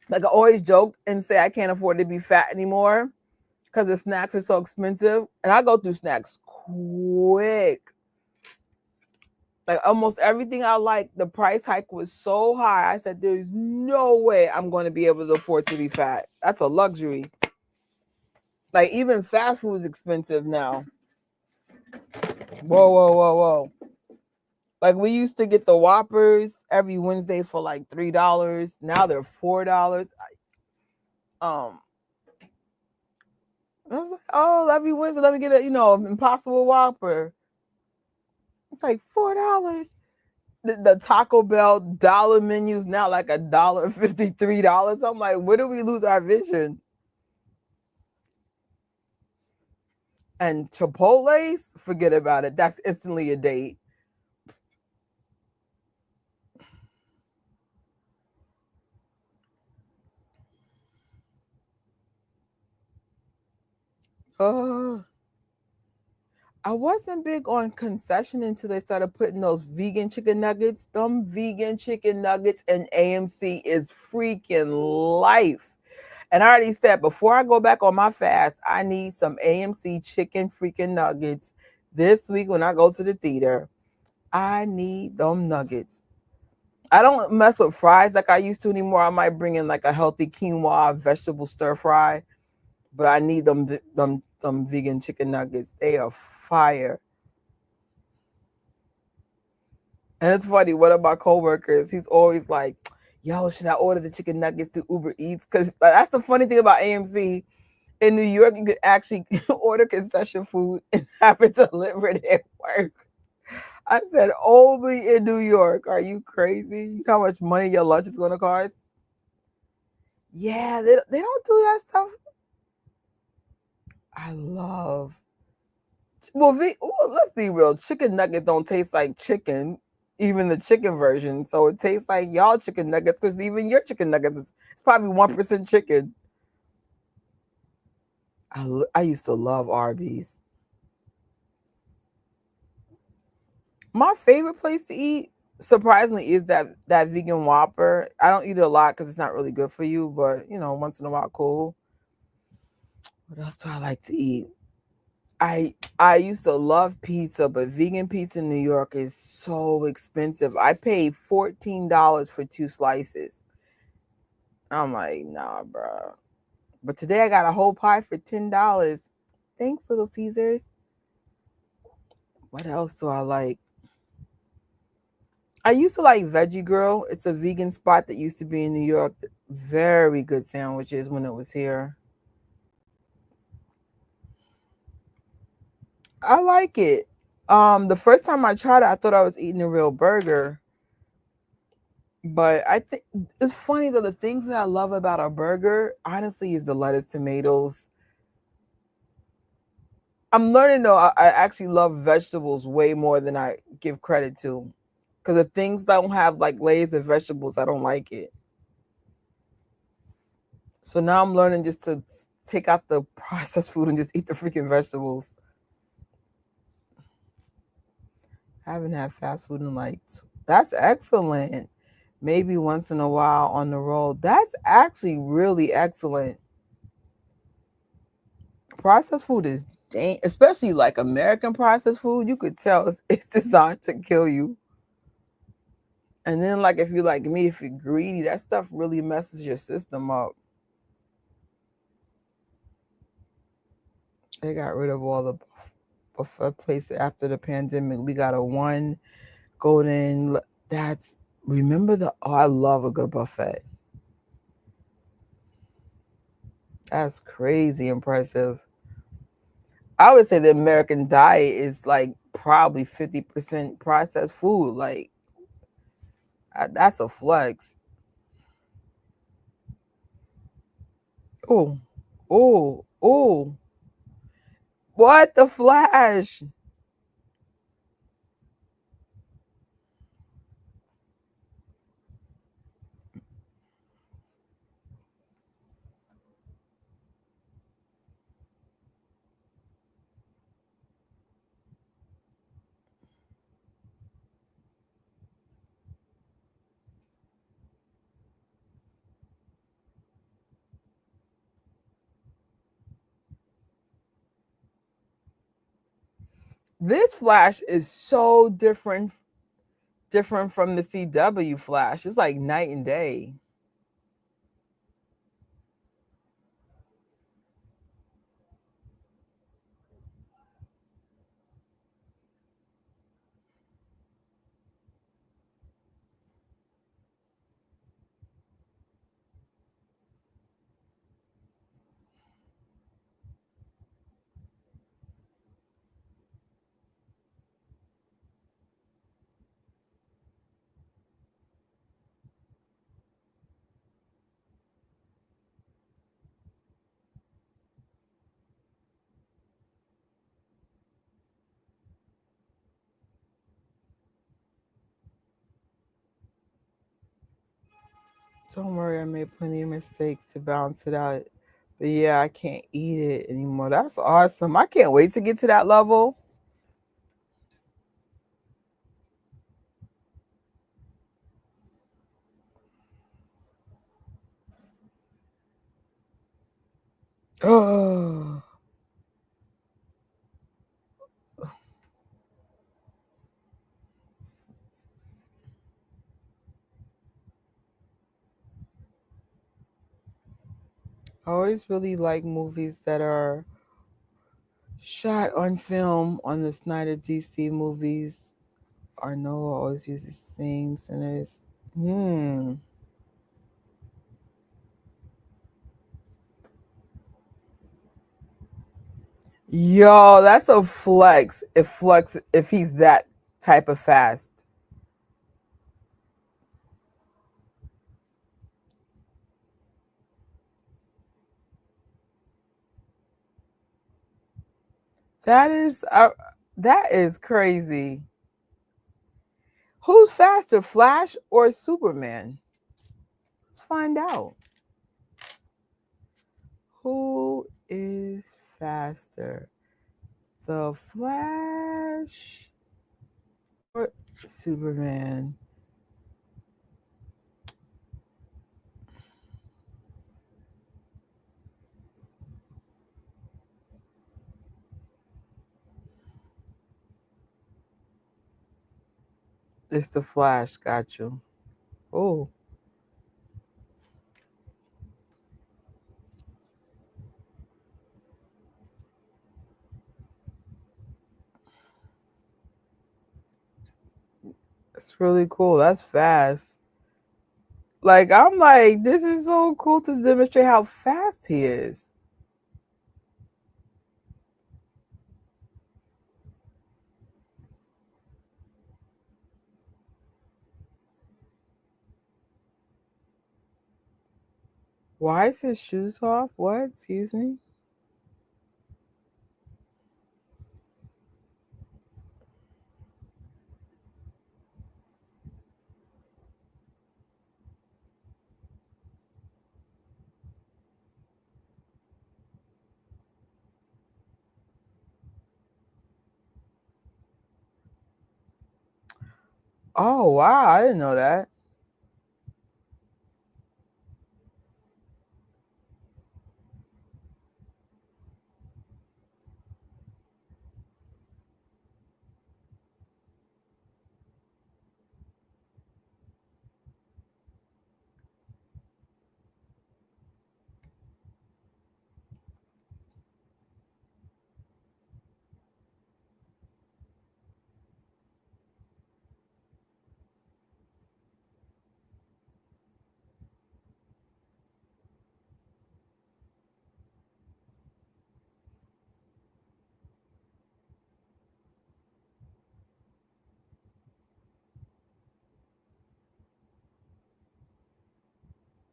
Like I always joke and say I can't afford to be fat anymore because the snacks are so expensive. And I go through snacks quick. Like almost everything I like, the price hike was so high. I said, there's no way I'm going to be able to afford to be fat. That's a luxury. Like even fast food is expensive now. Whoa. Like we used to get the Whoppers every Wednesday for like $3. Now they're $4. I was like, oh, every Wednesday, let me get a, Impossible Whopper. It's like $4. The Taco Bell dollar menus now like $1.53. I'm like, where do we lose our vision? And Chipotle's, forget about it. That's instantly a date. I wasn't big on concession until they started putting those vegan chicken nuggets. Them vegan chicken nuggets and AMC is freaking life. And I already said, before I go back on my fast, I need some AMC chicken freaking nuggets this week when I go to the theater. I need them nuggets. I don't mess with fries like I used to anymore. I might bring in like a healthy quinoa vegetable stir fry, but I need them vegan chicken nuggets. They are fire. And it's funny, one of my coworkers, he's always like, yo, should I order the chicken nuggets to Uber Eats? Because that's the funny thing about AMC. In New York, you could actually order concession food and have it delivered at work. I said, only in New York. Are you crazy? You know how much money your lunch is going to cost? Yeah, they don't do that stuff. I love. Well, let's be real. Chicken nuggets don't taste like chicken, even the chicken version. So it tastes like y'all chicken nuggets because even your chicken nuggets is probably 1% chicken. I used to love Arby's. My favorite place to eat, surprisingly, is that vegan Whopper. I don't eat it a lot because it's not really good for you, but once in a while, cool. What else do I like to eat? I used to love pizza, but vegan pizza in New York is so expensive. I paid $14 for 2 slices. I'm like, nah, bro. But today I got a whole pie for $10. Thanks, Little Caesars. What else do I like? I used to like Veggie Girl. It's a vegan spot that used to be in New York. Very good sandwiches when it was here. I like it. The first time I tried it, I thought I was eating a real burger. But I think it's funny though, the things that I love about a burger, honestly, is the lettuce, tomatoes. I'm learning though, I actually love vegetables way more than I give credit to. Because if things don't have like layers of vegetables, I don't like it. So now I'm learning just to take out the processed food and just eat the freaking vegetables. I haven't had fast food in like, that's excellent. Maybe once in a while on the road. That's actually really excellent. Processed food is especially like American processed food. You could tell it's designed to kill you. And then, like, if you're like me, if you're greedy, that stuff really messes your system up. They got rid of all the buffet places after the pandemic. We got a one golden. That's remember the. Oh, I love a good buffet. That's crazy impressive. I would say the American diet is like probably 50% processed food. Like, that's a flex. Oh, oh, oh. What the Flash? This Flash is so different from the CW Flash. It's like night and day. Don't worry, I made plenty of mistakes to balance it out. But yeah, I can't eat it anymore. That's awesome. I can't wait to get to that level. Oh. I always really like movies that are shot on film on the Snyder DC movies. Arnoa always uses the same centers. Yo, that's a flex. If he's that type of fast. That is crazy. Who's faster, Flash or Superman? Let's find out. Who is faster? The Flash or Superman? It's the Flash. Got you. Oh. That's really cool. That's fast. Like, I'm like, this is so cool to demonstrate how fast he is. Why is his shoes off? What? Excuse me? Oh wow, I didn't know that.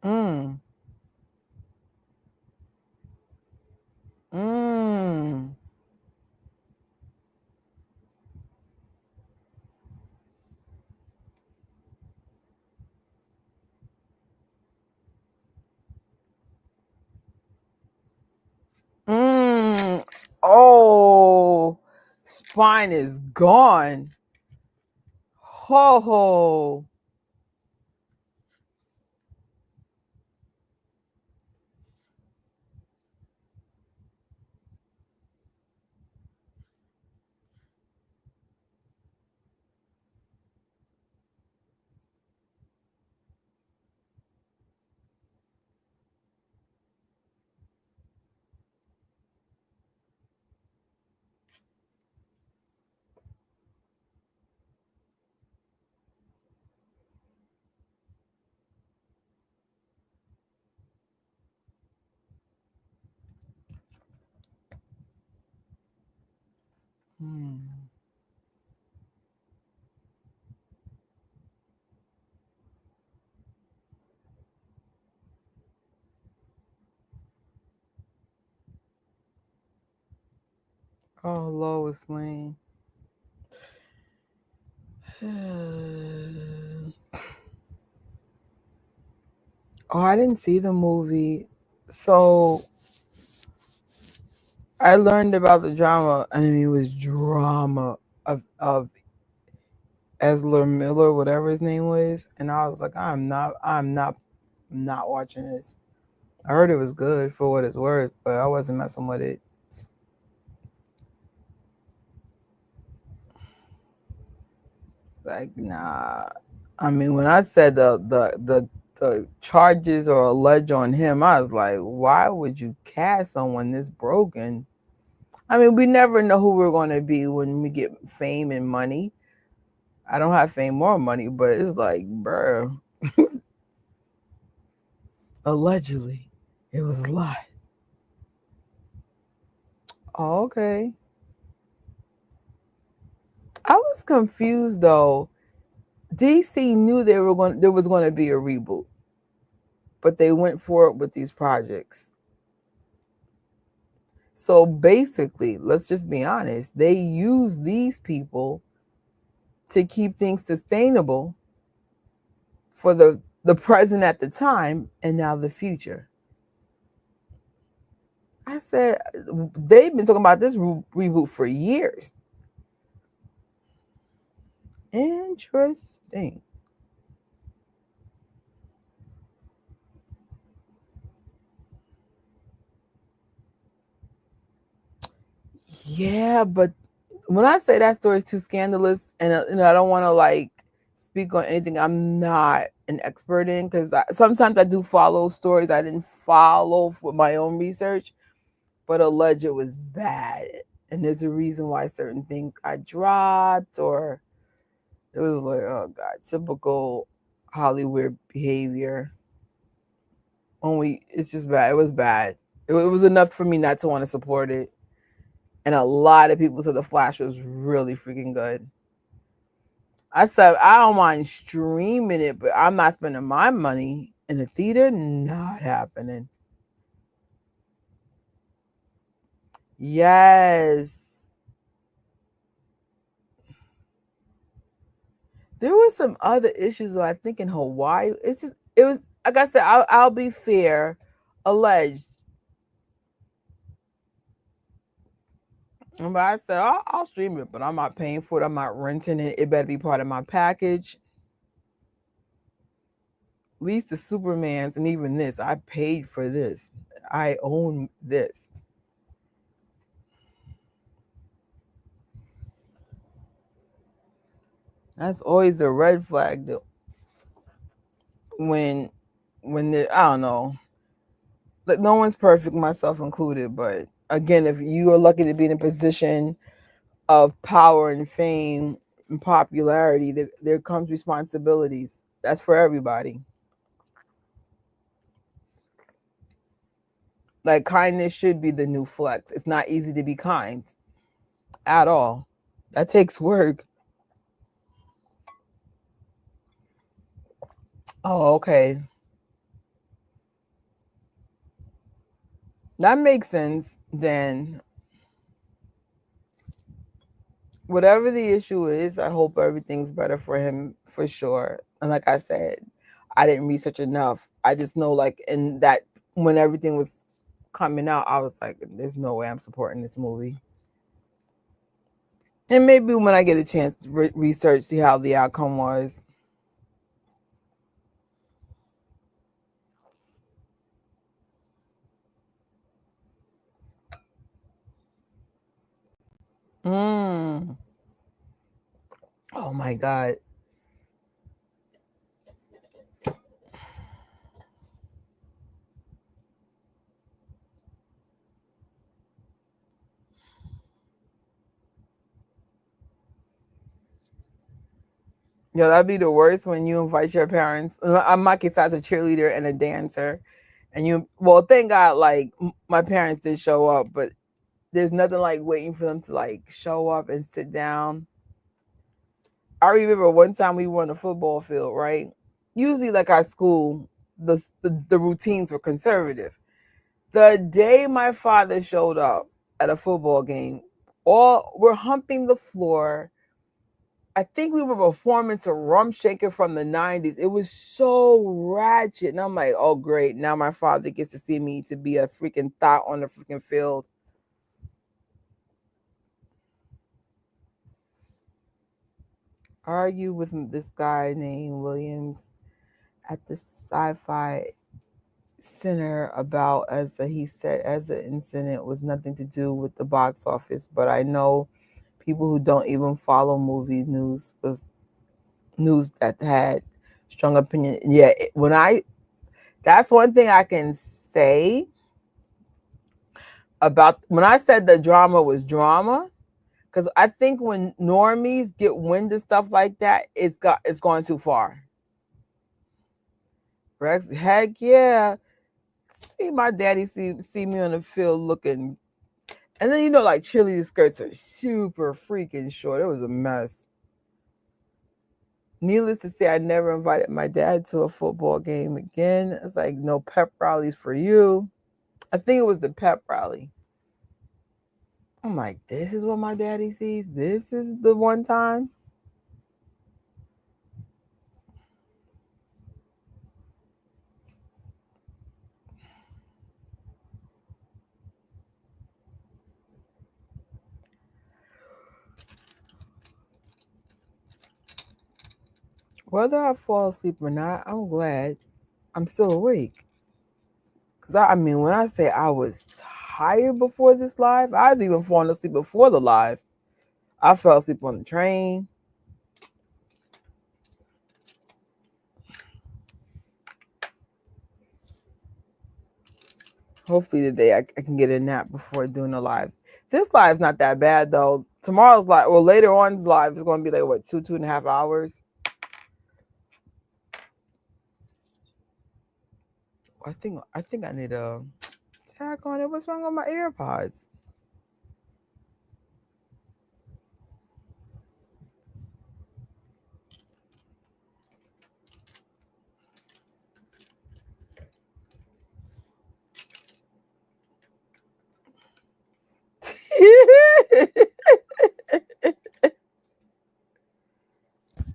Mm. Mm. Mm. Oh, spine is gone. Ho ho. Mm. Oh, Lois Lane. Oh, I didn't see the movie. So I learned about the drama. I mean, it was drama of Ezra Miller, whatever his name was, and I was like, I'm not watching this. I heard it was good for what it's worth, but I wasn't messing with it. Like, nah. I mean, when I said the charges or alleged on him, I was like, why would you cast someone this broken? I mean, we never know who we're going to be when we get fame and money. I don't have fame or money, but it's like, bro, allegedly, it was a lie. Oh, okay. I was confused though. DC knew there was going to be a reboot, but they went for it with these projects. So basically, let's just be honest, they use these people to keep things sustainable for the present at the time and now the future. I said they've been talking about this reboot for years. Interesting. Yeah, but when I say that story is too scandalous, and I don't want to like speak on anything I'm not an expert in, because sometimes I do follow stories I didn't follow for my own research, but alleged it was bad, and there's a reason why certain things I dropped, or it was like, oh god, typical Hollywood behavior. Only it's just bad. It was bad. It was enough for me not to want to support it. And a lot of people said the Flash was really freaking good. I said I don't mind streaming it, but I'm not spending my money in the theater. Not happening. Yes, there was some other issues though. I think in Hawaii, it was like I said. I'll be fair. Alleged But I said, I'll stream it, but I'm not paying for it. I'm not renting it. It better be part of my package. At least the Supermans and even this, I paid for this. I own this. That's always a red flag though. When I don't know. Like no one's perfect, myself included, but again, if you are lucky to be in a position of power and fame and popularity, there comes responsibilities. That's for everybody. Like kindness should be the new flex. It's not easy to be kind at all. That takes work. Oh, okay. That makes sense. Then whatever the issue is, I hope everything's better for him for sure. And like I said, I didn't research enough. I just know like in that when everything was coming out, I was like, there's no way I'm supporting this movie. And maybe when I get a chance to research, see how the outcome was. Mm. Oh my God. Yo, that'd be the worst when you invite your parents. In my case, I was a cheerleader and a dancer. And well, thank God, like my parents did show up, but there's nothing like waiting for them to like show up and sit down. I remember one time we were on a football field, right? Usually, like our school, the routines were conservative. The day my father showed up at a football game, all we're humping the floor. I think we were performing to Rum Shaker from the 90s. It was so ratchet. And I'm like, oh, great. Now my father gets to see me to be a freaking thought on the freaking field. Argue with this guy named Williams at the Sci-Fi Center about, he said, as the incident was nothing to do with the box office. But I know people who don't even follow movie news was news that had strong opinion. Yeah, that's one thing I can say about when I said the drama was drama, because I think when normies get wind of stuff like that, it's gone too far. Rex, heck yeah. See my daddy see me on the field looking, and then like cheerleader skirts are super freaking short. It was a mess. Needless to say, I never invited my dad to a football game again. It's like no pep rallies for you. I think it was the pep rally. I'm like, this is what my daddy sees. This is the one time. Whether I fall asleep or not, I'm glad I'm still awake. Because I mean, when I say I was tired before this live, I was even falling asleep before the live. I fell asleep on the train. Hopefully today I can get a nap before doing the live. This live's not that bad though. Tomorrow's live, well, later on's live is going to be like what, 2.5 hours. I think I need a tag on it. What's wrong with my AirPods?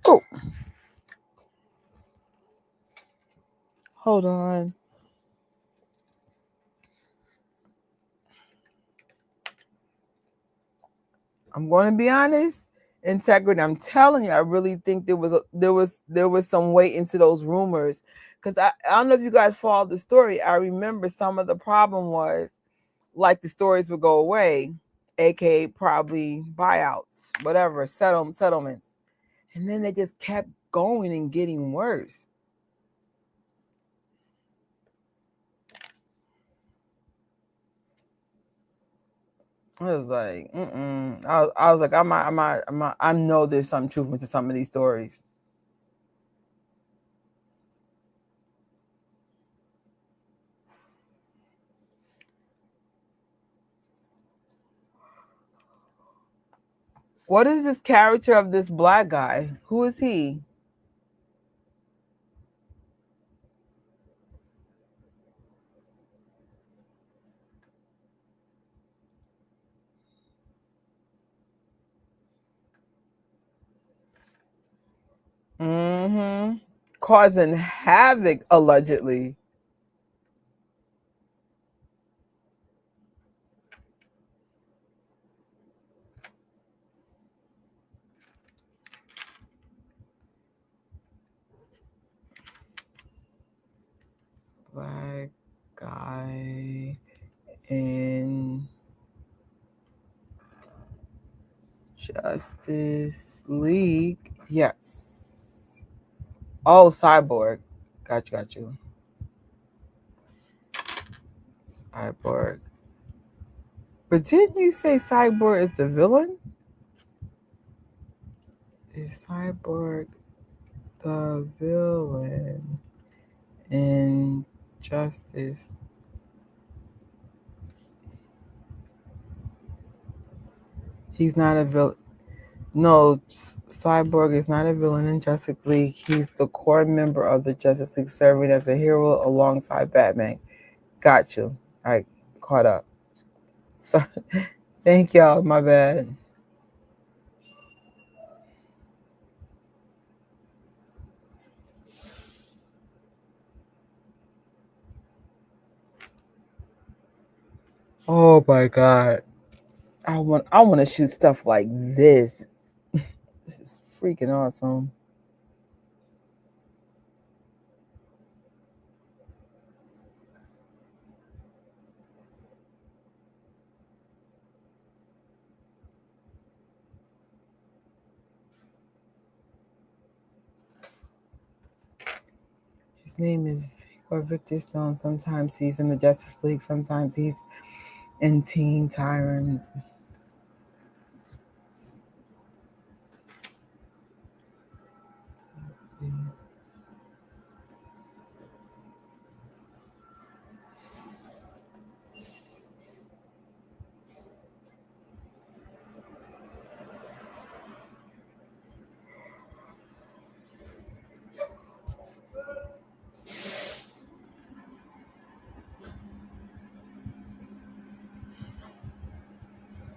Oh, hold on. I'm going to be honest. Integrity. I'm telling you, I really think there was some weight into those rumors, because I don't know if you guys followed the story. I remember some of the problem was like the stories would go away, aka probably buyouts, whatever, settlements, and then they just kept going and getting worse. I was like, I was like, I know there's some truth into some of these stories. What is this character of this black guy? Who is he? Mm-hmm. Causing havoc, allegedly. Black guy in Justice League. Yes. Oh, Cyborg. Got you. Cyborg. But didn't you say Cyborg is the villain? Is Cyborg the villain in Justice? He's not a villain. No, Cyborg is not a villain in Justice League. He's the core member of the Justice League, serving as a hero alongside Batman. Got you. All right, caught up. So, thank y'all. My bad. Oh my god. I want to shoot stuff like this. This is freaking awesome. His name is Victor Stone. Sometimes he's in the Justice League. Sometimes he's in Teen Tyrants. Let's see.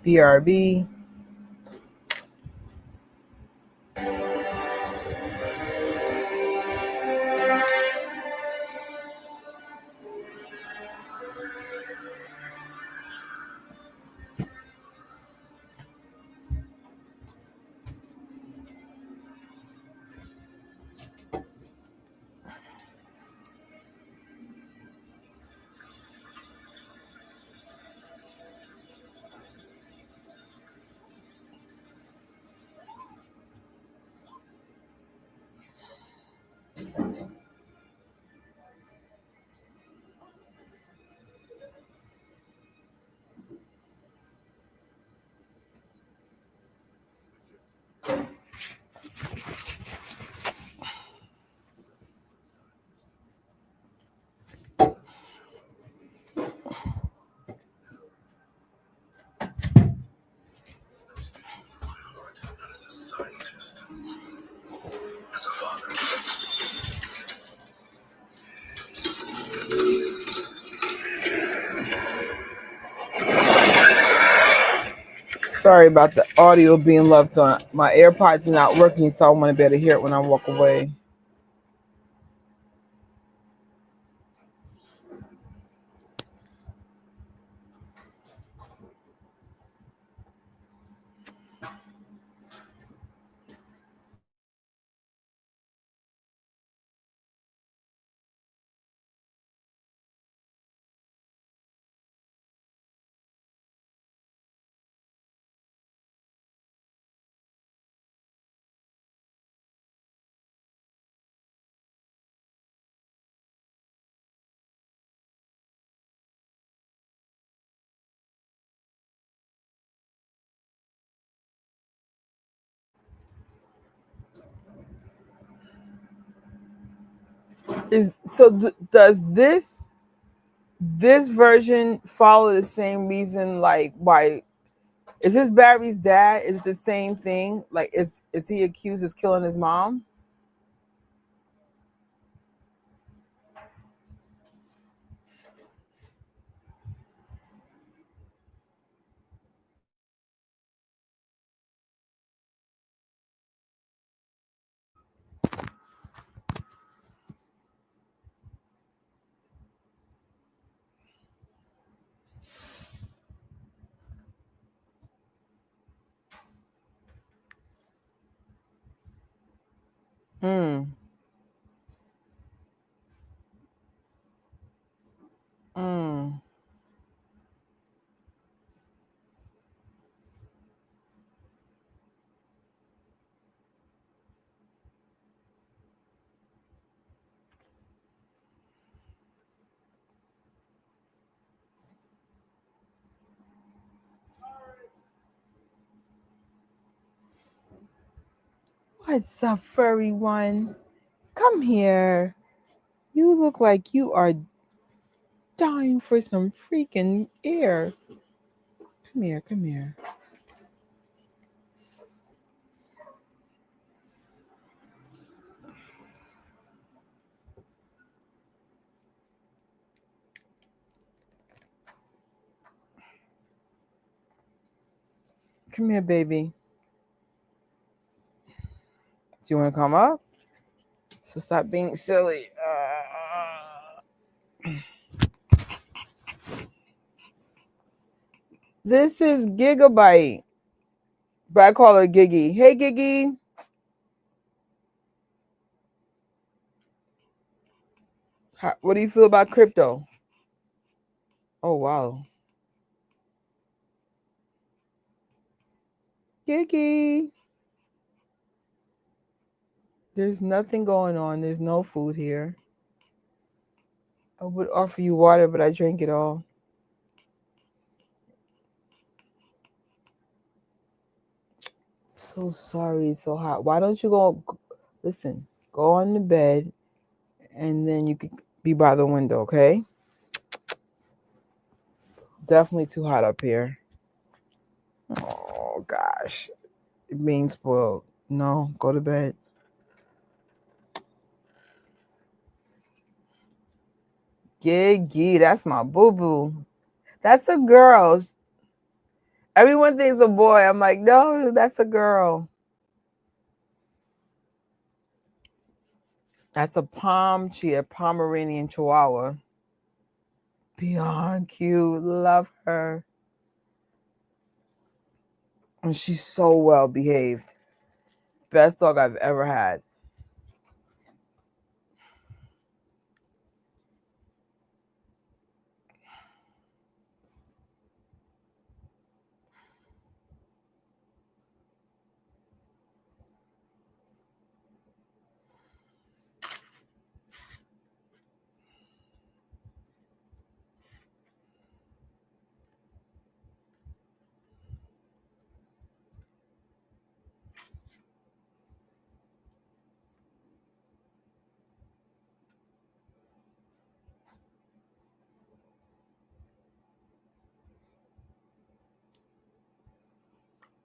BRB. Sorry about the audio being left on. My AirPods are not working, so I want to be able to hear it when I walk away. Does this version follow the same reason? Like, why is this Barry's dad? Is it the same thing? Like, is he accused of killing his mom? Mm. Mm. What's up, furry one? Come here. You look like you are dying for some freaking air. Come here, come here. Come here, baby. Do you want to come up? So stop being silly. This is Gigabyte, but I call her Giggy. Hey, Giggy. What do you feel about crypto? Oh, wow. Giggy. There's nothing going on. There's no food here. I would offer you water, but I drank it all. So sorry, it's so hot. Why don't you go? Listen, go on the bed, and then you could be by the window, okay? Definitely too hot up here. Oh gosh, being spoiled. No, go to bed. Giggy, that's my boo boo. That's a girl. Everyone thinks a boy. I'm like, no, that's a girl. That's a Pomeranian Chihuahua. Beyond cute. Love her. And she's so well behaved. Best dog I've ever had.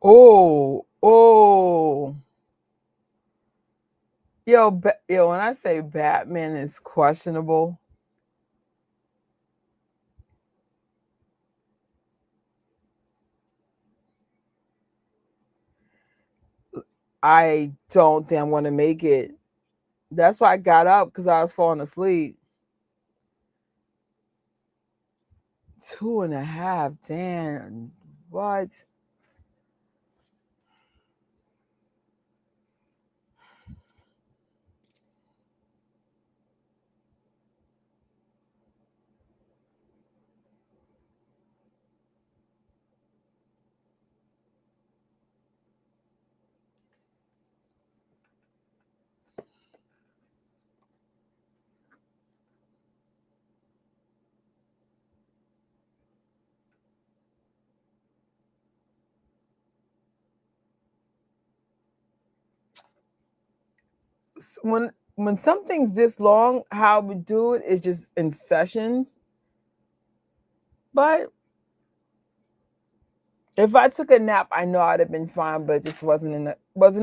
Oh. Yo, when I say Batman is questionable, I don't think I'm going to make it. That's why I got up, because I was falling asleep. 2.5. Damn. What? When when something's this long, how we do it is just in sessions. But if I took a nap, I know I'd have been fine, but it just wasn't in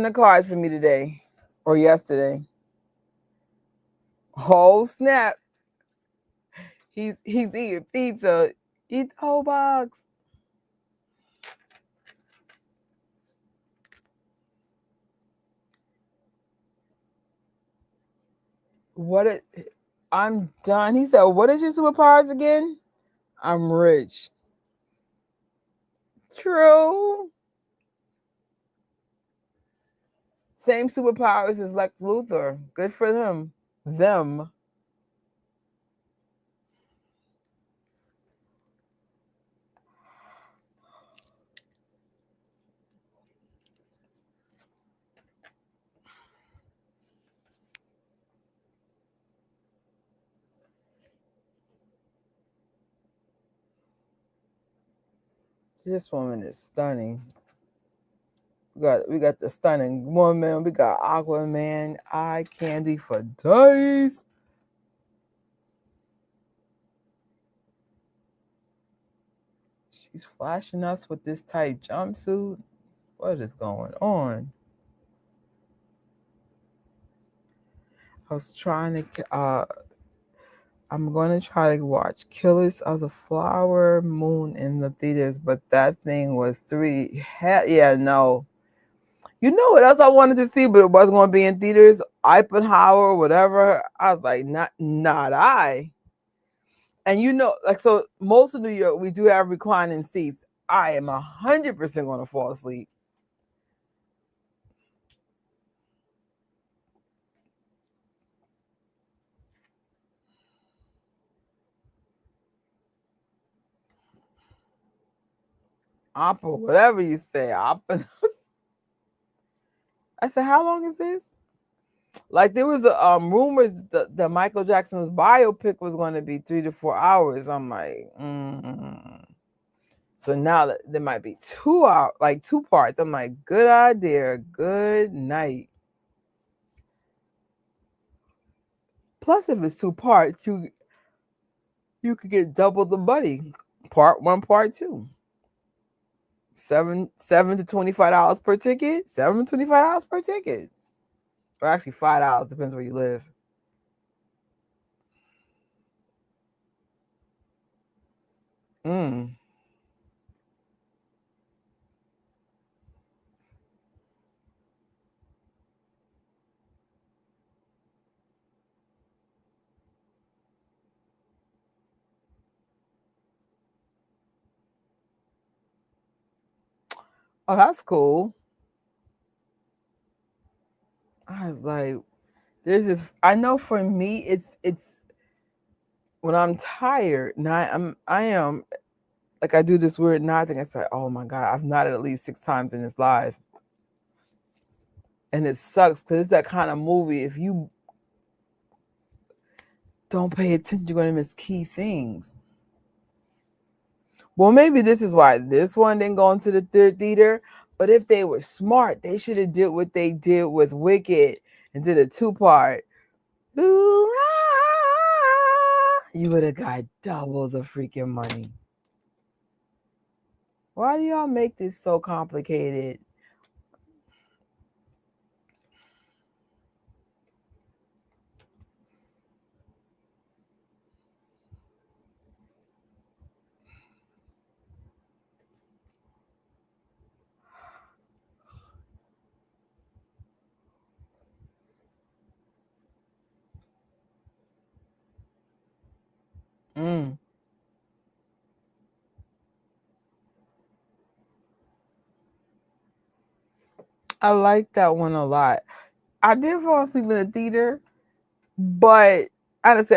the cards for me today or yesterday. Oh snap. He's eating pizza. Eat the whole box. I'm done. He said, what is your superpowers again? I'm rich. True. Same superpowers as Lex Luthor. Good for them. Them. This woman is stunning. We got the stunning woman. We got Aquaman, eye candy for days. She's flashing us with this tight jumpsuit. What is going on? I was trying to. I'm going to try to watch Killers of the Flower Moon in the theaters, but that thing was yeah, no. You know what else I wanted to see, but it wasn't going to be in theaters? Eisenhower, whatever. I was like, not I. And you know, like, so most of New York, we do have reclining seats. I am 100% going to fall asleep. Opera, whatever you say. Opera. I said, how long is this? Like, there was rumors that Michael Jackson's biopic was going to be 3 to 4 hours. I'm like, So now that there might be 2 hours, like 2 parts. I'm like, good idea. Good night. Plus, if it's 2 parts, you could get double the money. Part 1, part 2. $7 to $25 per ticket. $7 to $25 per ticket. Or actually $5, depends where you live. Oh, that's cool. I was like, there's this. I know for me, it's when I'm tired. Now I am like, I do this weird nod thing. I say, oh my god, I've nodded at least 6 times in this live, and it sucks because it's that kind of movie. If you don't pay attention, you're gonna miss key things. Well, maybe this is why this one didn't go into the third theater. But if they were smart, they should have did what they did with Wicked and did a 2-part. Ooh, you would have got double the freaking money. Why do y'all make this so complicated? I like that one a lot. I did fall asleep in the theater, but honestly,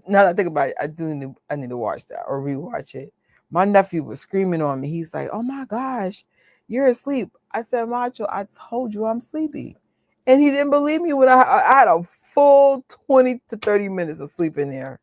now that I think about it, I need to watch that or rewatch it. My nephew was screaming on me. He's like, "Oh my gosh, you're asleep." I said, "Macho, I told you I'm sleepy," and he didn't believe me when I had a full 20 to 30 minutes of sleep in there.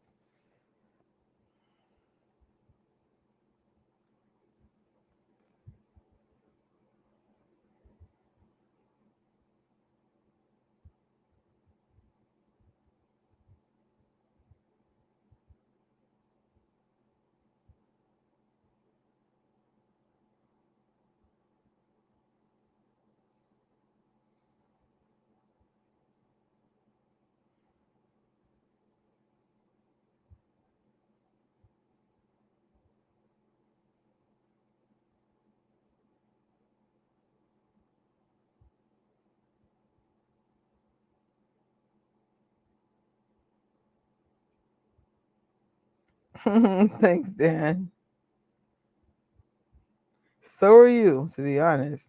Thanks, Dan. So are you, to be honest.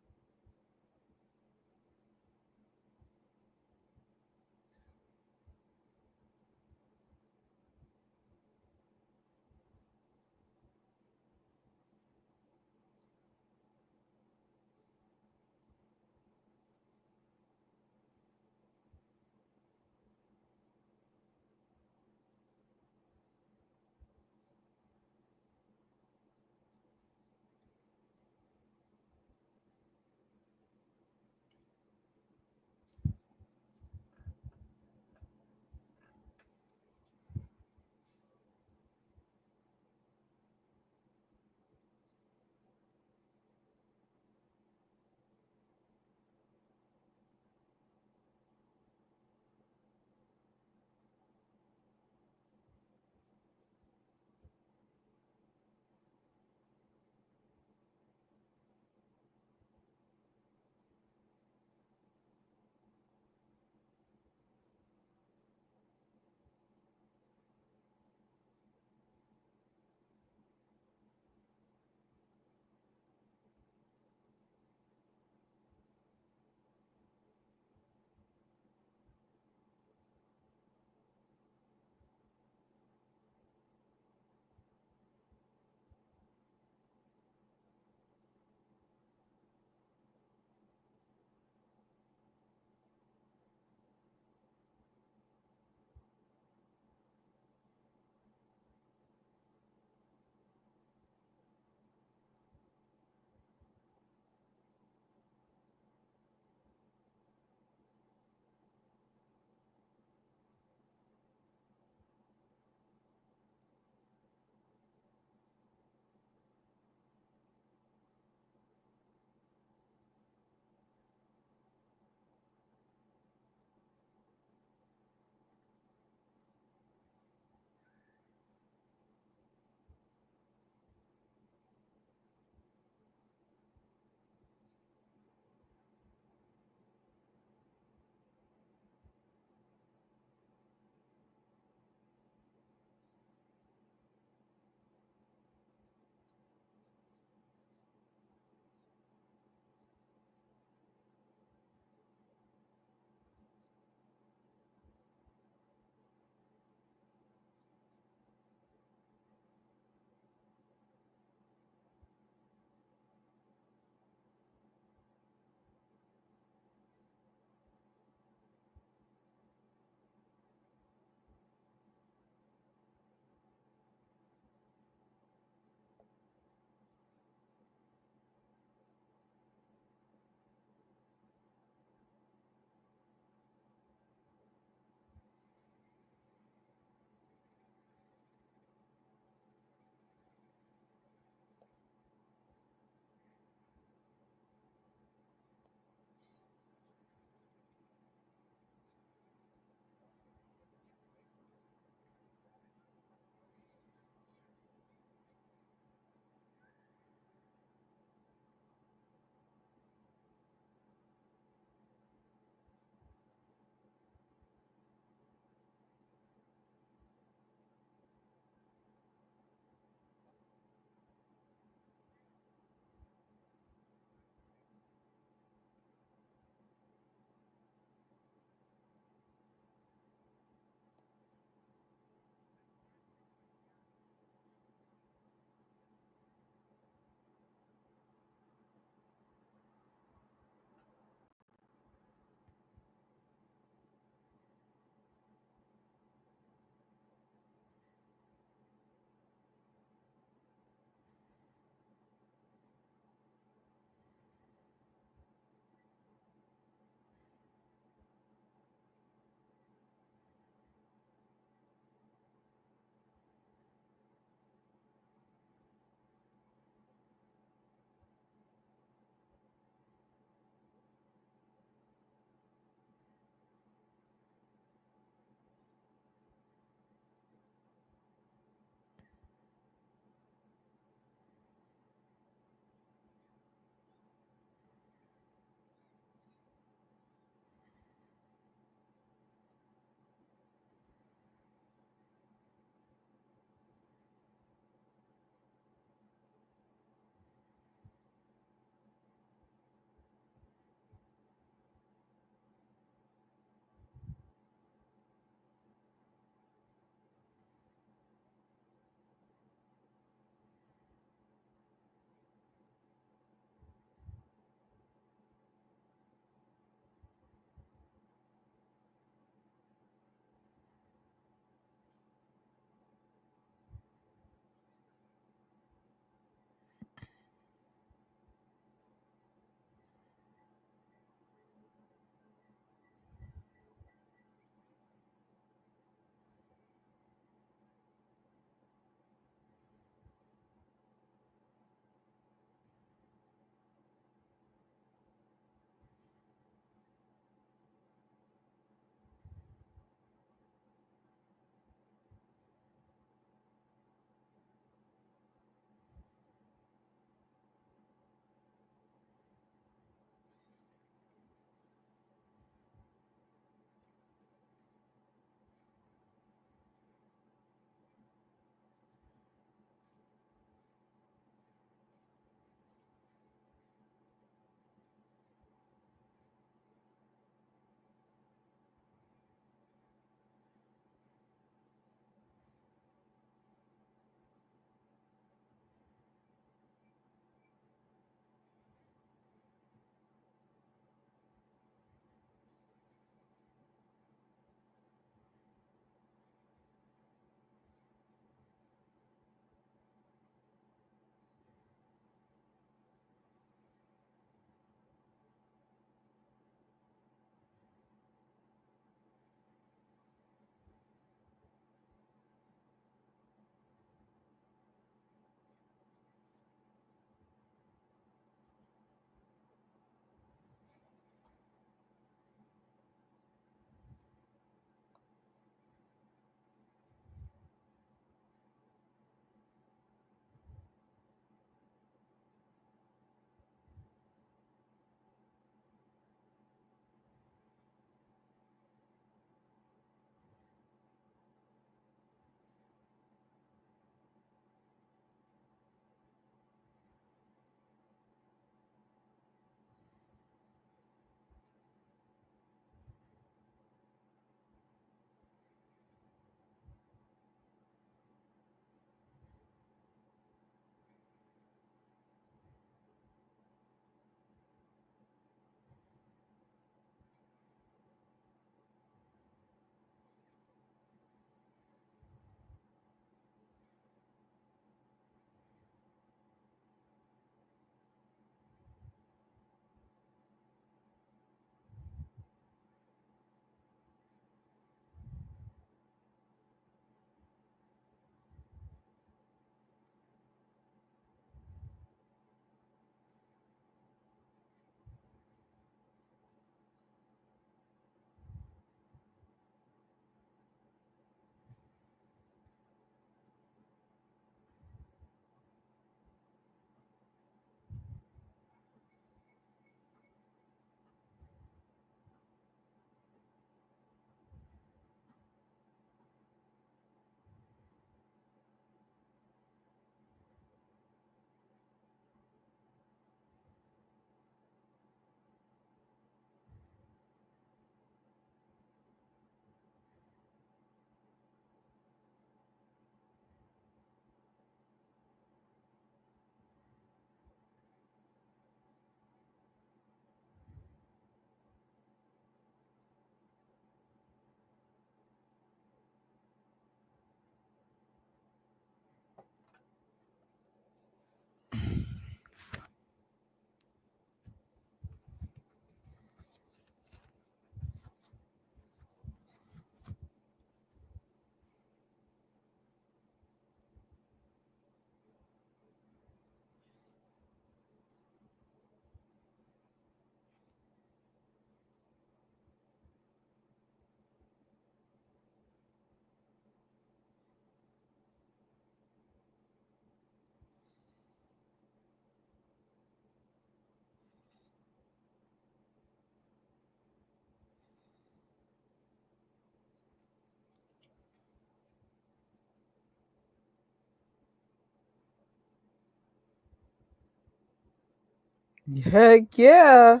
Heck yeah.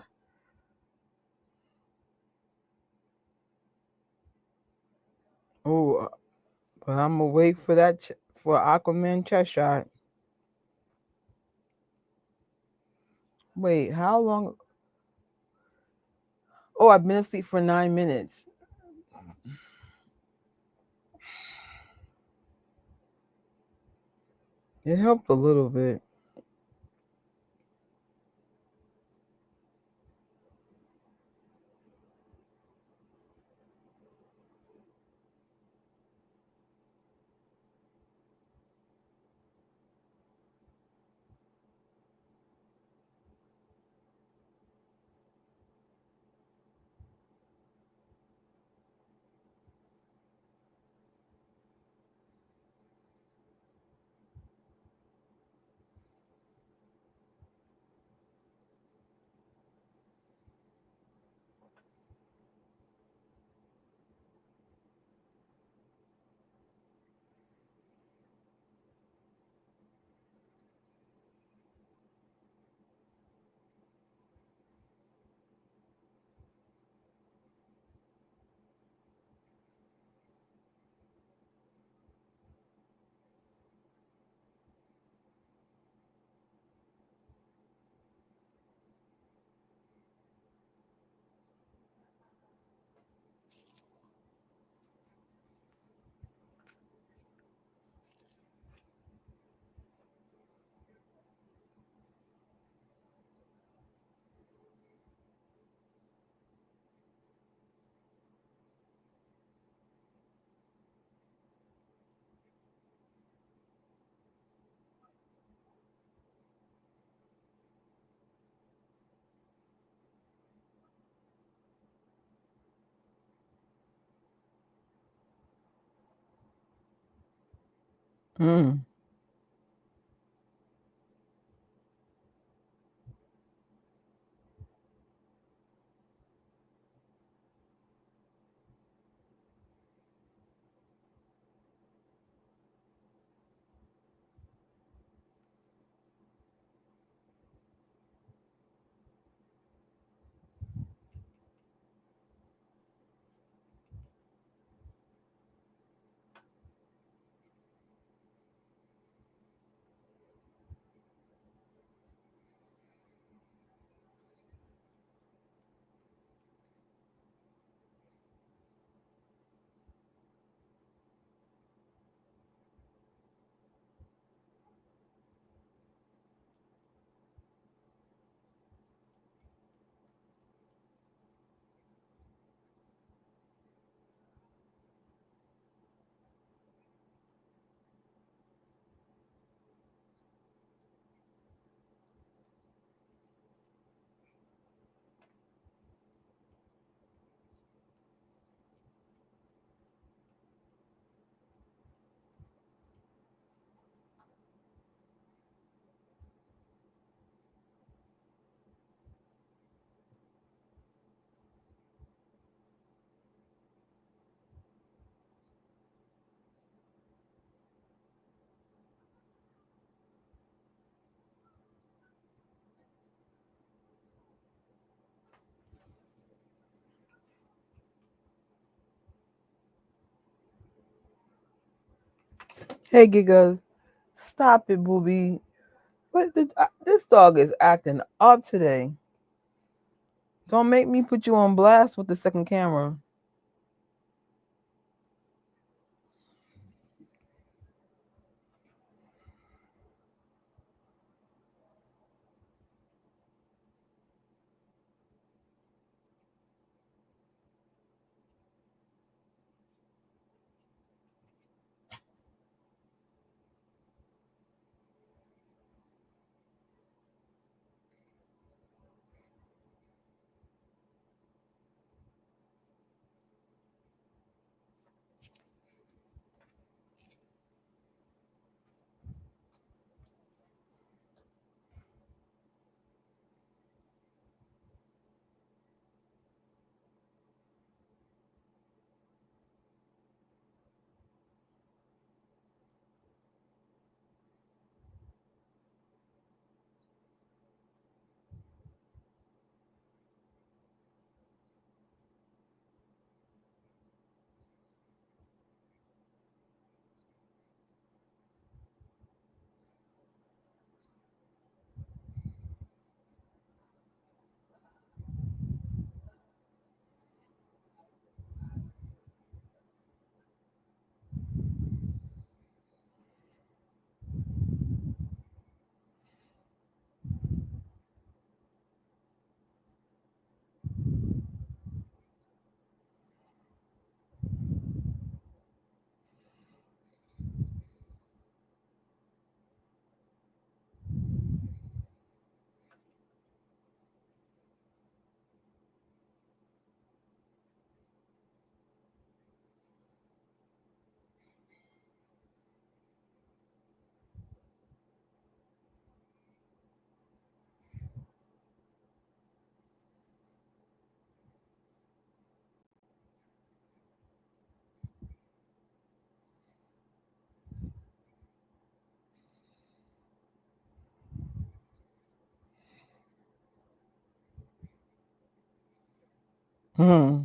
Oh, but I'm gonna wait for that for Aquaman chest shot. Wait, how long? Oh, I've been asleep for 9 minutes. It helped a little bit. Mm. Hey, Giga, stop it, booby. This dog is acting up today. Don't make me put you on blast with the second camera. Hmm.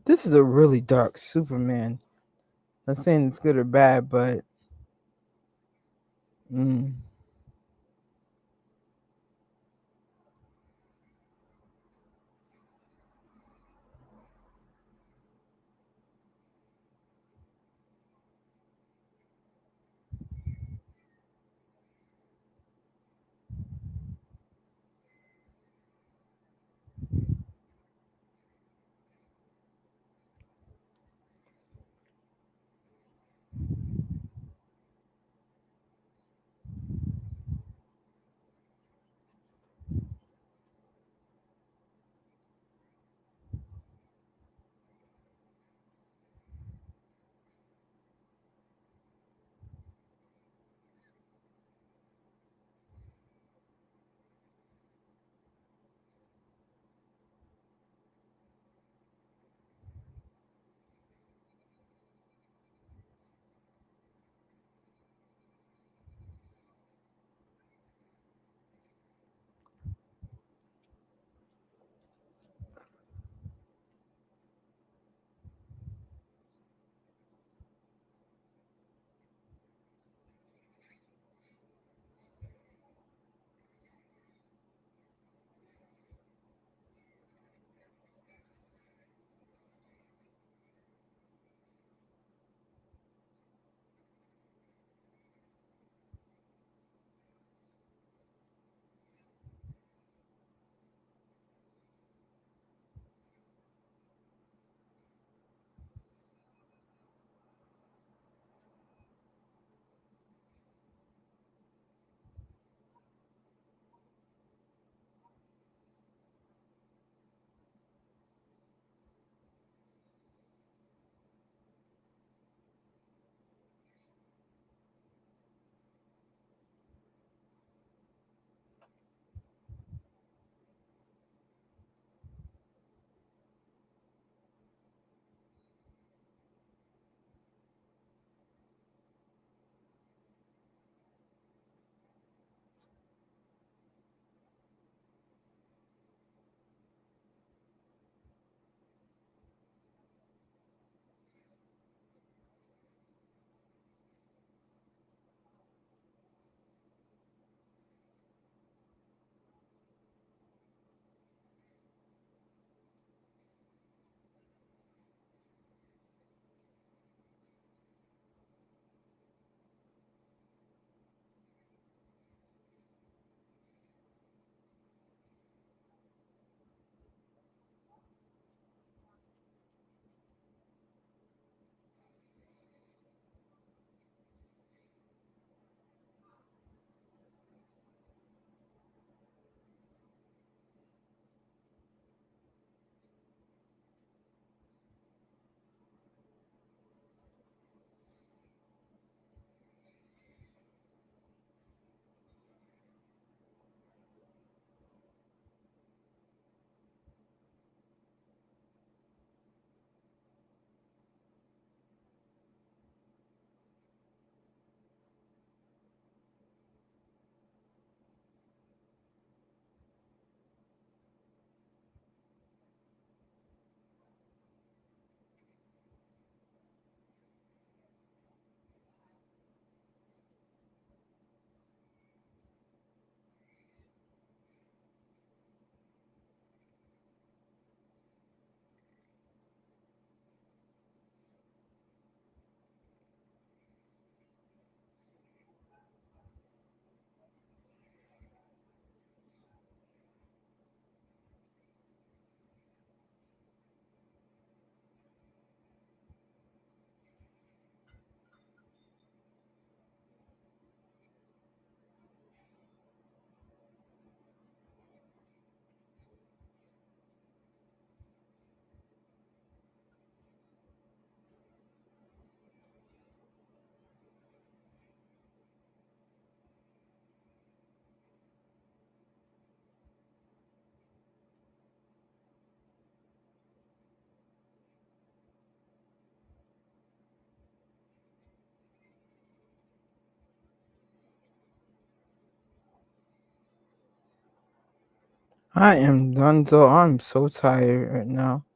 This is a really dark Superman. Not saying it's good or bad, but I am done, so I'm so tired right now.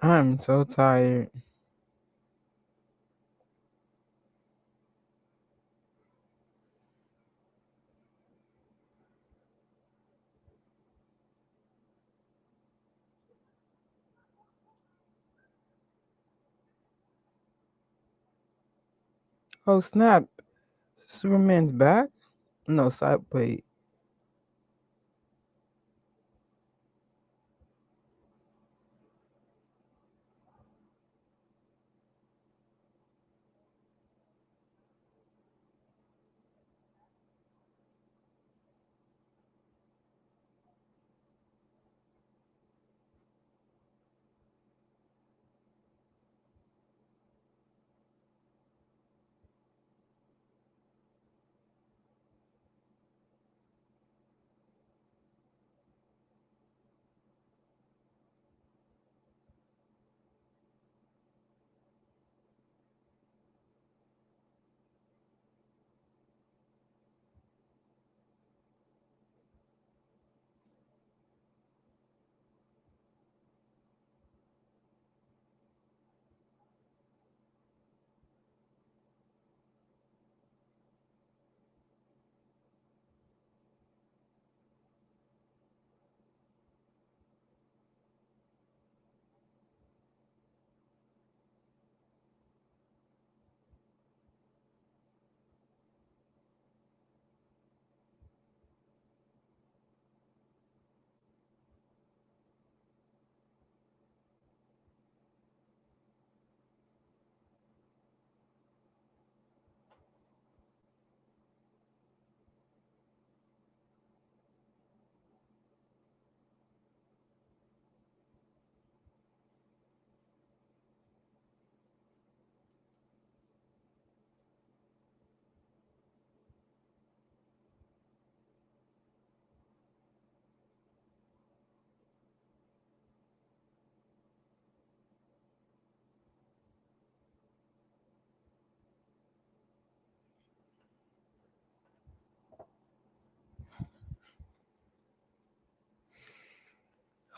I'm so tired. Oh snap! Superman's back? No, side wait.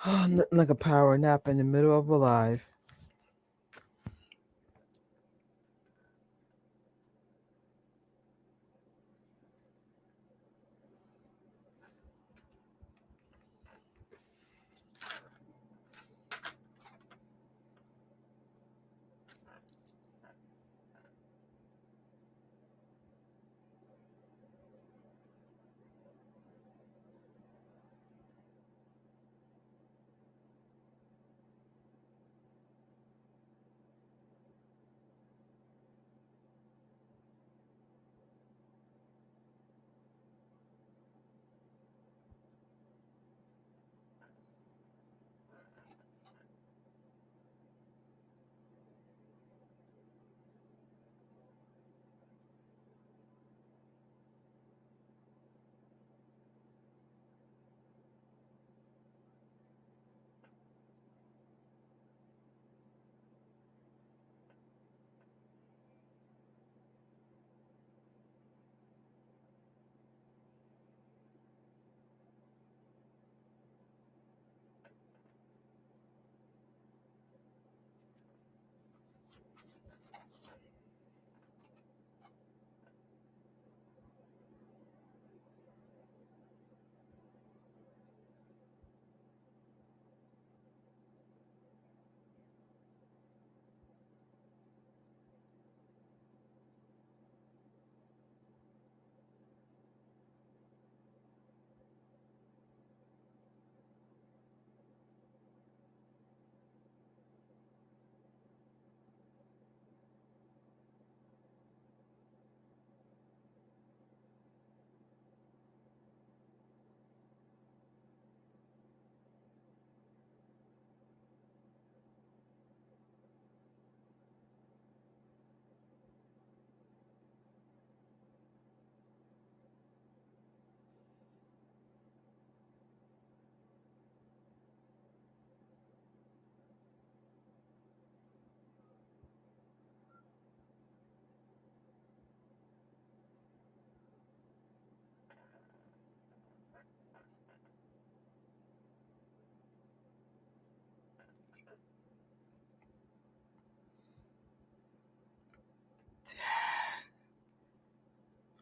Oh, nothing like a power nap in the middle of a live.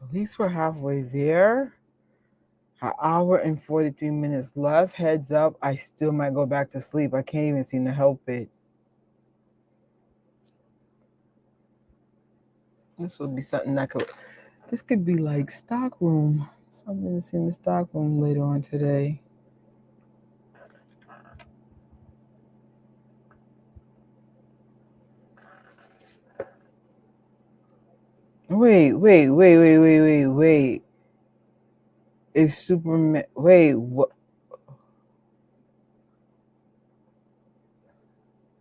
At least we're halfway there. An hour and 43 minutes left. Heads up, I still might go back to sleep. I can't even seem to help it. This would be something this could be like stockroom. Something to see in the stockroom later on today. Wait. Is Superman? Wait, what?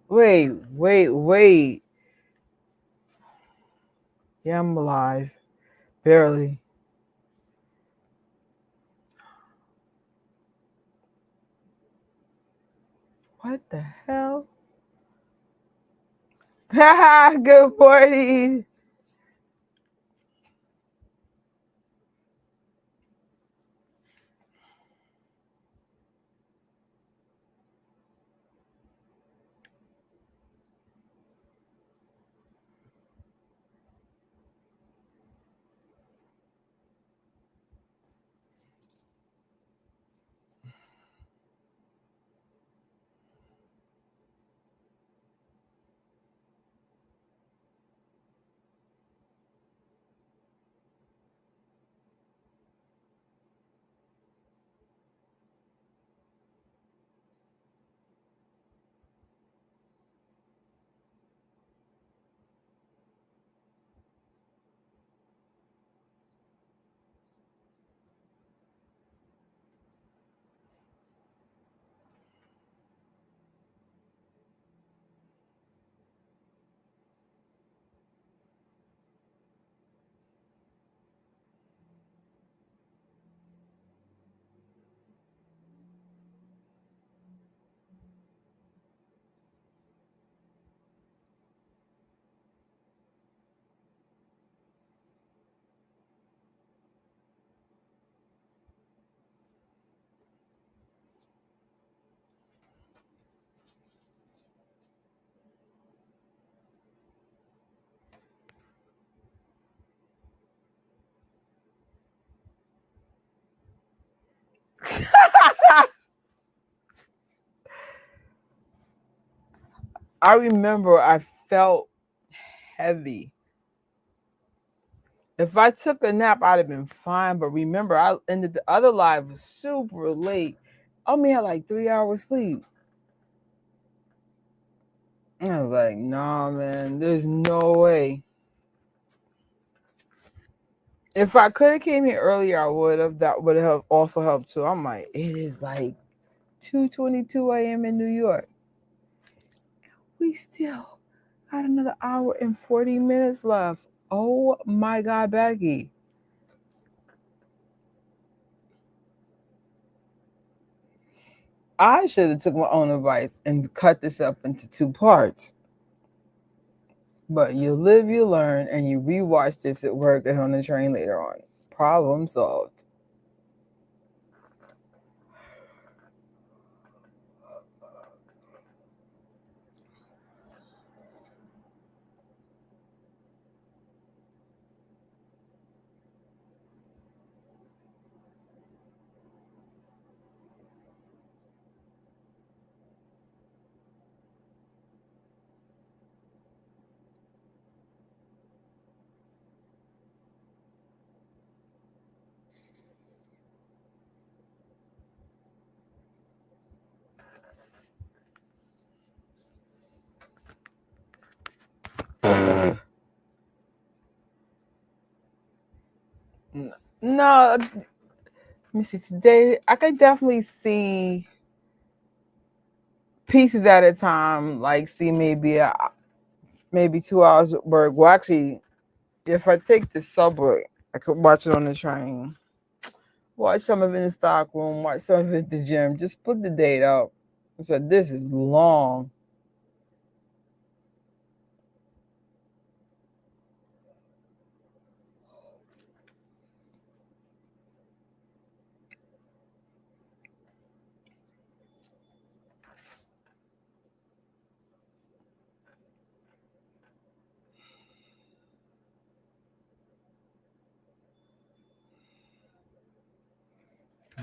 Wait. Yeah, I'm alive. Barely. What the hell? Good morning. I remember I felt heavy. If I took a nap, I'd have been fine. But remember, I ended the other live super late. I only had like 3 hours sleep. And I was like, nah, man, there's no way. If I could have came here earlier, I would have. That would have also helped too. I'm like, it is like 2:22 a.m. in New York. We still got another hour and 40 minutes left. Oh my God, Becky. I should have took my own advice and cut this up into 2 parts. But you live, you learn, and you rewatch this at work and on the train later on. Problem solved. No, let me see. Today, I could definitely see pieces at a time. Like, see maybe 2 hours at work. Well, actually, if I take the subway, I could watch it on the train. Watch some of it in the stock room. Watch some of it at the gym. Just split the date up. I said, this is long.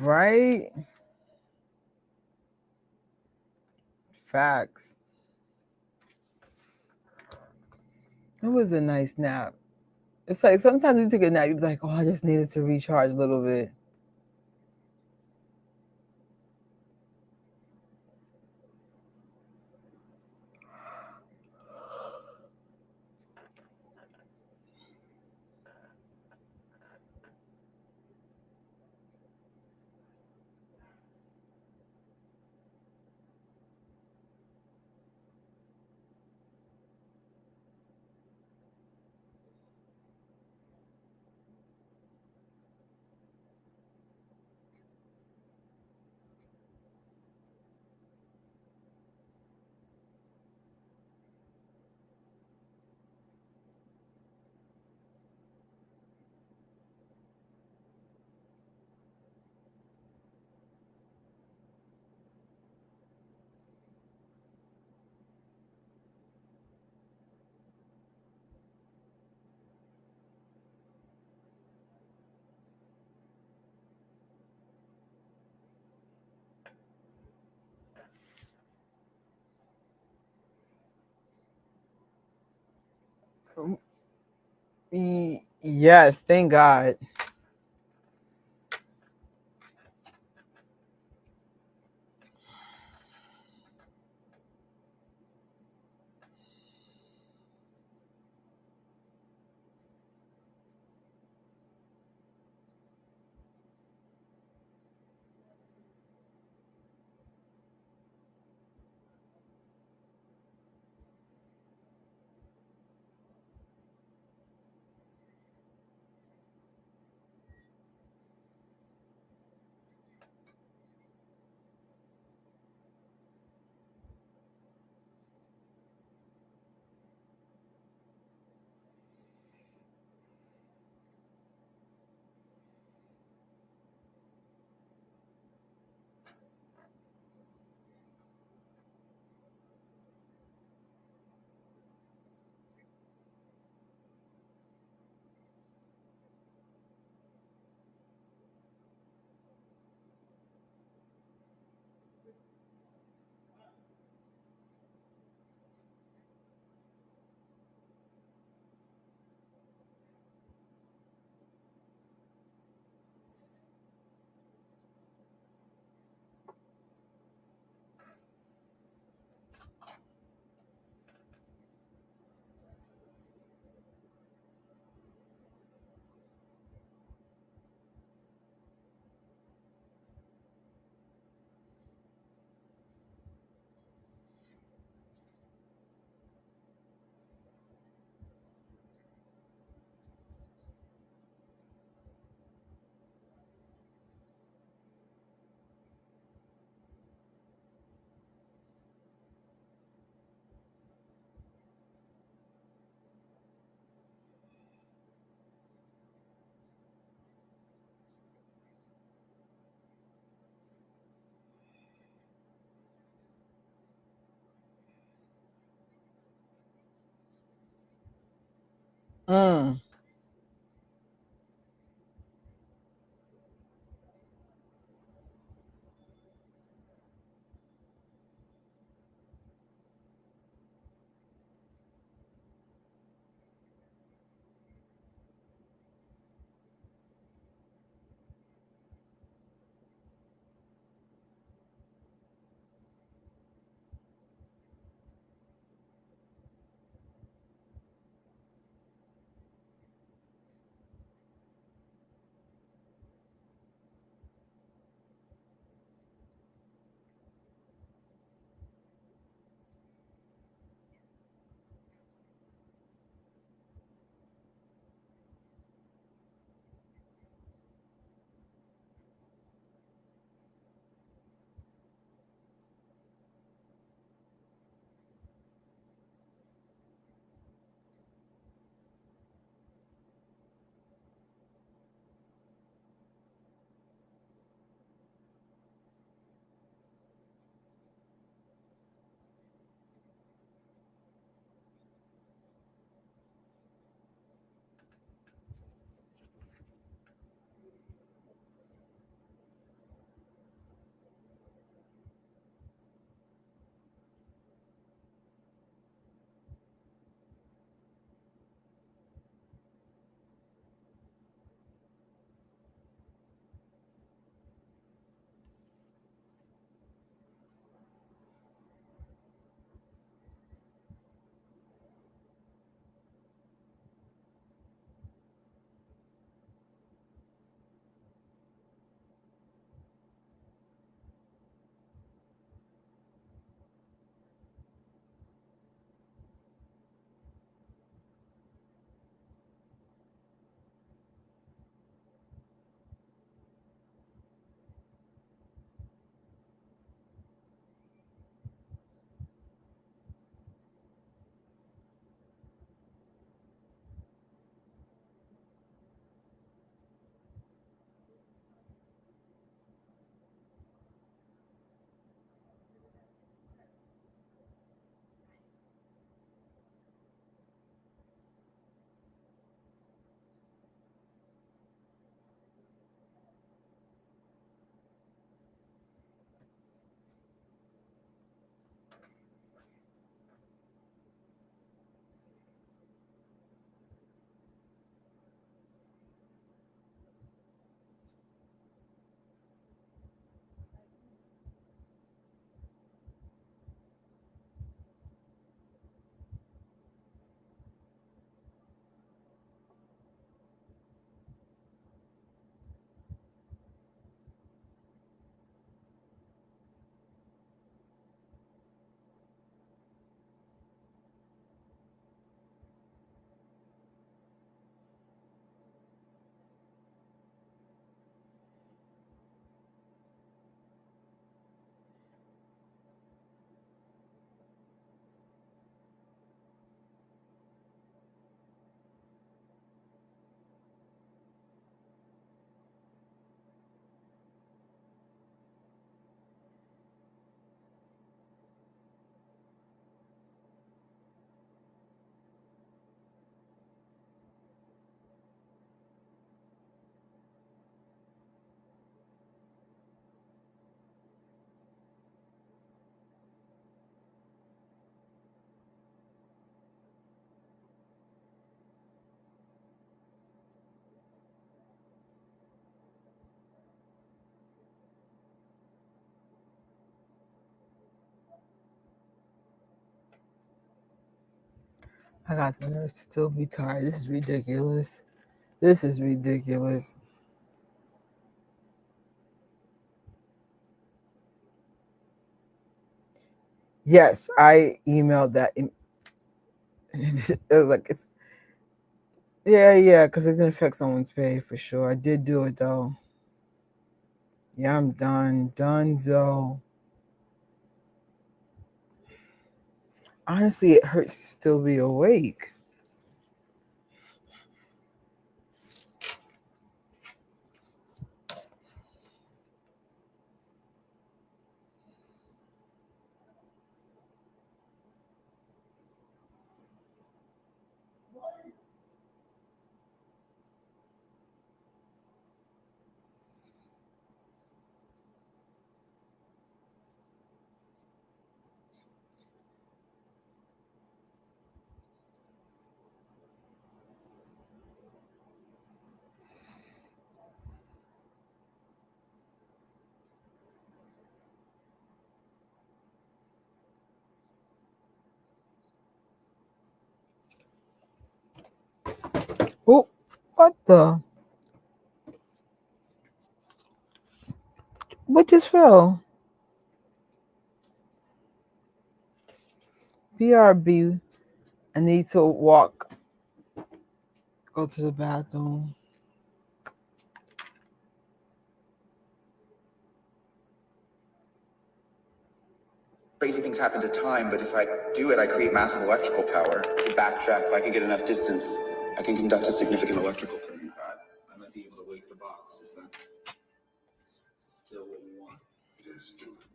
Right? Facts. It was a nice nap. It's like sometimes you take a nap, you're like, oh, I just needed to recharge a little bit. Yes, thank God. Mm. I got the nerves to still be tired. This is ridiculous. This is ridiculous. Yes, I emailed that. It was like it's yeah, because it's gonna affect someone's pay for sure. I did do it though. Yeah, I'm done. Donezo. Honestly, it hurts to still be awake. Oh, what the? What just fell? BRB. I need to walk. Go to the bathroom. Crazy things happen to time, but if I do it, I create massive electrical power. Backtrack, if I can get enough distance, I can conduct a significant electrical current. I might be able to wake the box if that's still what we want. Let's do it.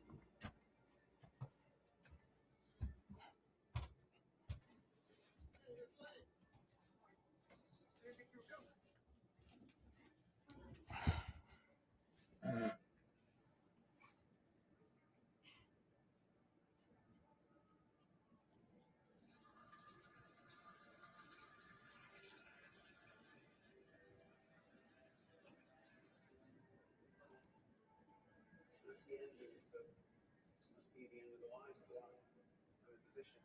Must be the end of the line, so I'm in position.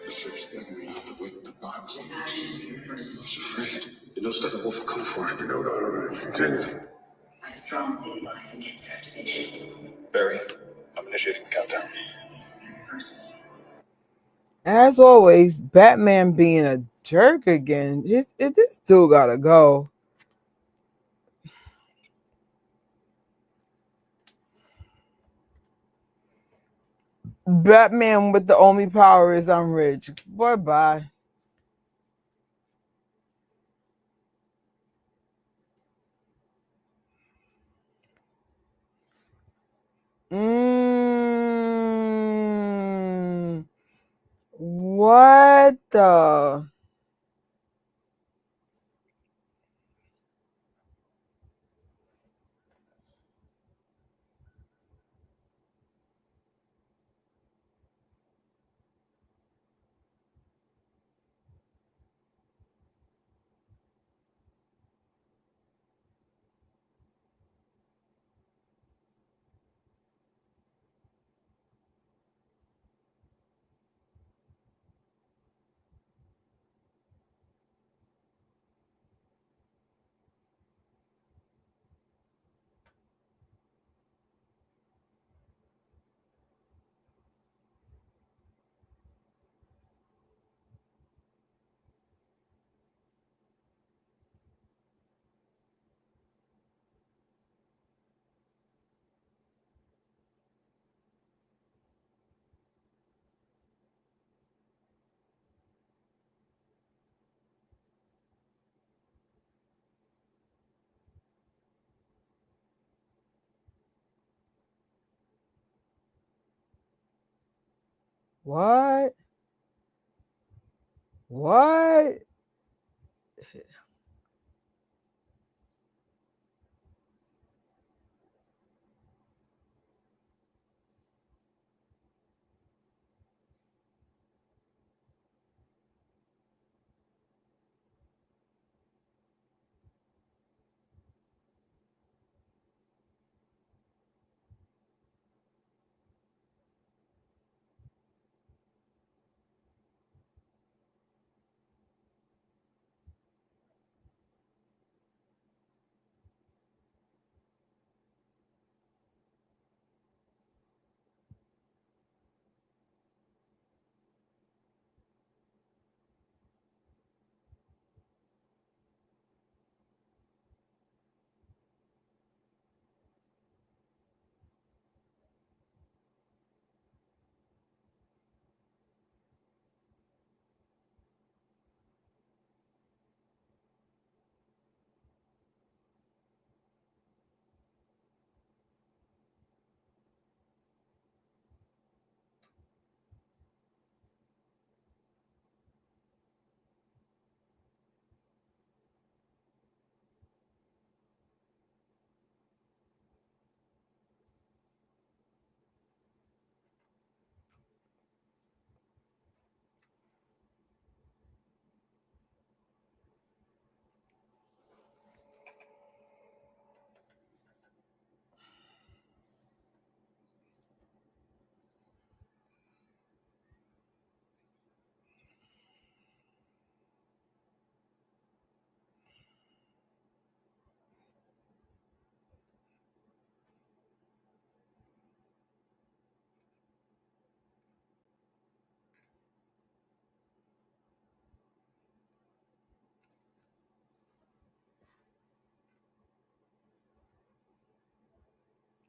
The ship's begging me not to wake the box. I was afraid. You know, stuff will come for it. You know that already. Continue. I strongly advise against activation. Barry, I'm initiating the countdown. As always, Batman being a jerk again. This dude gotta go. Batman with the only power is I'm rich. Bye bye. What the? What? What?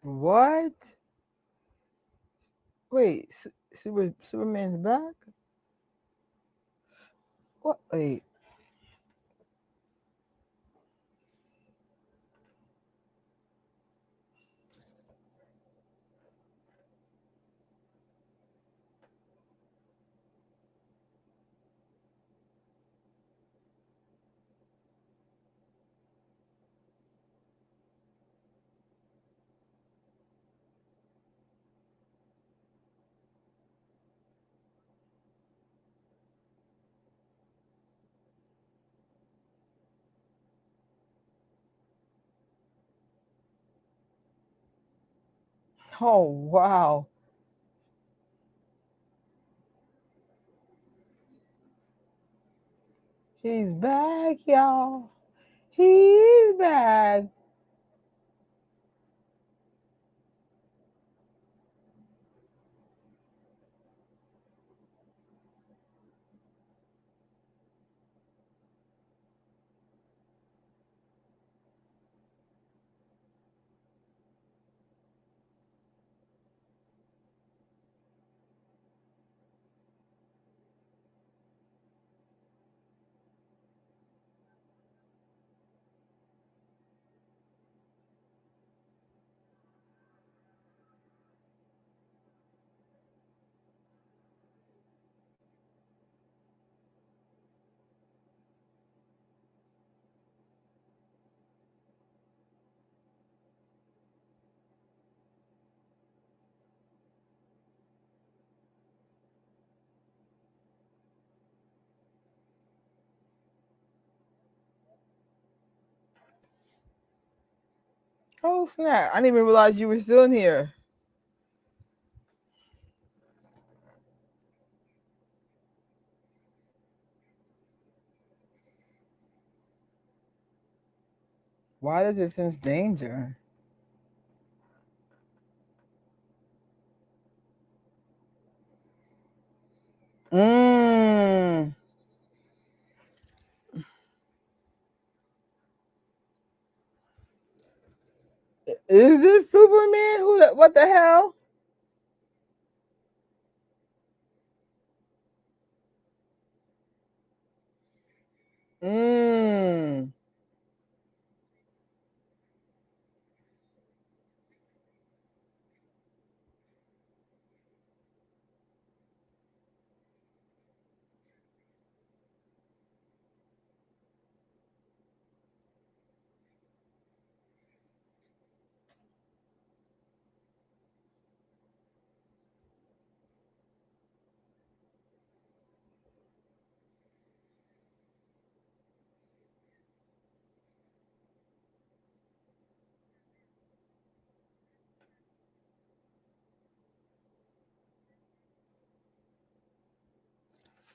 What? Wait, Superman's back? What? Wait. Oh, wow. He's back, y'all. He's back. Oh, snap. I didn't even realize you were still in here. Why does it sense danger? Mmm. Is this Superman? What the hell? Mmm.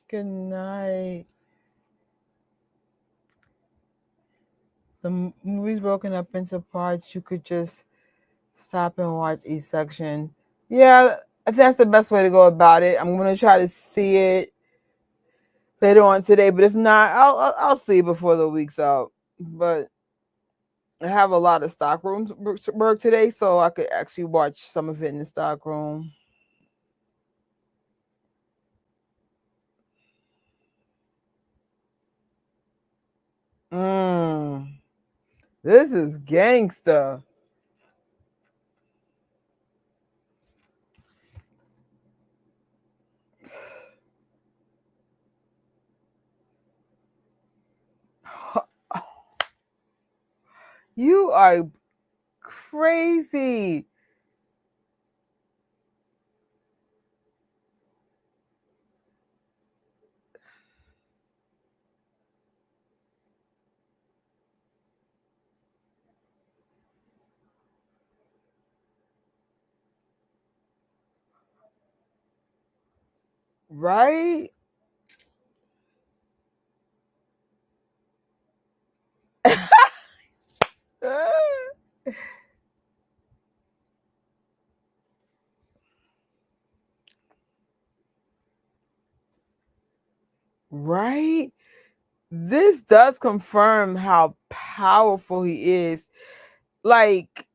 Good night. The movie's broken up into parts. You could just stop and watch each section. Yeah, I think that's the best way to go about it. I'm gonna try to see it later on today, but if not, I'll see it before the week's out. But I have a lot of stock rooms work today, so I could actually watch some of it in the stock room. Mm, this is gangsta. You are crazy. Right? Right? This does confirm how powerful he is. Like,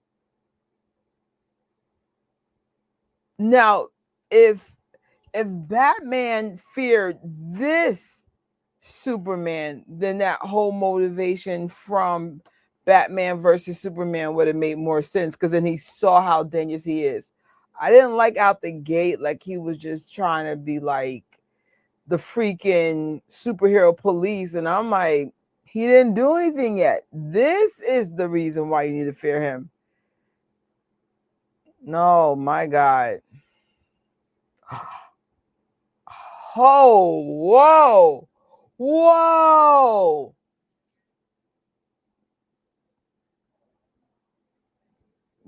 Now, if Batman feared this Superman, then that whole motivation from Batman versus Superman would have made more sense, because then he saw how dangerous he is. I didn't like out the gate, like he was just trying to be like the freaking superhero police. And I'm like, he didn't do anything yet. This is the reason why you need to fear him. No, my God. Oh, whoa. Whoa.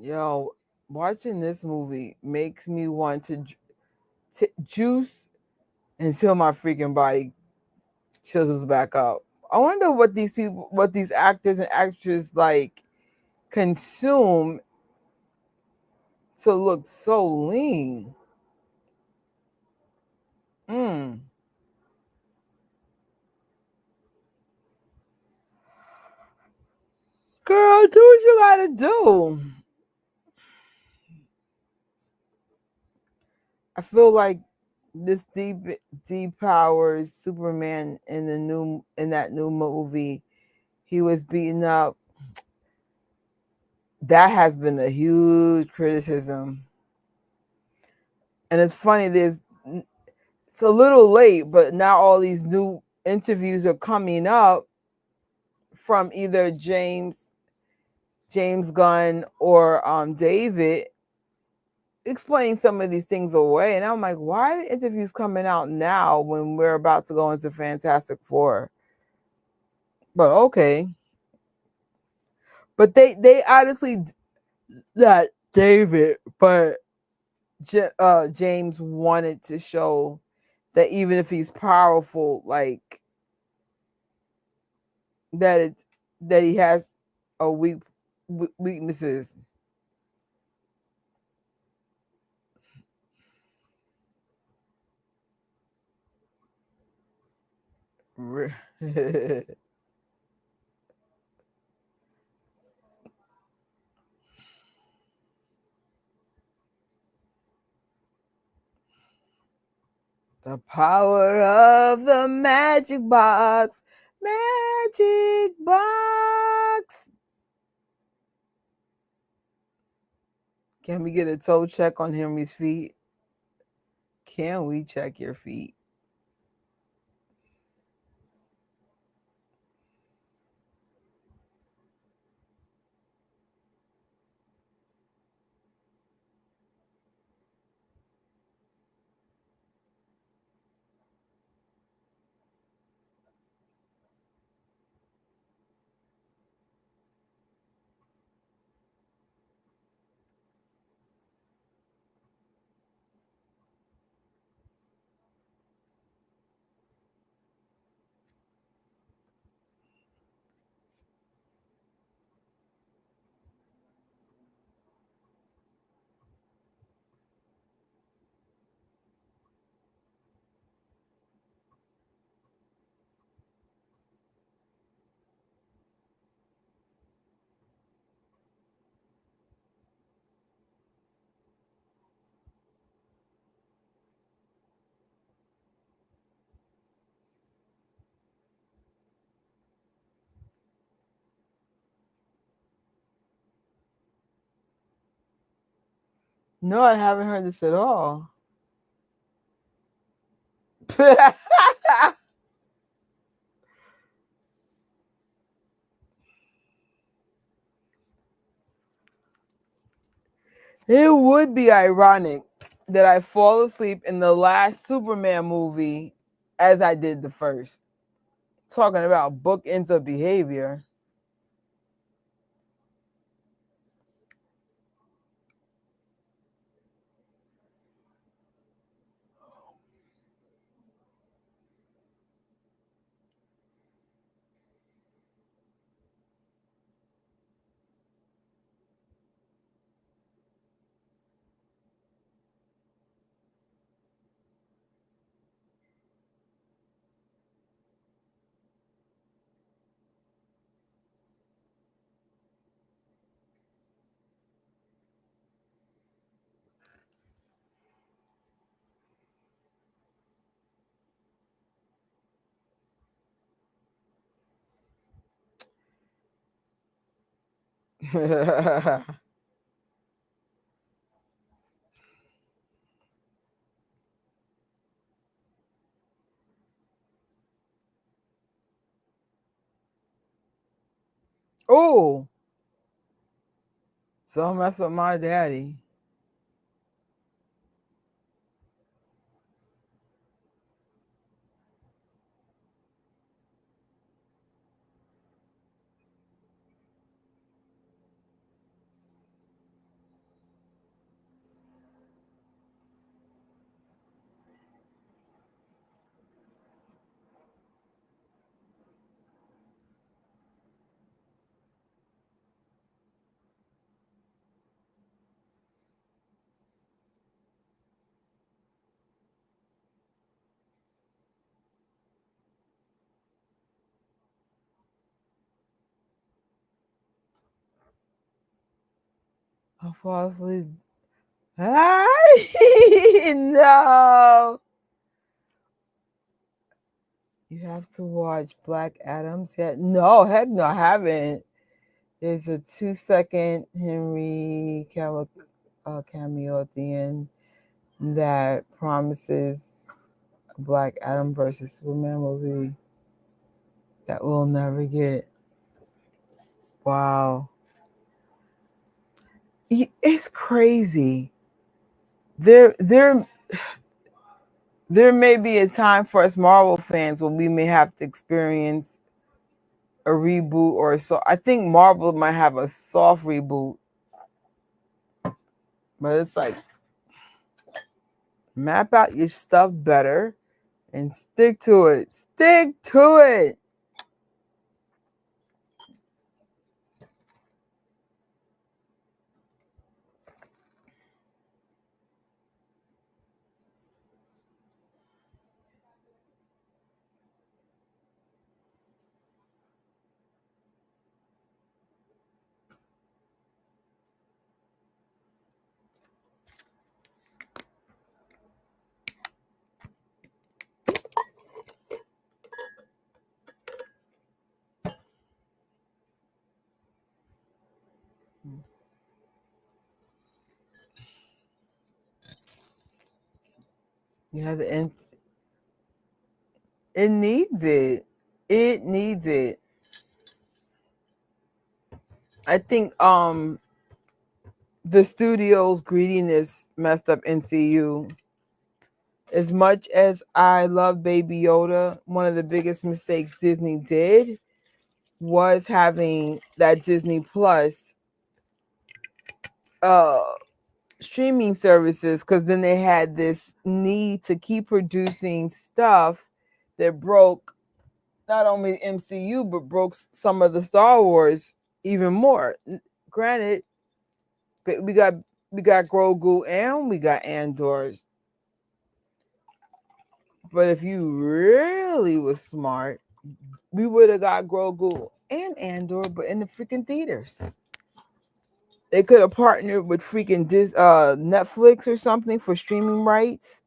Yo, watching this movie makes me want to juice until my freaking body chisels back up. I wonder what these actors and actresses like consume to look so lean. Mm. Girl, do what you gotta do. I feel like this deep powers Superman in that new movie, he was beaten up. That has been a huge criticism. And it's funny, it's a little late, but now all these new interviews are coming up from either James Gunn or David, explaining some of these things away. And I'm like, why are the interviews coming out now when we're about to go into Fantastic Four? But okay. But they honestly, not David, but James wanted to show that even if he's powerful, like that he has a weaknesses. The power of the magic box. Magic box. Can we get a toe check on Henry's feet? Can we check your feet? No, I haven't heard this at all. It would be ironic that I fall asleep in the last Superman movie as I did the first. Talking about bookends of behavior. Oh, so mess with my daddy. I'll fall asleep. No. You have to watch Black Adams yet? No, heck no, I haven't. There's a 2-second Henry Cavill cameo at the end that promises a Black Adam versus Superman movie that we'll never get. Wow. It's crazy. There may be a time for us Marvel fans when we may have to experience a reboot or so. I think Marvel might have a soft reboot, but it's like map out your stuff better and stick to it. Stick to it. You have the end. It needs it. It needs it. I think the studio's greediness messed up NCU. As much as I love Baby Yoda, one of the biggest mistakes Disney did was having that Disney Plus streaming services, because then they had this need to keep producing stuff that broke not only MCU but broke some of the Star Wars even more. Granted, we got Grogu and we got Andor's. But if you really was smart, we would have got Grogu and Andor, but in the freaking theaters. They could have partnered with freaking Netflix or something for streaming rights.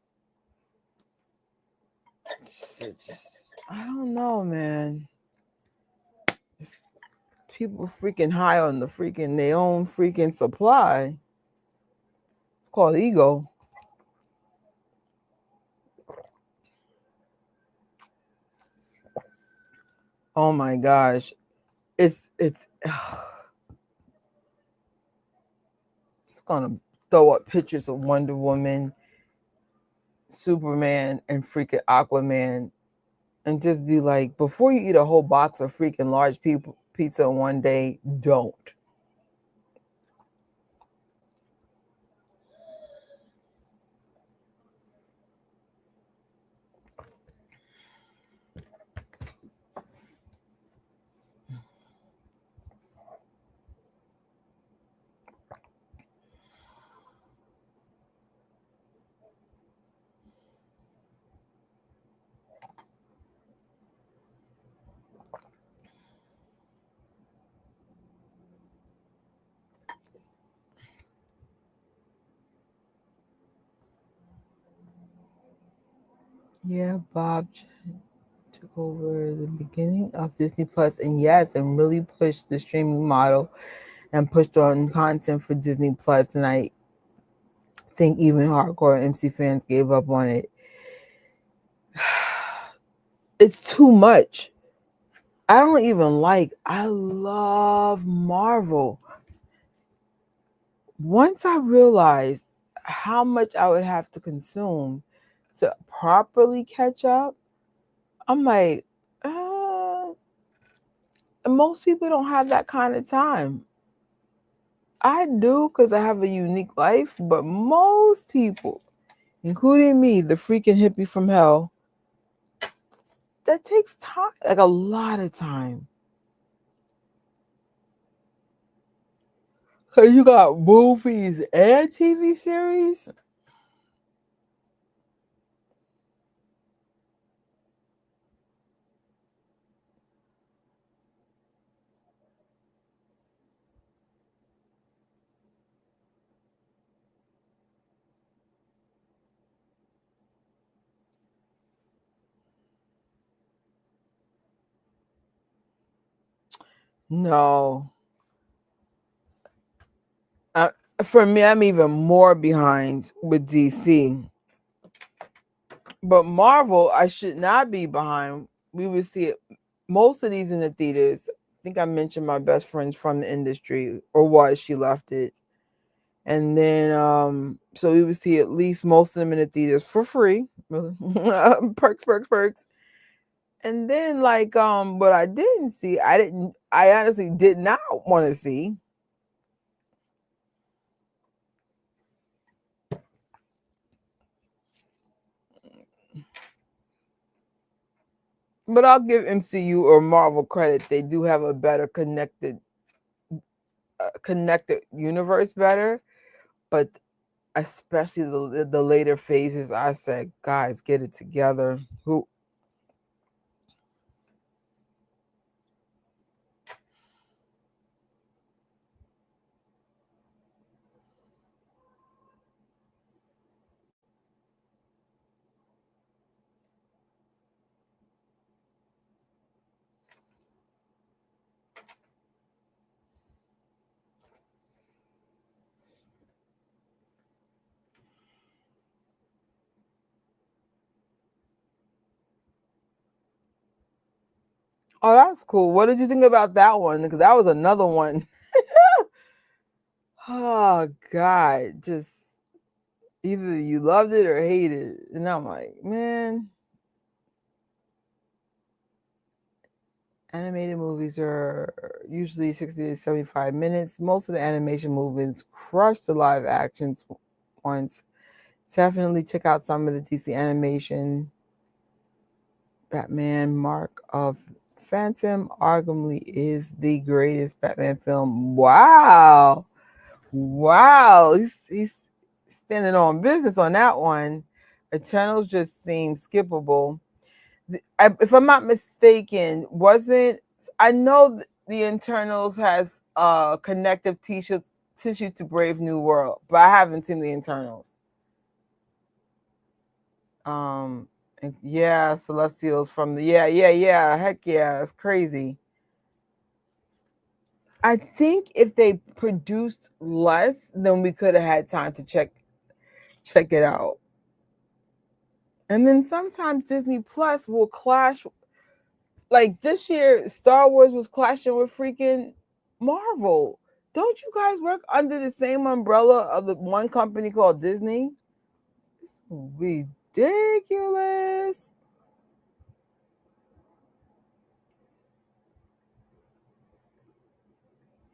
I don't know, man. People freaking high on the freaking their own freaking supply. It's called ego. Oh my gosh. It's gonna throw up pictures of Wonder Woman, Superman, and freaking Aquaman, and just be like, before you eat a whole box of freaking large pizza in one day, don't. Yeah, Bob took over the beginning of Disney Plus, and yes, and really pushed the streaming model. and pushed on content for Disney Plus, and I think even hardcore MC fans gave up on it. It's too much. I love Marvel. Once I realized how much I would have to consume to properly catch up, I'm like, most people don't have that kind of time. I do because I have a unique life, but most people, including me, the freaking hippie from hell, that takes time, like a lot of time. Because you got movies and TV series. No. For me, I'm even more behind with DC. But Marvel, I should not be behind. We would see it, most of these in the theaters. I think I mentioned my best friends from the industry, or was, she left it. And then, so we would see at least most of them in the theaters for free. Perks. And then, like, what I didn't see, I honestly did not want to see. But I'll give MCU or Marvel credit. They do have a better connected universe better. But especially the later phases, I said, guys, get it together. Oh, that's cool. What did you think about that one? Because that was another one. Oh, God. Just either you loved it or hated it. And I'm like, man, animated movies are usually 60 to 75 minutes. Most of the animation movies crush the live actions once. Definitely check out some of the DC animation. Batman Mark of Phantom arguably is the greatest Batman film. Wow. He's standing on business on that one. Eternals just seems skippable. If I'm not mistaken, I know the Eternals has connective tissue to Brave New World, but I haven't seen the Eternals. Yeah, Celestials from the heck yeah, it's crazy. I think if they produced less, then we could have had time to check it out. And then sometimes Disney Plus will clash. Like this year, Star Wars was clashing with freaking Marvel. Don't you guys work under the same umbrella of the one company called Disney? It's ridiculous.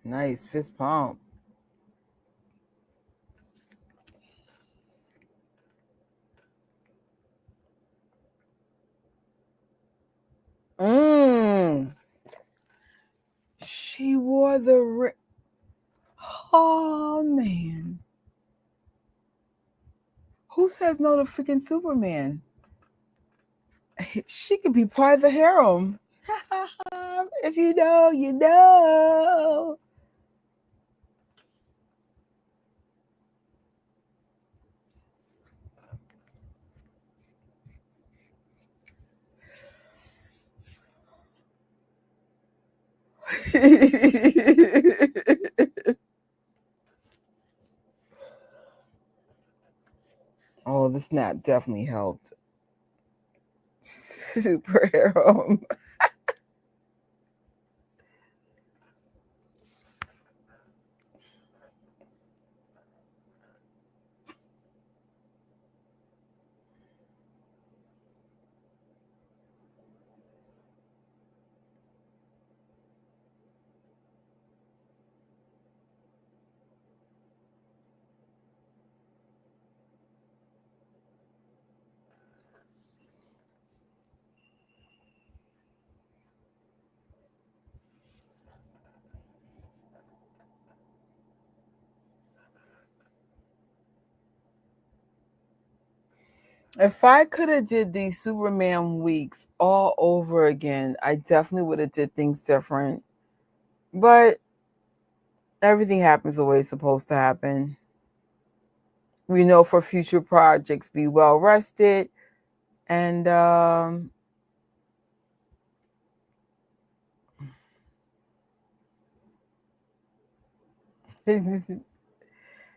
Nice fist pump. She wore the ring. Oh man. Who says no to freaking Superman? She could be part of the harem. If you know, you know. snap definitely helped. Superhero. If I could have did these Superman weeks all over again, I definitely would have did things different. But everything happens the way it's supposed to happen. We know for future projects, be well rested. And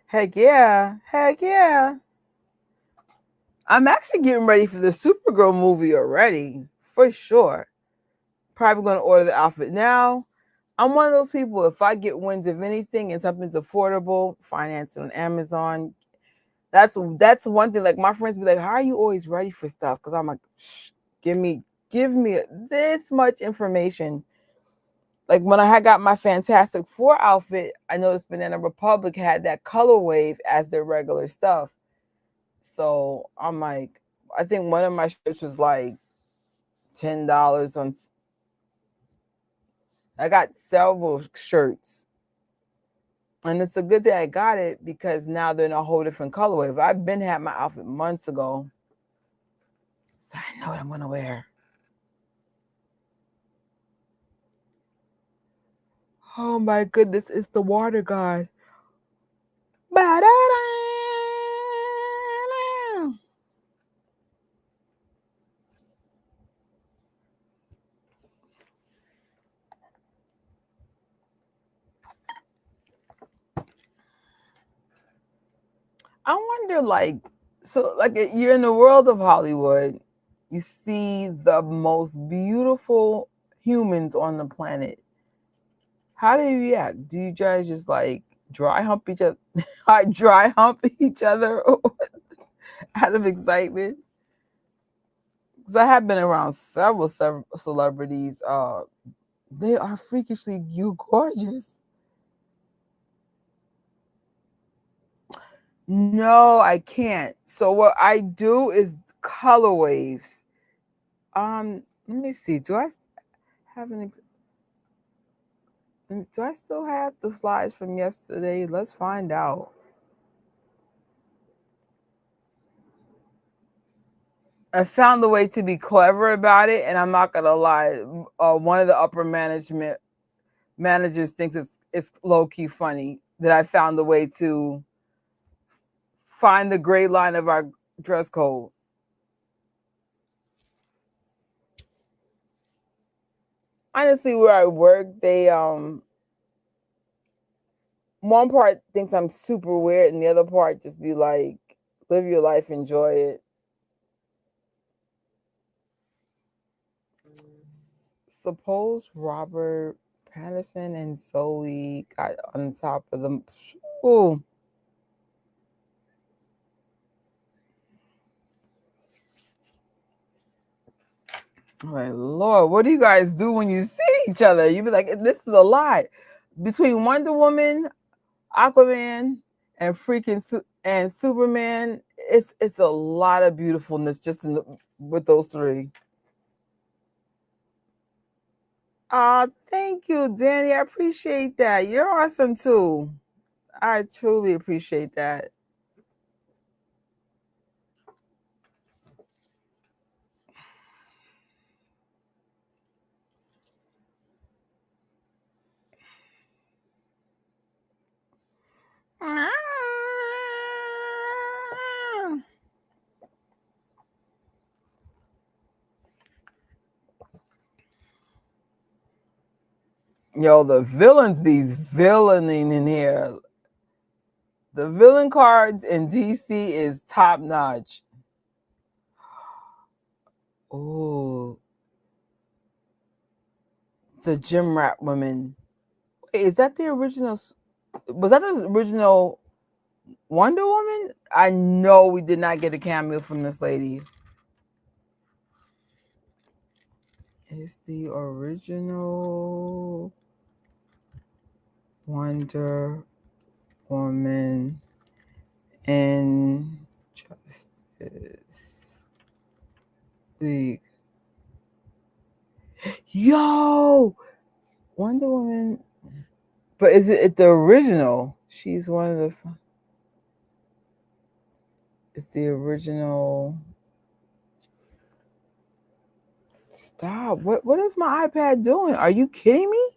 heck yeah. Heck yeah. I'm actually getting ready for the Supergirl movie already, for sure. Probably going to order the outfit now. I'm one of those people, if I get wins of anything and something's affordable, finance it on Amazon. That's one thing. Like my friends be like, how are you always ready for stuff? Because I'm like, give me this much information. Like when I got my Fantastic Four outfit, I noticed Banana Republic had that color wave as their regular stuff. So I'm like, I think one of my shirts was like $10 on. I got several shirts. And it's a good thing I got it because now they're in a whole different colorway. If I've been had my outfit months ago, so I know what I'm gonna wear. Oh my goodness, it's the water god. Ba-da-da. I wonder, like, so like you're in the world of Hollywood, you see the most beautiful humans on the planet. How do you react? Do you guys just like dry hump each other? Dry hump each other out of excitement? Because I have been around several celebrities. They are freakishly gorgeous. No, I can't. So what I do is color waves. Let me see. Do I still have the slides from yesterday? Let's find out. I found a way to be clever about it, and I'm not gonna lie. One of the upper managers thinks it's low key funny that I found a way to find the gray line of our dress code. Honestly, where I work, they one part thinks I'm super weird, and the other part just be like, live your life, enjoy it. Suppose Robert Patterson and Zoe got on top of them. Ooh. My Lord, what do you guys do when you see each other? You be like, this is a lot. Between Wonder Woman, Aquaman, and and Superman, it's a lot of beautifulness just with those three. Thank you, Danny. I appreciate that. You're awesome too. I truly appreciate that. Yo, the villains be villaining in here. The villain cards in DC is top notch. Oh, the gym rat woman. Wait, is that the original? Was that the original Wonder Woman? I know we did not get a cameo from this lady. Is the original Wonder Woman in Justice League? Yo, Wonder Woman. But is it the original? She's one of the. It's the original. Stop. What is my iPad doing? Are you kidding me?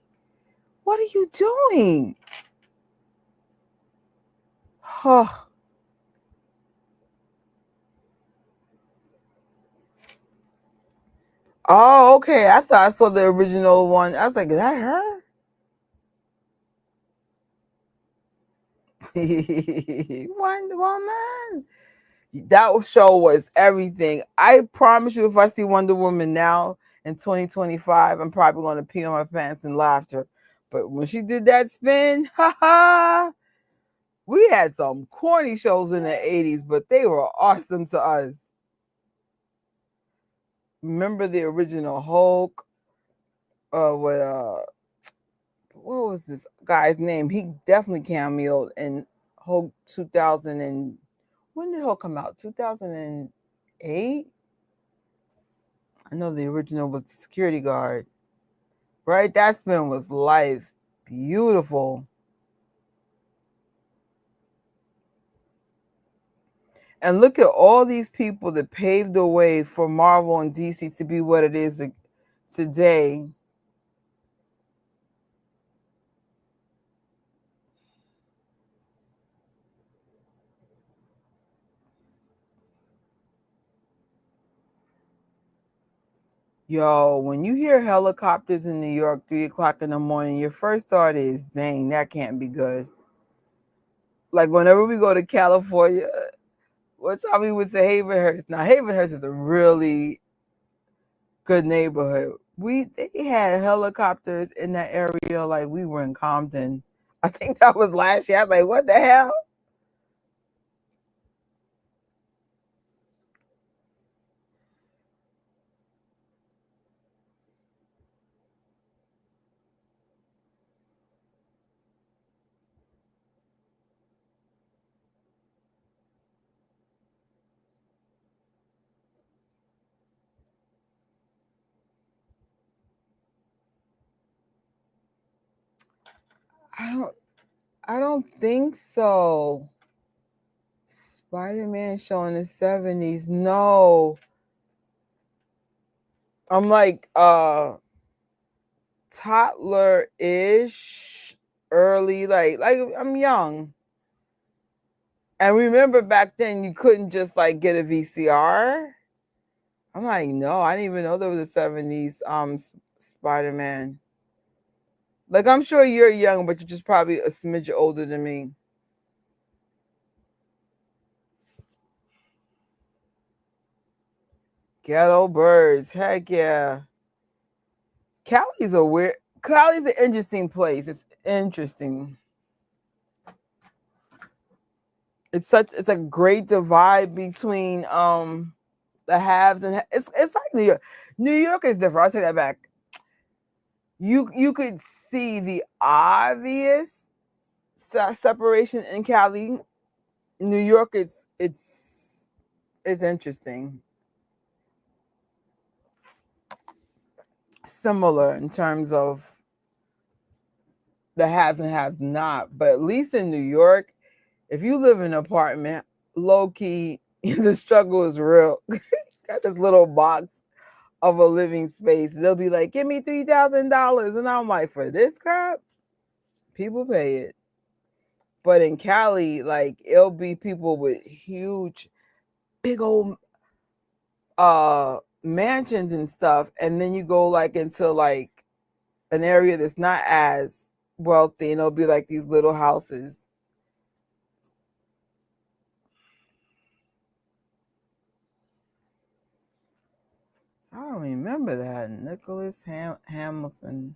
What are you doing? Huh. Oh, okay. I thought I saw the original one. I was like, is that her? Wonder Woman. That show was everything. I promise you, if I see Wonder Woman now in 2025, I'm probably going to pee on my pants in laughter. But when she did that spin, we had some corny shows in the 80s, but they were awesome to us. Remember the original Hulk? What was this guy's name? He definitely cameoed in Hulk 2000 and when did Hulk come out? 2008? I know the original was the security guard. Right? That spin was life. Beautiful. And look at all these people that paved the way for Marvel and DC to be what it is today. Yo, when you hear helicopters in New York 3 o'clock in the morning, your first thought is, dang, that can't be good. Like whenever we go to California, what time we would say Havenhurst? Now Havenhurst is a really good neighborhood. They had helicopters in that area like we were in Compton. I think that was last year. I was like, what the hell? I don't think so. Spider-Man show in the 70s. No. I'm like toddler-ish, early, like I'm young. And remember back then you couldn't just like get a VCR. I'm like, no, I didn't even know there was a 70s Spider-Man. Like I'm sure you're young, but you're just probably a smidge older than me. Ghetto Birds, heck yeah. Cali's an interesting place. It's interesting. It's a great divide between the haves and it's like New York. New York is different. I'll take that back. You could see the obvious separation in Cali. New York it's interesting. Similar in terms of the haves and have not, but at least in New York, if you live in an apartment, low key, the struggle is real. Got this little box of a living space. They'll be like, give me $3,000. And I'm like, for this crap, people pay it. But in Cali, like it'll be people with huge, big old mansions and stuff. And then you go like into like an area that's not as wealthy, and it'll be like these little houses. I don't remember that. Nicholas Hamilton.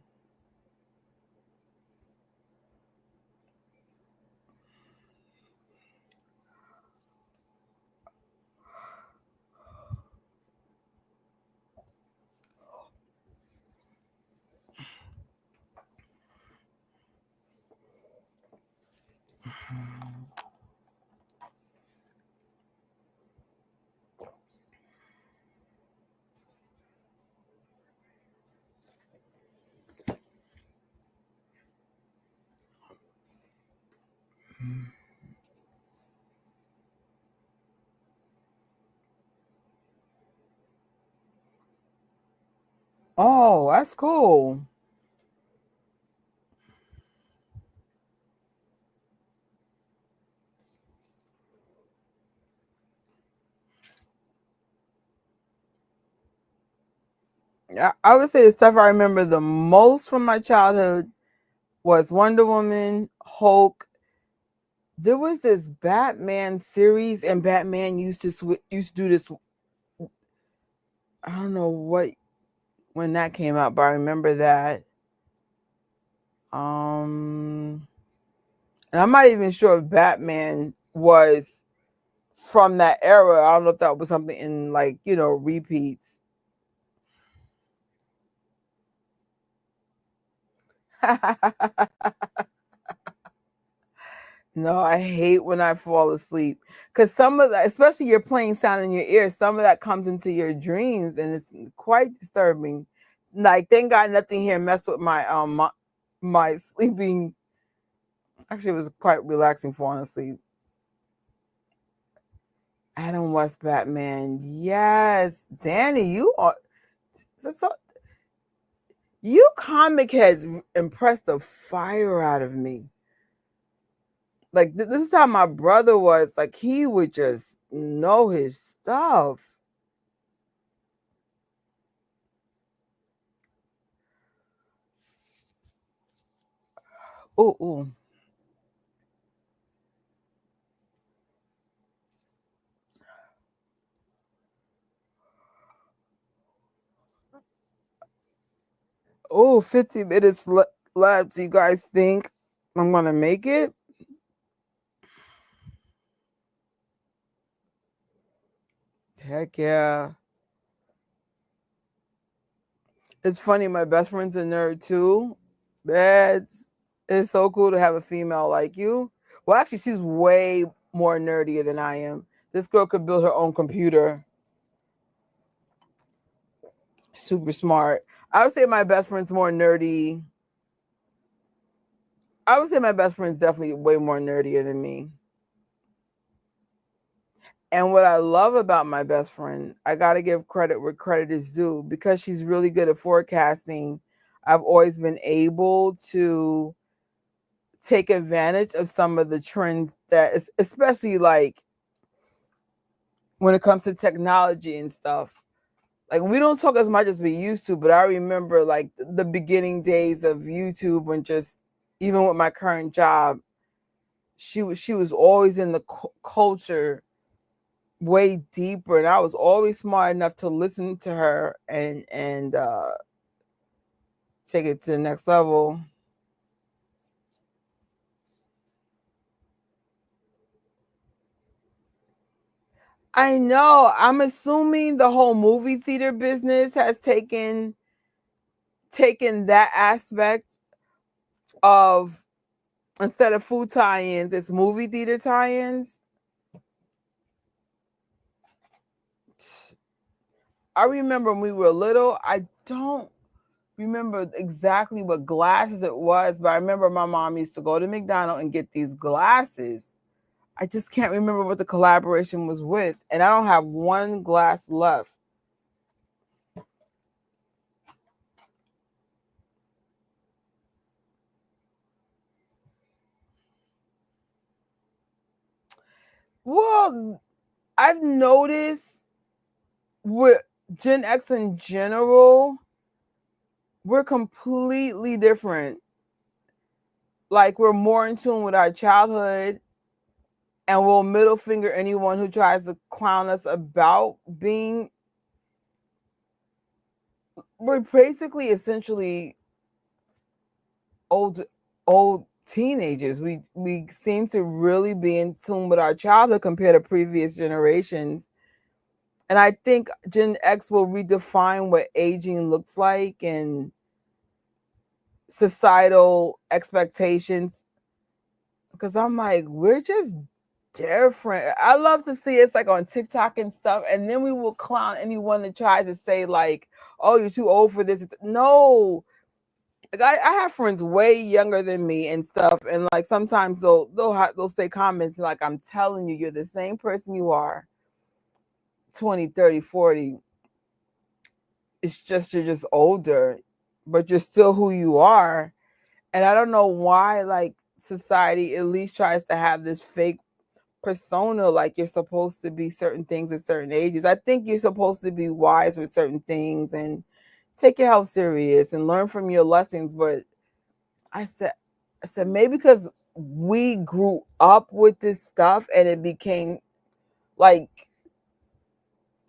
Oh, that's cool. I would say the stuff I remember the most from my childhood was Wonder Woman, Hulk. There was this Batman series, and Batman used to do this. I don't know when that came out, but I remember that. And I'm not even sure if Batman was from that era. I don't know if that was something in repeats. No, I hate when I fall asleep because some of that, especially you're playing sound in your ear, some of that comes into your dreams and it's quite disturbing. Like, thank God nothing here messed with my sleeping. Actually, it was quite relaxing falling asleep. Adam West Batman, yes, Danny, you comic heads impressed the fire out of me. Like, this is how my brother was. Like, he would just know his stuff. Ooh. Oh, 50 minutes left. Do you guys think I'm going to make it? Heck yeah. It's funny. My best friend's a nerd too. It's so cool to have a female like you. Well, actually, she's way more nerdier than I am. This girl could build her own computer. Super smart. I would say my best friend's more nerdy. I would say my best friend's definitely way more nerdier than me. And what I love about my best friend, I got to give credit where credit is due because she's really good at forecasting. I've always been able to take advantage of some of the trends that, especially like when it comes to technology and stuff. Like, we don't talk as much as we used to, but I remember like the beginning days of YouTube when just even with my current job, she was always in the culture way deeper, and I was always smart enough to listen to her and take it to the next level. I know. I'm assuming the whole movie theater business has taken that aspect of, instead of food tie-ins, it's movie theater tie-ins. I remember when we were little, I don't remember exactly what glasses it was, but I remember my mom used to go to McDonald's and get these glasses. I just can't remember what the collaboration was with, and I don't have one glass left. Well, I've noticed with Gen X in general, we're completely different. Like, we're more in tune with our childhood, and we'll middle finger anyone who tries to clown us about being we're basically essentially old teenagers. We seem to really be in tune with our childhood compared to previous generations. And I think Gen X will redefine what aging looks like and societal expectations. Because I'm like, we're just different. I love to see it's like on TikTok and stuff, and then we will clown anyone that tries to say like, "Oh, you're too old for this." No, like I have friends way younger than me and stuff, and like sometimes they'll say comments like, "I'm telling you, you're the same person you are 20, 30, 40. It's just you're just older, but you're still who you are." And I don't know why like society at least tries to have this fake persona like you're supposed to be certain things at certain ages. I think you're supposed to be wise with certain things and take your health serious and learn from your lessons. But I said maybe because we grew up with this stuff and it became like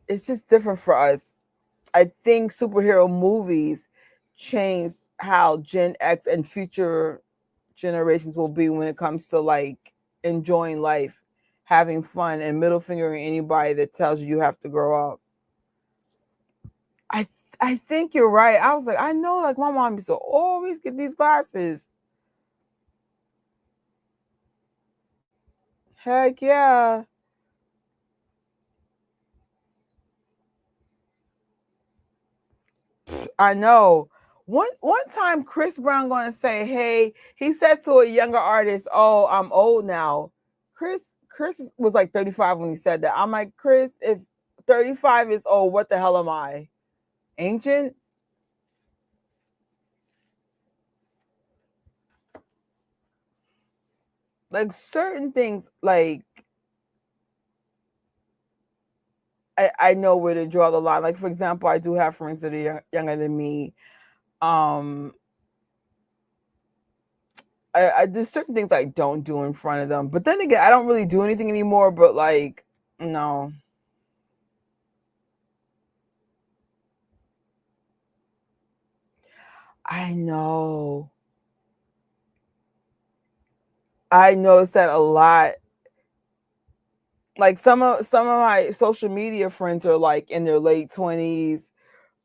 it's just different for us. I think superhero movies changed how Gen X and future generations will be when it comes to like enjoying life, having fun, and middle fingering anybody that tells you you have to grow up. I I think you're right. I was like, I know, like my mom used to always get these glasses. Heck yeah. I know. One time Chris Brown gonna say, hey, he says to a younger artist, "Oh, I'm old now." Chris was like 35 when he said that. I'm like, Chris, if 35 is old, what the hell am I? Ancient? Like certain things, like I know where to draw the line. Like for example, I do have friends that are younger than me. Um, I there's certain things I don't do in front of them. But then again, I don't really do anything anymore. But like, no, I know. I noticed that a lot. Like some of my social media friends are like in their late 20s,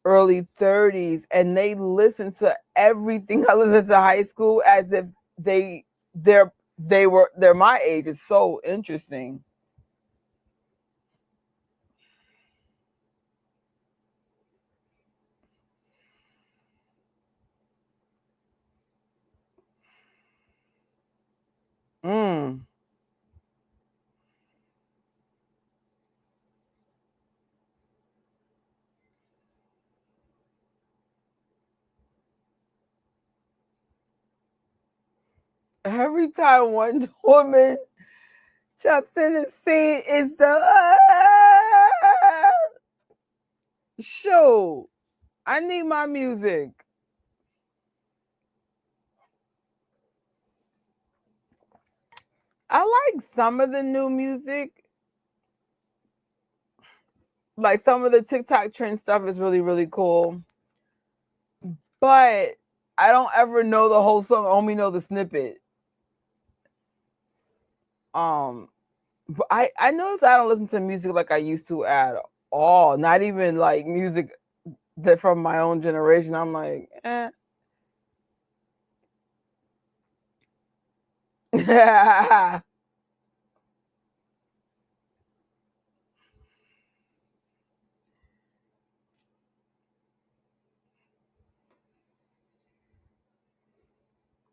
early 30s, and they listen to everything I listened to high school as if they're they're my age. It's so interesting. Mm. Every time one woman jumps in the scene, is the show. I need my music. I like some of the new music. Like some of the TikTok trend stuff is really, really cool. But I don't ever know the whole song. I only know the snippet. Um, but I notice I don't listen to music like I used to at all. Not even like music that from my own generation. I'm like, eh.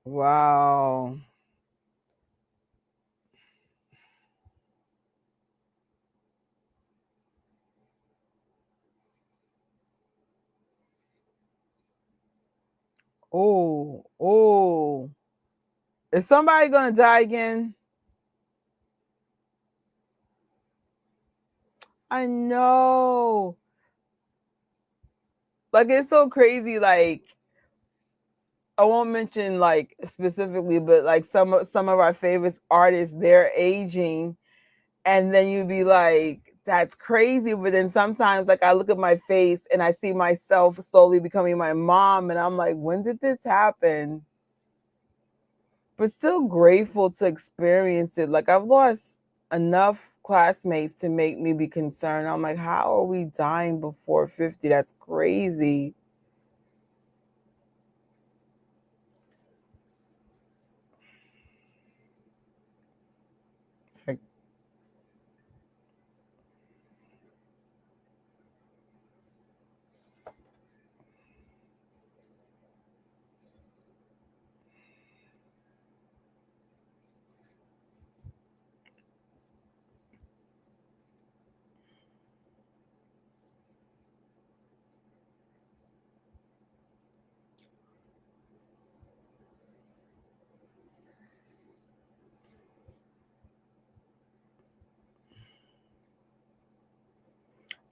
Wow. Oh, oh. Is somebody gonna die again? I know. Like it's so crazy. Like I won't mention like specifically, but like some of our favorite artists, they're aging, and then you'd be like that's crazy. But then sometimes, like, I look at my face and I see myself slowly becoming my mom, and I'm like, when did this happen? But still grateful to experience it. Like, I've lost enough classmates to make me be concerned. I'm like, how are we dying before 50? That's crazy.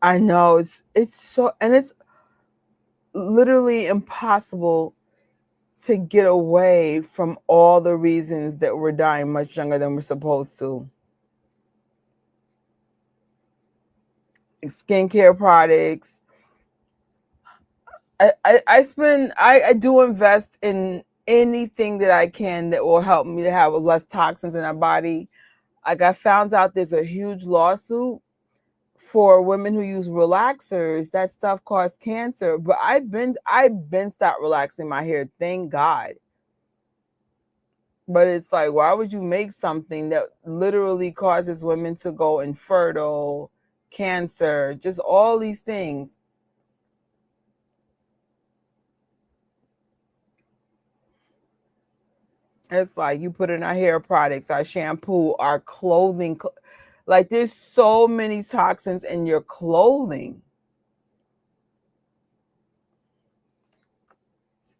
I know it's so, and it's literally impossible to get away from all the reasons that we're dying much younger than we're supposed to. Skincare products. I do invest in anything that I can that will help me to have less toxins in our body. Like, I found out there's a huge lawsuit for women who use relaxers. That stuff causes cancer. But I've been stopped relaxing my hair, thank God. But it's like, why would you make something that literally causes women to go infertile, cancer, just all these things? It's like, you put in our hair products, our shampoo, our clothing. Like, there's so many toxins in your clothing.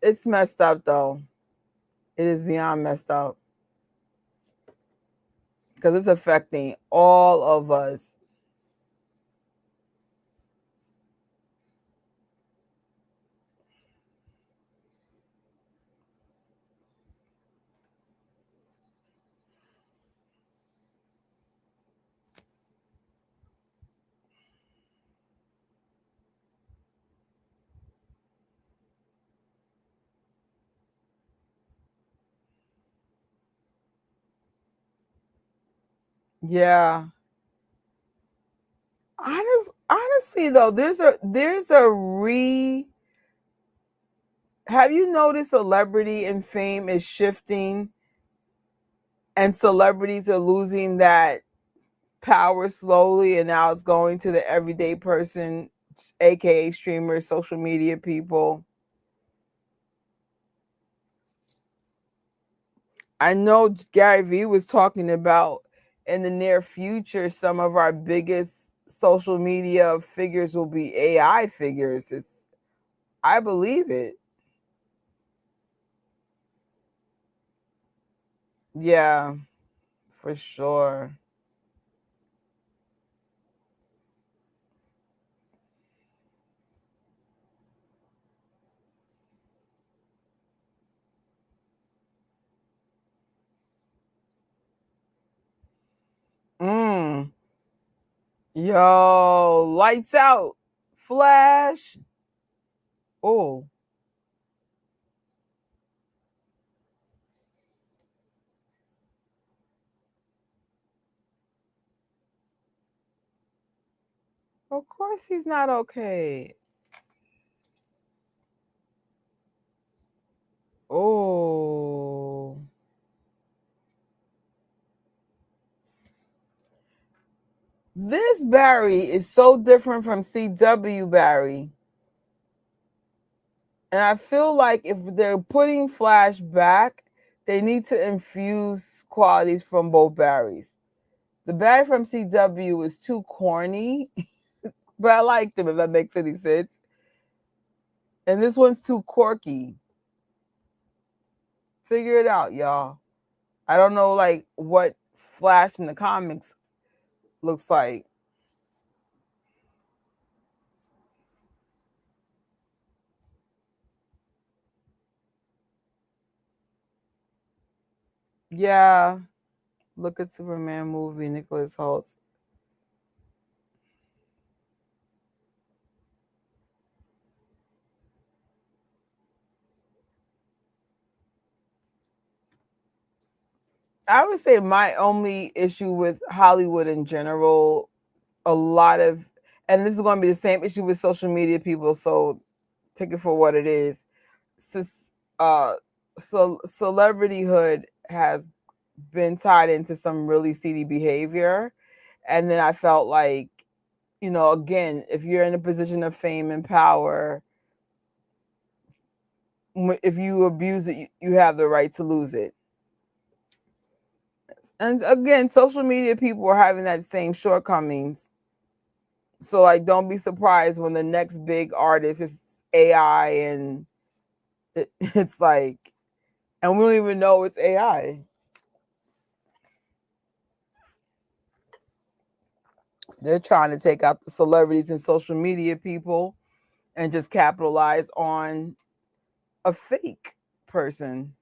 It's messed up, though. It is beyond messed up. Because it's affecting all of us. Yeah. Honestly though, have you noticed celebrity and fame is shifting, and celebrities are losing that power slowly, and now it's going to the everyday person, aka streamers, social media people. I know Gary Vee was talking about, in the near future, some of our biggest social media figures will be AI figures. I believe it. Yeah, for sure. Mm. Yo, lights out. Flash. Oh, of course he's not okay. Oh. This Barry is so different from CW Barry. And I feel like if they're putting Flash back, they need to infuse qualities from both Barrys. The Barry from CW is too corny, but I liked him, if that makes any sense. And this one's too quirky. Figure it out, y'all. I don't know, like, what Flash in the comics looks like. Yeah, look at Superman movie, Nicholas Holt. I would say my only issue with Hollywood in general, a lot of, and this is going to be the same issue with social media people, so take it for what it is. Celebrityhood has been tied into some really seedy behavior. And then I felt like, again, if you're in a position of fame and power, if you abuse it, you have the right to lose it. And again, social media people are having that same shortcomings. So like, don't be surprised when the next big artist is AI and it's like, and we don't even know it's AI. They're trying to take out the celebrities and social media people and just capitalize on a fake person.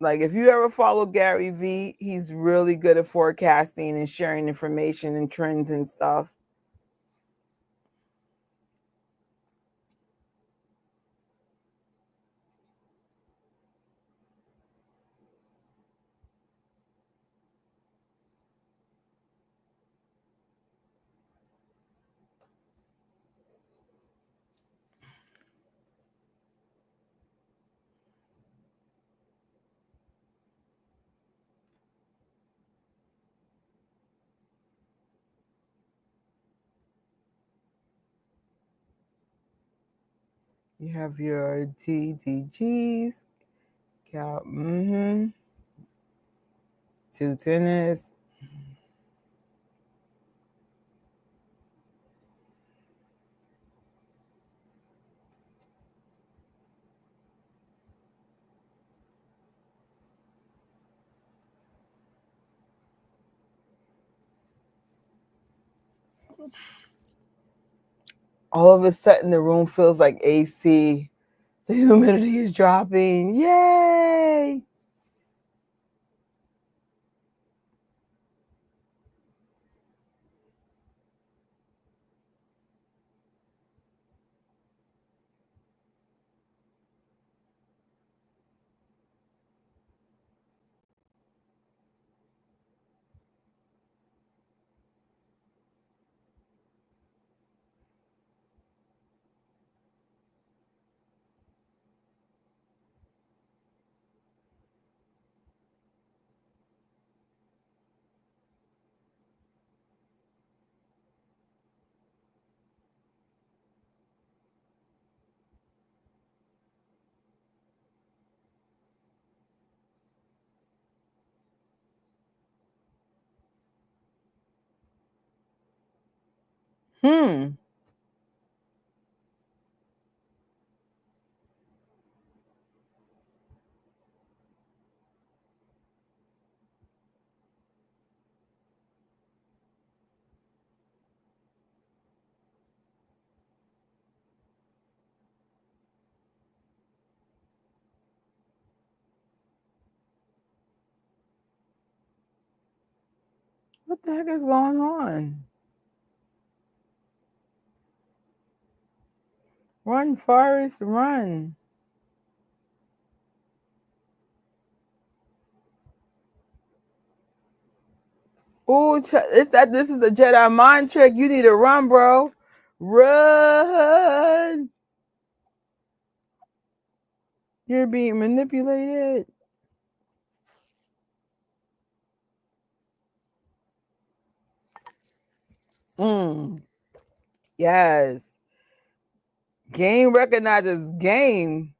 Like, if you ever follow Gary Vee, he's really good at forecasting and sharing information and trends and stuff. You have your TTGs, two tennis. All of a sudden, the room feels like AC. The humidity is dropping. Yay! What the heck is going on? Run, Forrest, run. Oh, it's that this is a Jedi mind trick. You need to run, bro. Run. You're being manipulated. Yes. Game recognizes game.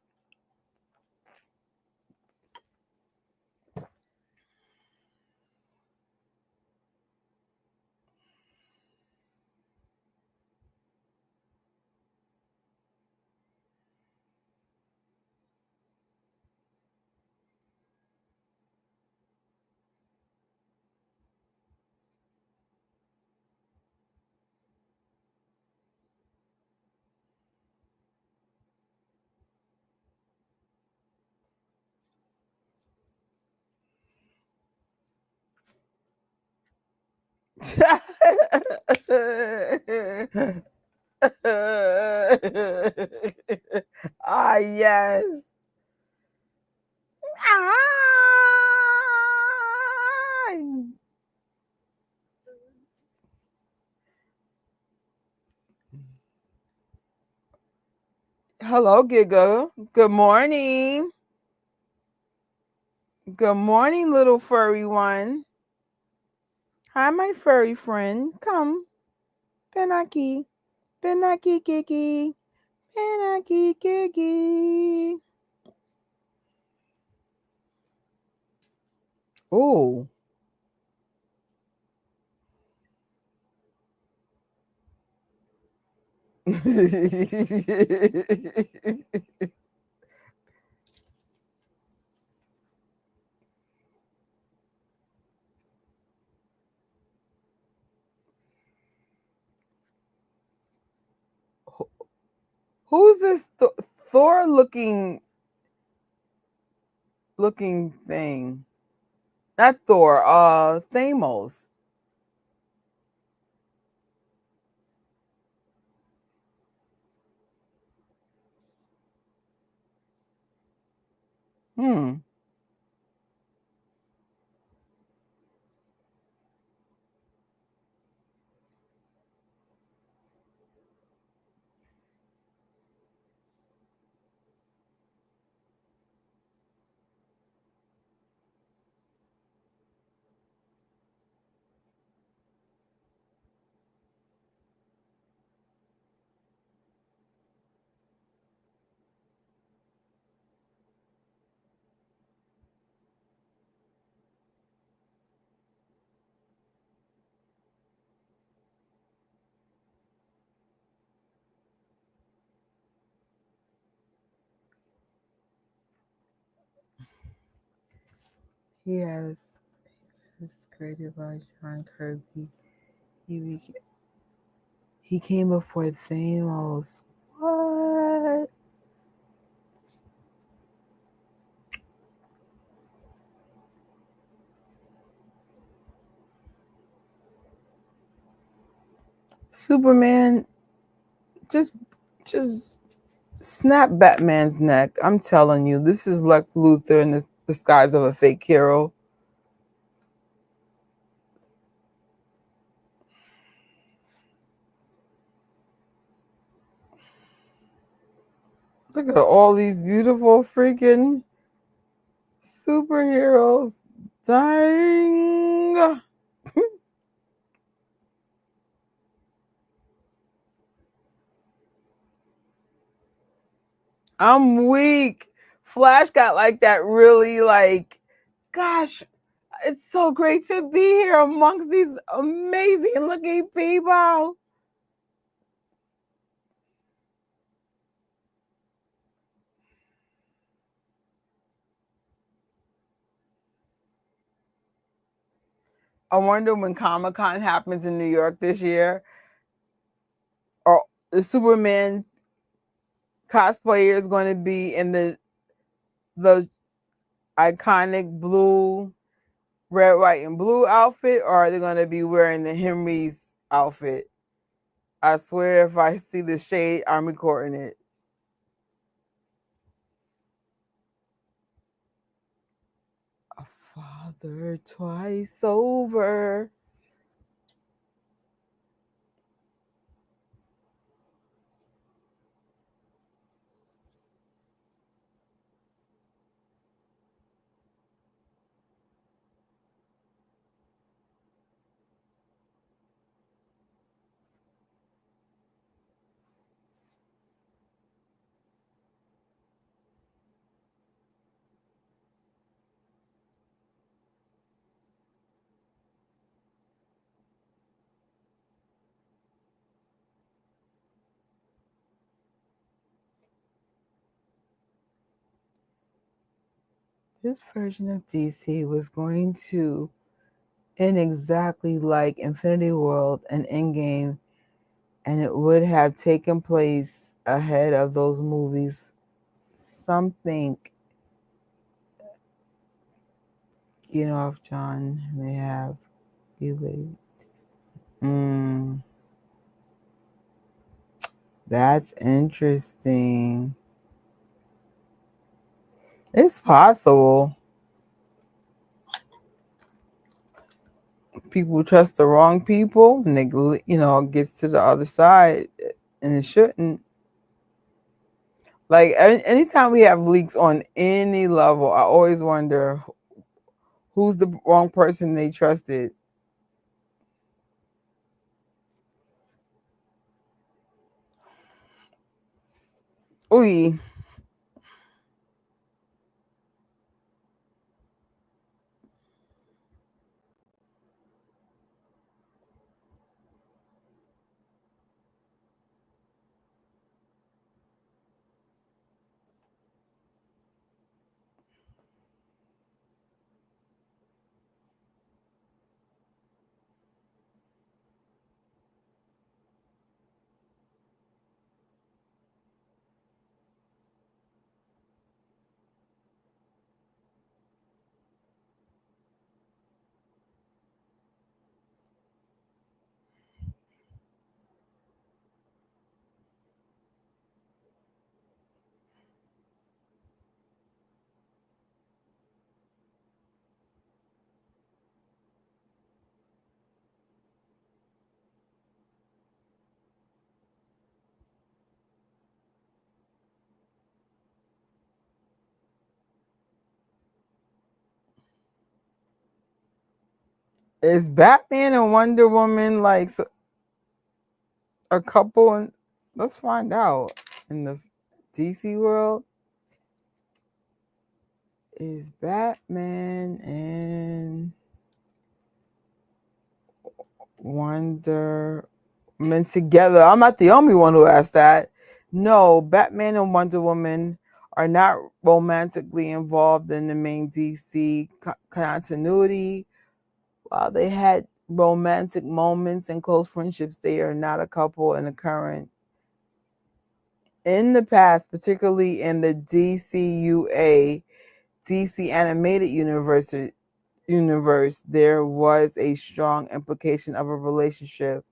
Ah, yes. Hello, Giga. Good morning. Good morning, little furry one. Hi, my furry friend. Come. Penaki. Penaki Kiki. Penaki Kiki. Oh. Who's this Thor looking thing? Not Thor, Thamos. Hmm. Yes. It's created by John Kirby. He came before Thamos. What? Superman, just snap Batman's neck. I'm telling you, this is Lex Luthor in the disguise of a fake hero. Look at all these beautiful freaking superheroes dying. I'm weak. Flash got like that really like, gosh, it's so great to be here amongst these amazing looking people. I wonder when Comic-Con happens in New York this year, or the Superman cosplayer is going to be in the iconic blue, red, white, and blue outfit, or are they going to be wearing the Henry's outfit? I swear, if I see the shade, I'm recording it. A father twice over. This version of DC was going to end exactly like Infinity World and Endgame, and it would have taken place ahead of those movies. Something, if John may have delayed. That's interesting. It's possible. People trust the wrong people, and they, gets to the other side, and it shouldn't. Like anytime we have leaks on any level, I always wonder who's the wrong person they trusted. Ooh. Is Batman and Wonder Woman like a couple? And let's find out. In the DC world, is Batman and Wonder Woman together? I'm not the only one who asked that. No, Batman and Wonder Woman are not romantically involved in the main DC continuity. While they had romantic moments and close friendships, they are not a couple in the current. In the past, particularly in the DCUA, DC animated universe, there was a strong implication of a relationship,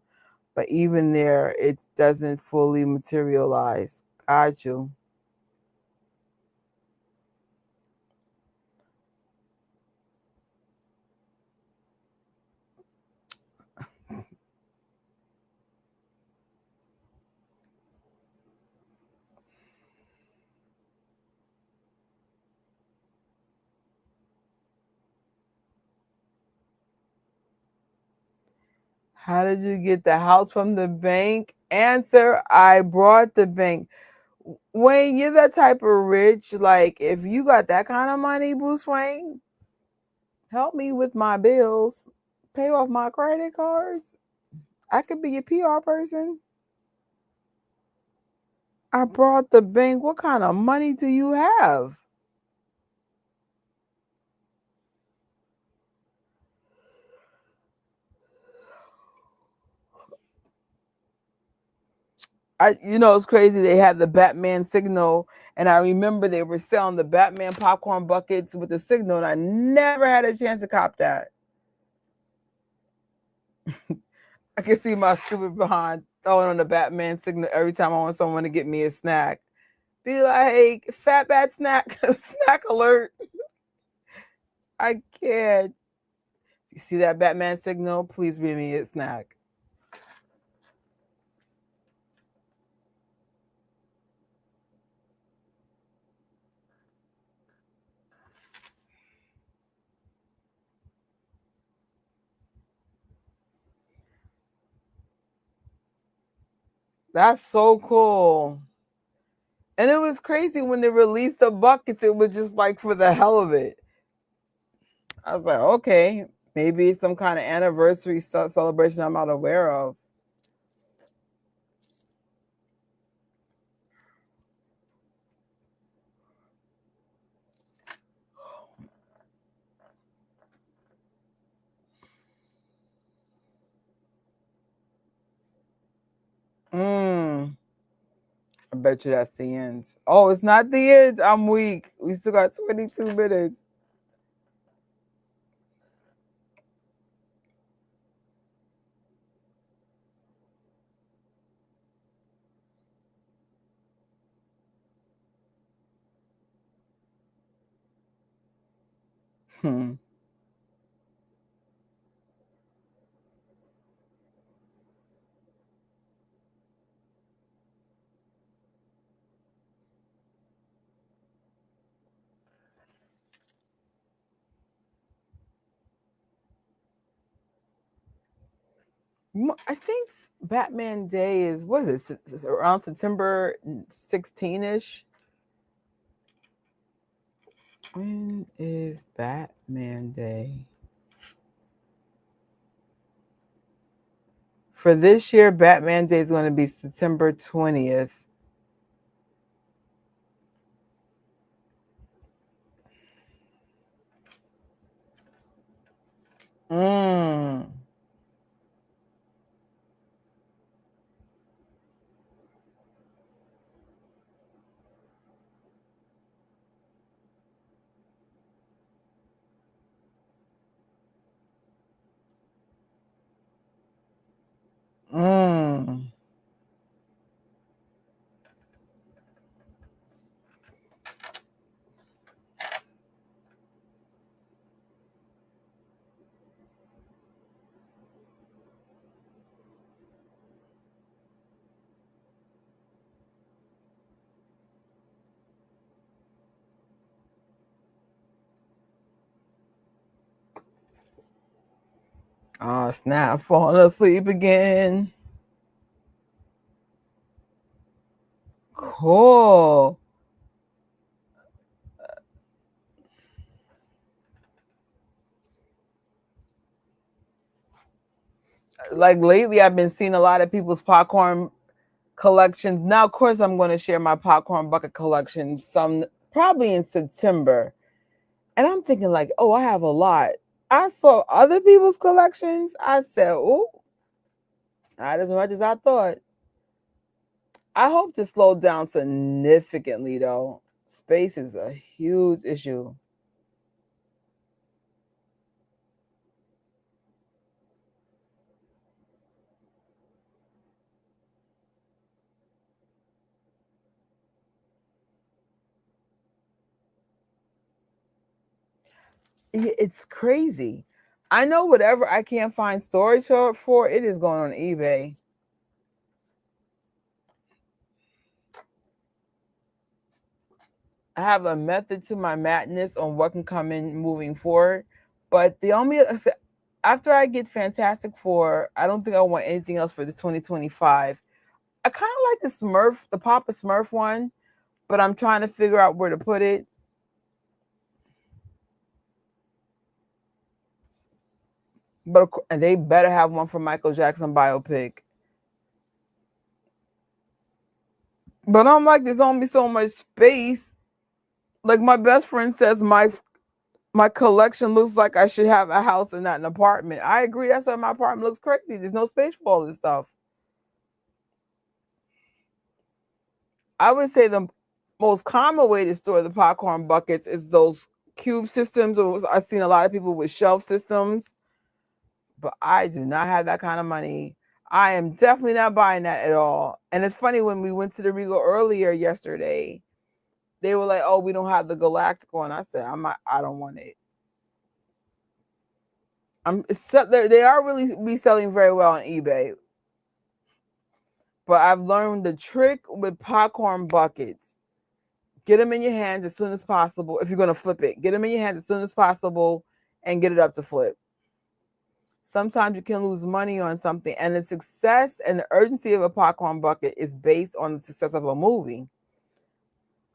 but even there, it doesn't fully materialize. Got you. How did you get the house from the bank? Answer: I brought the bank. Wayne, you're that type of rich. Like, if you got that kind of money, Bruce Wayne, help me with my bills, pay off my credit cards. I could be a PR person. I brought the bank. What kind of money do you have? It's crazy. They had the Batman signal, and I remember they were selling the Batman popcorn buckets with the signal, and I never had a chance to cop that. I can see my stupid behind throwing on the Batman signal every time I want someone to get me a snack. Be like, hey, fat bat snack, snack alert. I can't. You see that Batman signal? Please bring me a snack. That's so cool. And it was crazy when they released the buckets, it was just like for the hell of it. I was like, okay, maybe it's some kind of anniversary celebration I'm not aware of. I bet you that's the end. Oh, it's not the end. I'm weak. We still got 22 minutes. I think Batman Day is, what is it, around September 16-ish? When is Batman Day? For this year, Batman Day is going to be September 20th. Mm. Mm. Oh, snap, falling asleep again. Cool. Like lately, I've been seeing a lot of people's popcorn collections. Now, of course, I'm going to share my popcorn bucket collection some probably in September. And I'm thinking like, oh, I have a lot. I saw other people's collections. I said, oh, not as much as I thought. I hope to slow down significantly, though. Space is a huge issue. It's crazy. I know whatever I can't find storage for, it is going on eBay. I have a method to my madness on what can come in moving forward. But the only, after I get Fantastic Four, I don't think I want anything else for the 2025. I kind of like the Papa Smurf one, but I'm trying to figure out where to put it. But and they better have one for Michael Jackson biopic. But I'm like, there's only so much space. Like my best friend says, my collection looks like I should have a house and not an apartment. I agree. That's why my apartment looks crazy. There's no space for all this stuff. I would say the most common way to store the popcorn buckets is those cube systems. I've seen a lot of people with shelf systems, but I do not have that kind of money. I am definitely not buying that at all. And it's funny, when we went to the Regal earlier yesterday, they were like, "Oh, we don't have the Galactic one." I said, I don't want it. They are really reselling very well on eBay. But I've learned the trick with popcorn buckets. Get them in your hands as soon as possible. If you're going to flip it, get them in your hands as soon as possible and get it up to flip. Sometimes you can lose money on something, and the success and the urgency of a popcorn bucket is based on the success of a movie.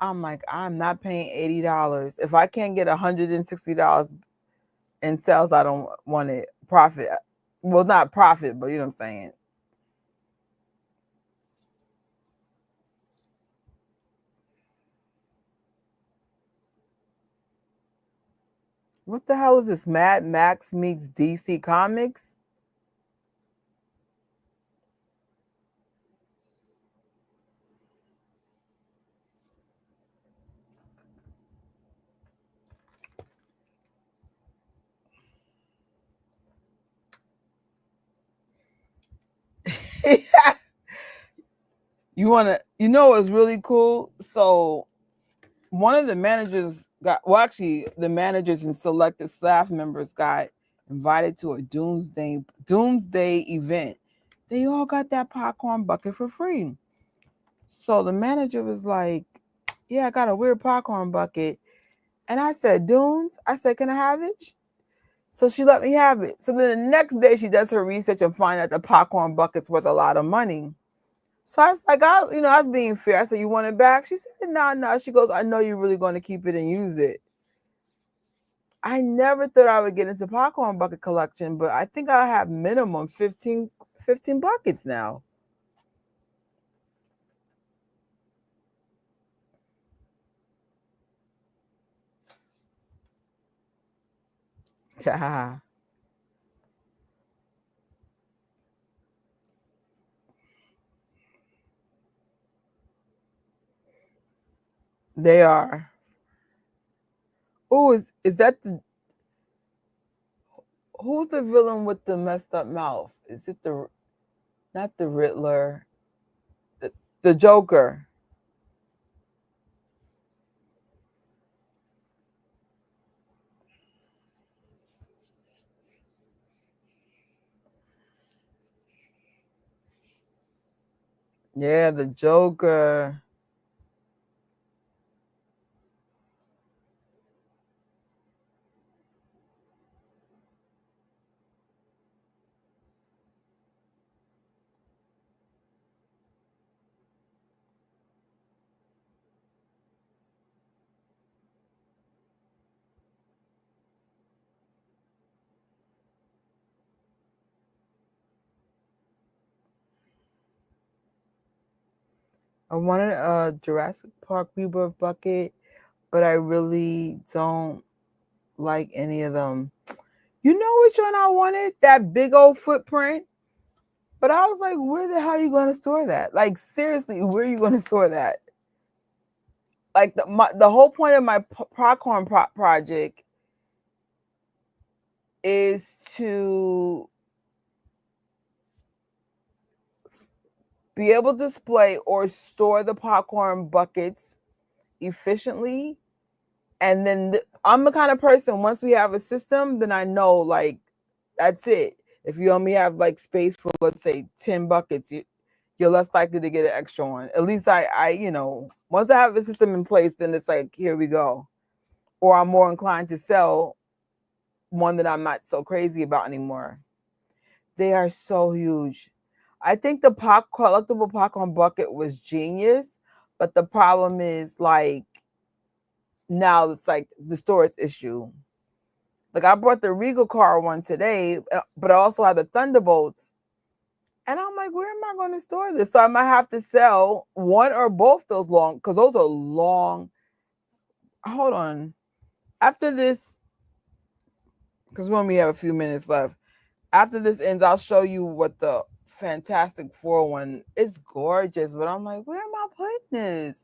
I'm like, I'm not paying $80. If I can't get $160 in sales, I don't want it. Profit. Well, not profit, but you know what I'm saying. What the hell is this? Mad Max meets DC Comics? You know what's really cool? So one of the managers actually, the managers and selected staff members got invited to a doomsday event. They all got that popcorn bucket for free. So the manager was like, "Yeah, I got a weird popcorn bucket." And I said, "Dunes?" I said, "Can I have it?" So she let me have it. So then the next day she does her research and find out the popcorn bucket's worth a lot of money. So I was like, I was being fair. I said, "You want it back?" She said, "No, no." She goes, "I know you're really going to keep it and use it." I never thought I would get into popcorn bucket collection, but I think I have minimum 15 buckets now. They are. Oh, is that the who's the villain with the messed up mouth? Is it the not the Riddler, the Joker? Yeah, the Joker. I wanted a Jurassic Park Rebirth bucket, but I really don't like any of them. You know which one I wanted? That big old footprint. But I was like, where the hell are you going to store that? Like, seriously, where are you going to store that? Like, the whole point of my popcorn project is to be able to display or store the popcorn buckets efficiently. And then I'm the kind of person, once we have a system, then I know, like, that's it. If you only have like space for, let's say, 10 buckets, you're less likely to get an extra one. At least once I have a system in place, then it's like, here we go. Or I'm more inclined to sell one that I'm not so crazy about anymore. They are so huge. I think the collectible popcorn bucket was genius, but the problem is, like, now it's like the storage issue. Like, I brought the Regal car one today, but I also have the Thunderbolts. And I'm like, where am I going to store this? So I might have to sell one or both those long, because those are long. Hold on. After this, because we only have a few minutes left. After this ends, I'll show you what the Fantastic Four one is. Gorgeous, but I'm like, where am I putting this?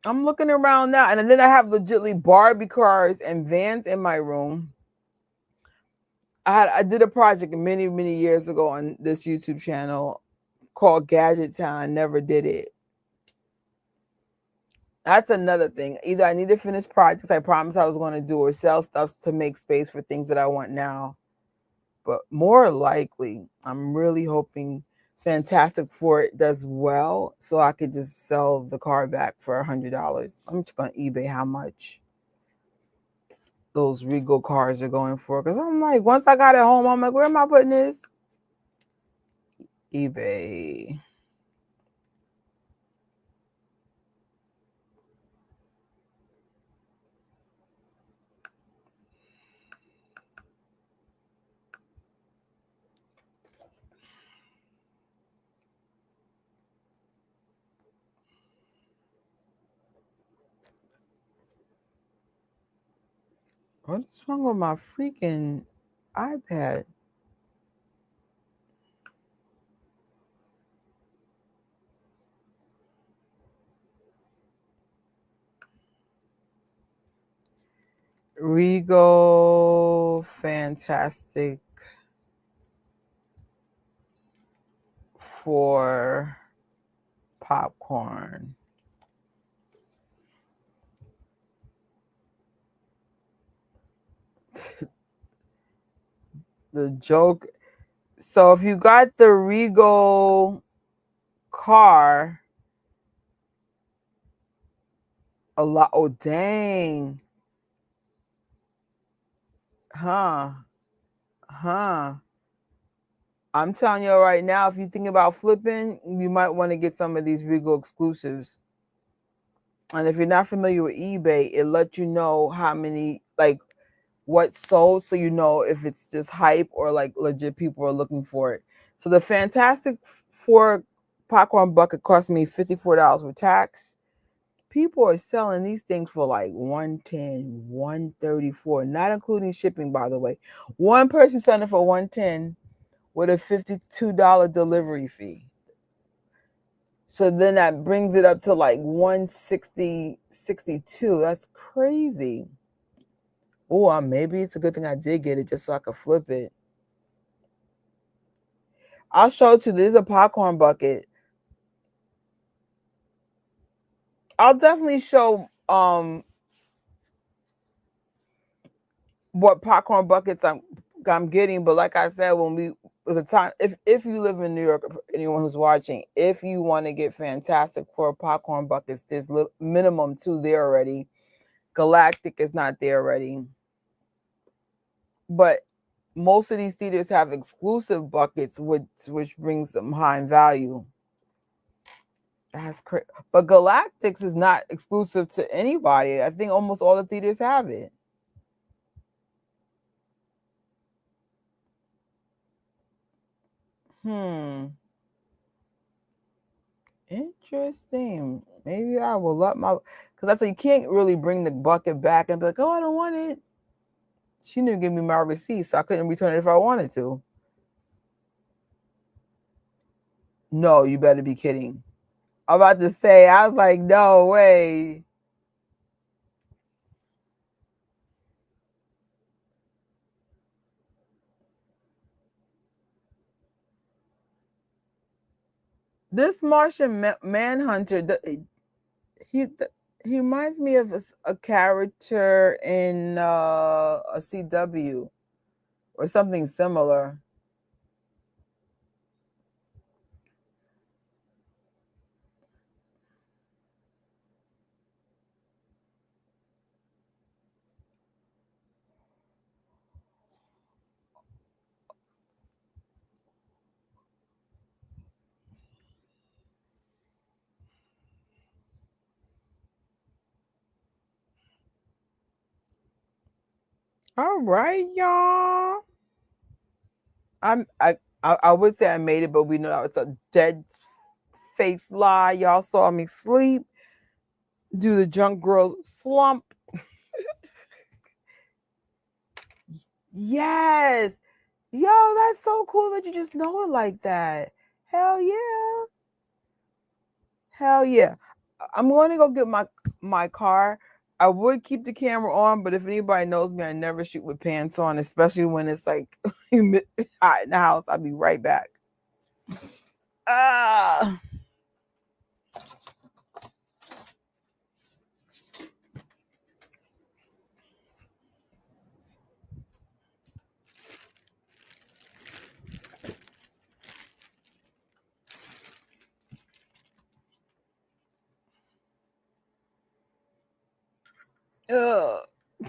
I'm looking around now, and then I have legitly Barbie cars and vans in my room. I did a project many, many years ago on this YouTube channel called Gadget Town. I never did it. That's another thing. Either I need to finish projects I promised I was going to do, or sell stuff to make space for things that I want now. But more likely, I'm really hoping Fantastic Four does well, so I could just sell the car back for $100. I'm just going to eBay how much those Regal cars are going for, because I'm like, once I got it home, I'm like, where am I putting this? eBay. What's wrong with my freaking iPad? Regal Fantastic for popcorn. The joke. So if you got the Regal car, a lot. Oh, dang. Huh. I'm telling you right now, if you think about flipping, you might want to get some of these Regal exclusives. And if you're not familiar with eBay, it lets you know how many, like, what's sold, so you know if it's just hype or like legit people are looking for it. So the Fantastic Four popcorn bucket cost me $54 with tax. People are selling these things for like $110, $134, not including shipping, by the way. One person selling it for $110 with a $52 delivery fee. So then that brings it up to like $160, $62. That's crazy. Oh, maybe it's a good thing I did get it just so I could flip it. I'll show it to you. This is a popcorn bucket. I'll definitely show what popcorn buckets I'm getting. But like I said, the time, if you live in New York, anyone who's watching, if you want to get Fantastic Four popcorn buckets, there's minimum 2 there already. Galactic is not there already. But most of these theaters have exclusive buckets, which brings them high in value. That's crazy. But Galactics is not exclusive to anybody. I think almost all the theaters have it. Interesting. Maybe I will let my, because I said you can't really bring the bucket back and be like, oh, I don't want it. She didn't give me my receipt, so I couldn't return it if I wanted to. No, you better be kidding. I'm about to say, I was like, no way. This Martian Manhunter, he reminds me of a character in a CW or something similar. All right, y'all. I would say I made it, but we know that it's a dead face lie. Y'all saw me sleep, do the junk girl slump. Yes. Yo, that's so cool that you just know it like that. Hell yeah. Hell yeah. I'm going to go get my car. I would keep the camera on, but if anybody knows me, I never shoot with pants on, especially when it's like hot in the house. I'll be right back.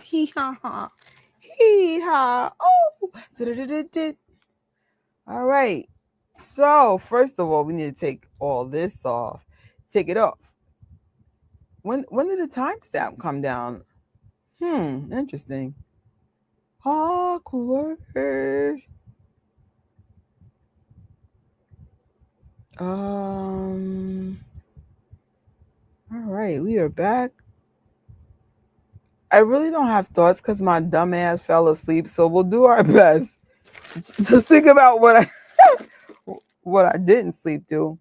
Hee ha. Hee ha. Oh. All right. So first of all, we need to take all this off. Take it off. When did the timestamp come down? Interesting. Awkward. All right, we are back. I really don't have thoughts because my dumb ass fell asleep. So we'll do our best to think about what I didn't sleep through.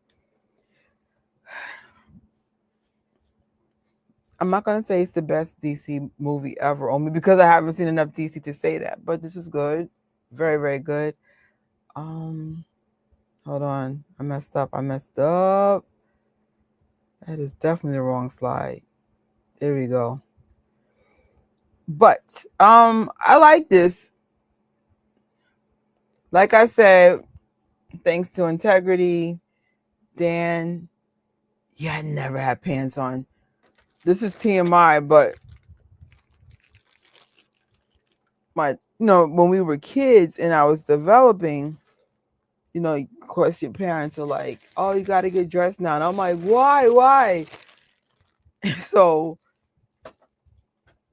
I'm not gonna say it's the best DC movie ever, only because I haven't seen enough DC to say that. But this is good, very, very good. Hold on, I messed up. That is definitely the wrong slide. There we go. But I like this. Like I said, thanks to integrity, Dan. Yeah, I never had pants on. This is TMI, but when we were kids and I was developing, of course your parents are like, oh, you got to get dressed now. And I'm like, why? So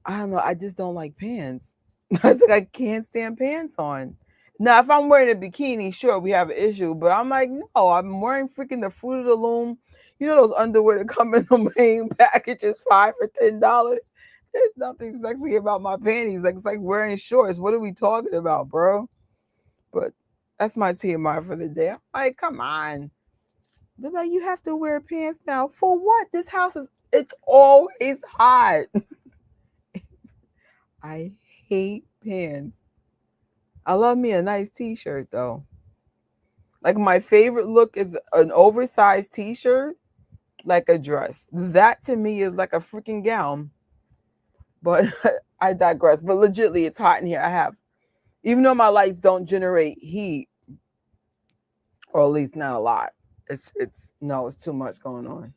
I don't know. I just don't like pants. I was like, I can't stand pants on. Now, if I'm wearing a bikini, sure, we have an issue. But I'm like, no, I'm wearing freaking the Fruit of the Loom. You know those underwear that come in the main packages, $5 for $10. There's nothing sexy about my panties. Like, it's like wearing shorts. What are we talking about, bro? But that's my TMI for the day. I'm like, come on. They're like, you have to wear pants now. For what? This house it's always hot. I hate pants. I love me a nice t-shirt though. Like my favorite look is an oversized t-shirt, like a dress. That to me is like a freaking gown. But I digress. But legitly, it's hot in here. Even though my lights don't generate heat, or at least not a lot. It's too much going on.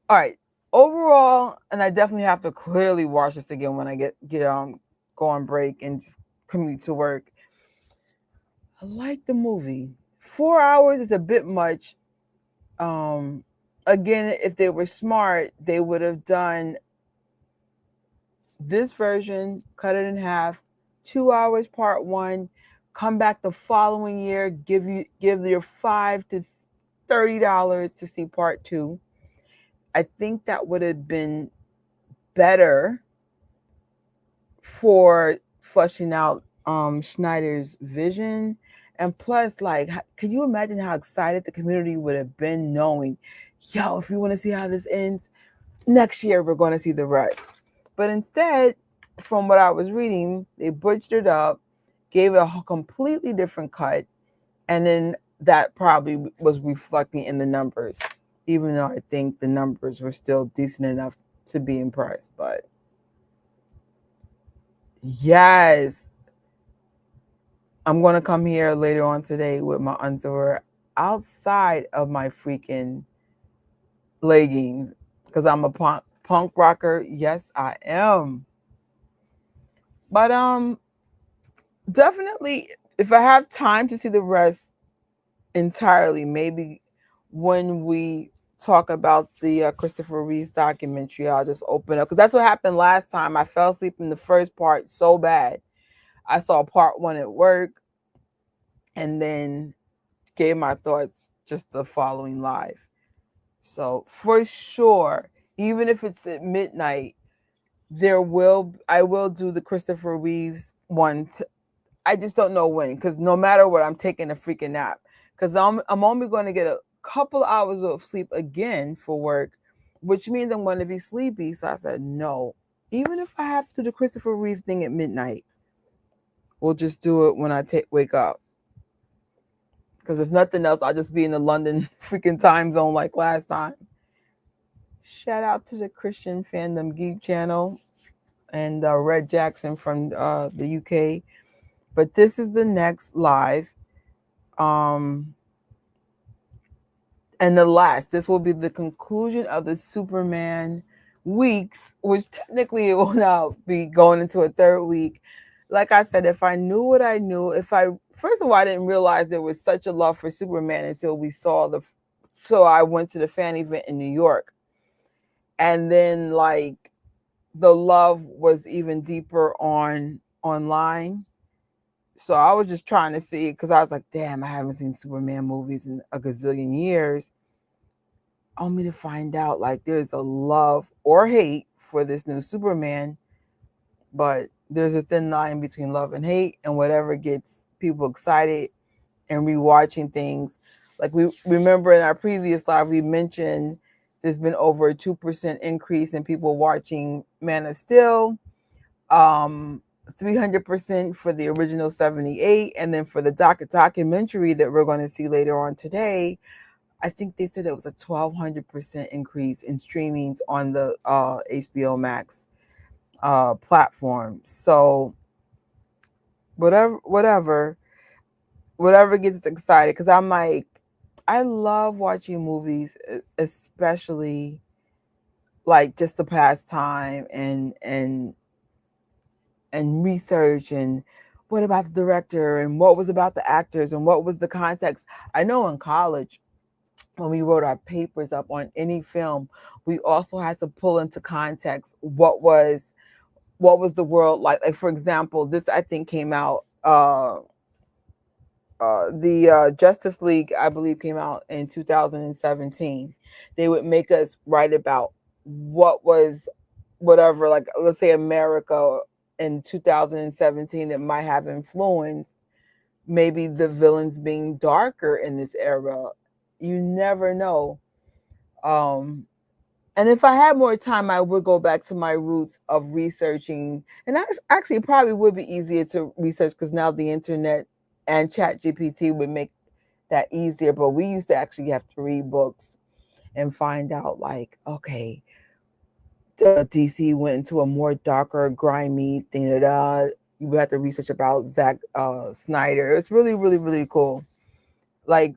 All right. Overall, and I definitely have to clearly watch this again when I go on break and just commute to work. I like the movie. 4 hours is a bit much. Again, if they were smart, they would have done this version, cut it in half, 2 hours part one, come back the following year, give your $5 to $30 to see part two. I think that would have been better for fleshing out Snyder's vision. And plus, like, can you imagine how excited the community would have been knowing, yo, if you want to see how this ends, next year we're going to see the rest. But instead, from what I was reading, they butchered it up, gave it a completely different cut, and then that probably was reflecting in the numbers, even though I think the numbers were still decent enough to be impressed. But yes, I'm going to come here later on today with my underwear outside of my freaking leggings because I'm a punk rocker. Yes, I am. But definitely, if I have time to see the rest entirely, maybe when we talk about the Christopher Reeve documentary, I'll just open up because that's what happened last time. I fell asleep in the first part so bad. I saw part one at work and then gave my thoughts just the following live. So for sure, even if it's at midnight, I will do the Christopher Reeves one. I just don't know when, because no matter what, I'm taking a freaking nap. Because I'm only going to get a couple hours of sleep again for work, which means I'm going to be sleepy. So I said, no, even if I have to do the Christopher Reeve thing at midnight, we'll just do it when I wake up. Because if nothing else, I'll just be in the London freaking time zone like last time. Shout out to the Christian Fandom Geek channel and Red Jackson from the UK. But this is the next live. And this will be the conclusion of the Superman weeks, which technically it will now be going into a third week. Like I said, if I knew what I knew, first of all, I didn't realize there was such a love for Superman until so I went to the fan event in New York. And then like the love was even deeper online. So I was just trying to see it because I was like, damn, I haven't seen Superman movies in a gazillion years. Only to find out like there's a love or hate for this new Superman, but there's a thin line between love and hate, and whatever gets people excited and rewatching things. Like we remember in our previous live, we mentioned there's been over a 2% increase in people watching Man of Steel, 300% for the original 78, and then for the documentary that we're going to see later on today, I think they said it was a 1,200% increase in streamings on the HBO Max. platforms. So whatever gets us excited, because I'm like, I love watching movies, especially like just to pass time and research, and what about the director, and what was about the actors, and what was the context. I know in college, when we wrote our papers up on any film, we also had to pull into context what was the world like. Like, for example, this I think came out, the Justice League, I believe, came out in 2017. They would make us write about what was whatever, like let's say America in 2017, that might have influenced maybe the villains being darker in this era. You never know. Um, and if I had more time, I would go back to my roots of researching. And actually, it probably would be easier to research, because now the internet and Chat GPT would make that easier. But we used to actually have to read books and find out, like, okay, DC went into a more darker, grimy thing. You would have to research about Zack Snyder. It's really, really, really cool. Like,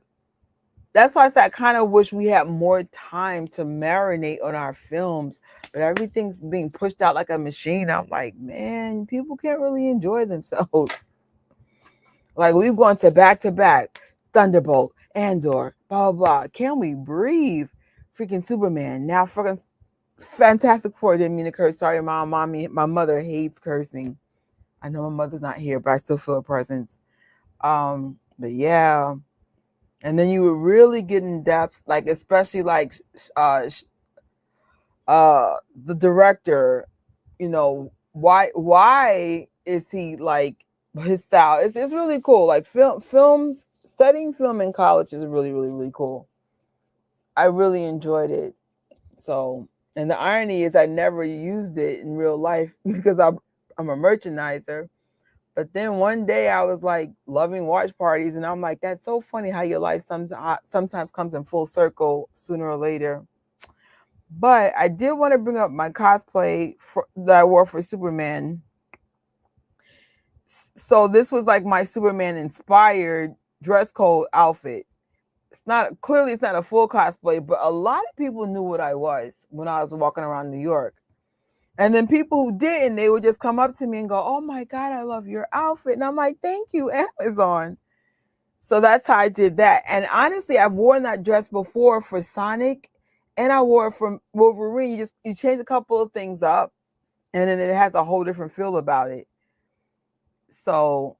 that's why I said I kind of wish we had more time to marinate on our films, but everything's being pushed out like a machine. I'm like, man, people can't really enjoy themselves. Like, we've gone to back, Thunderbolt, Andor, blah, blah, blah. Can we breathe? Freaking Superman. Now, freaking Fantastic Four. Didn't mean to curse. Sorry, Mom. My mother hates cursing. I know my mother's not here, but I still feel a presence. But yeah. And then you would really get in depth, like, especially like the director, why is he like his style? It's really cool. Like, films, studying film in college is really, really, really cool. I really enjoyed it. So, and the irony is I never used it in real life because I'm a merchandiser. But then one day I was like loving watch parties, and I'm like, that's so funny how your life sometimes comes in full circle sooner or later. But I did want to bring up my cosplay that I wore for Superman. So this was like my Superman inspired dress code outfit. It's not a full cosplay, but a lot of people knew what I was when I was walking around New York. And then people who didn't, they would just come up to me and go, "Oh my God, I love your outfit." And I'm like, "Thank you, Amazon." So that's how I did that. And honestly, I've worn that dress before for Sonic, and I wore it for Wolverine. You change a couple of things up, and then it has a whole different feel about it. So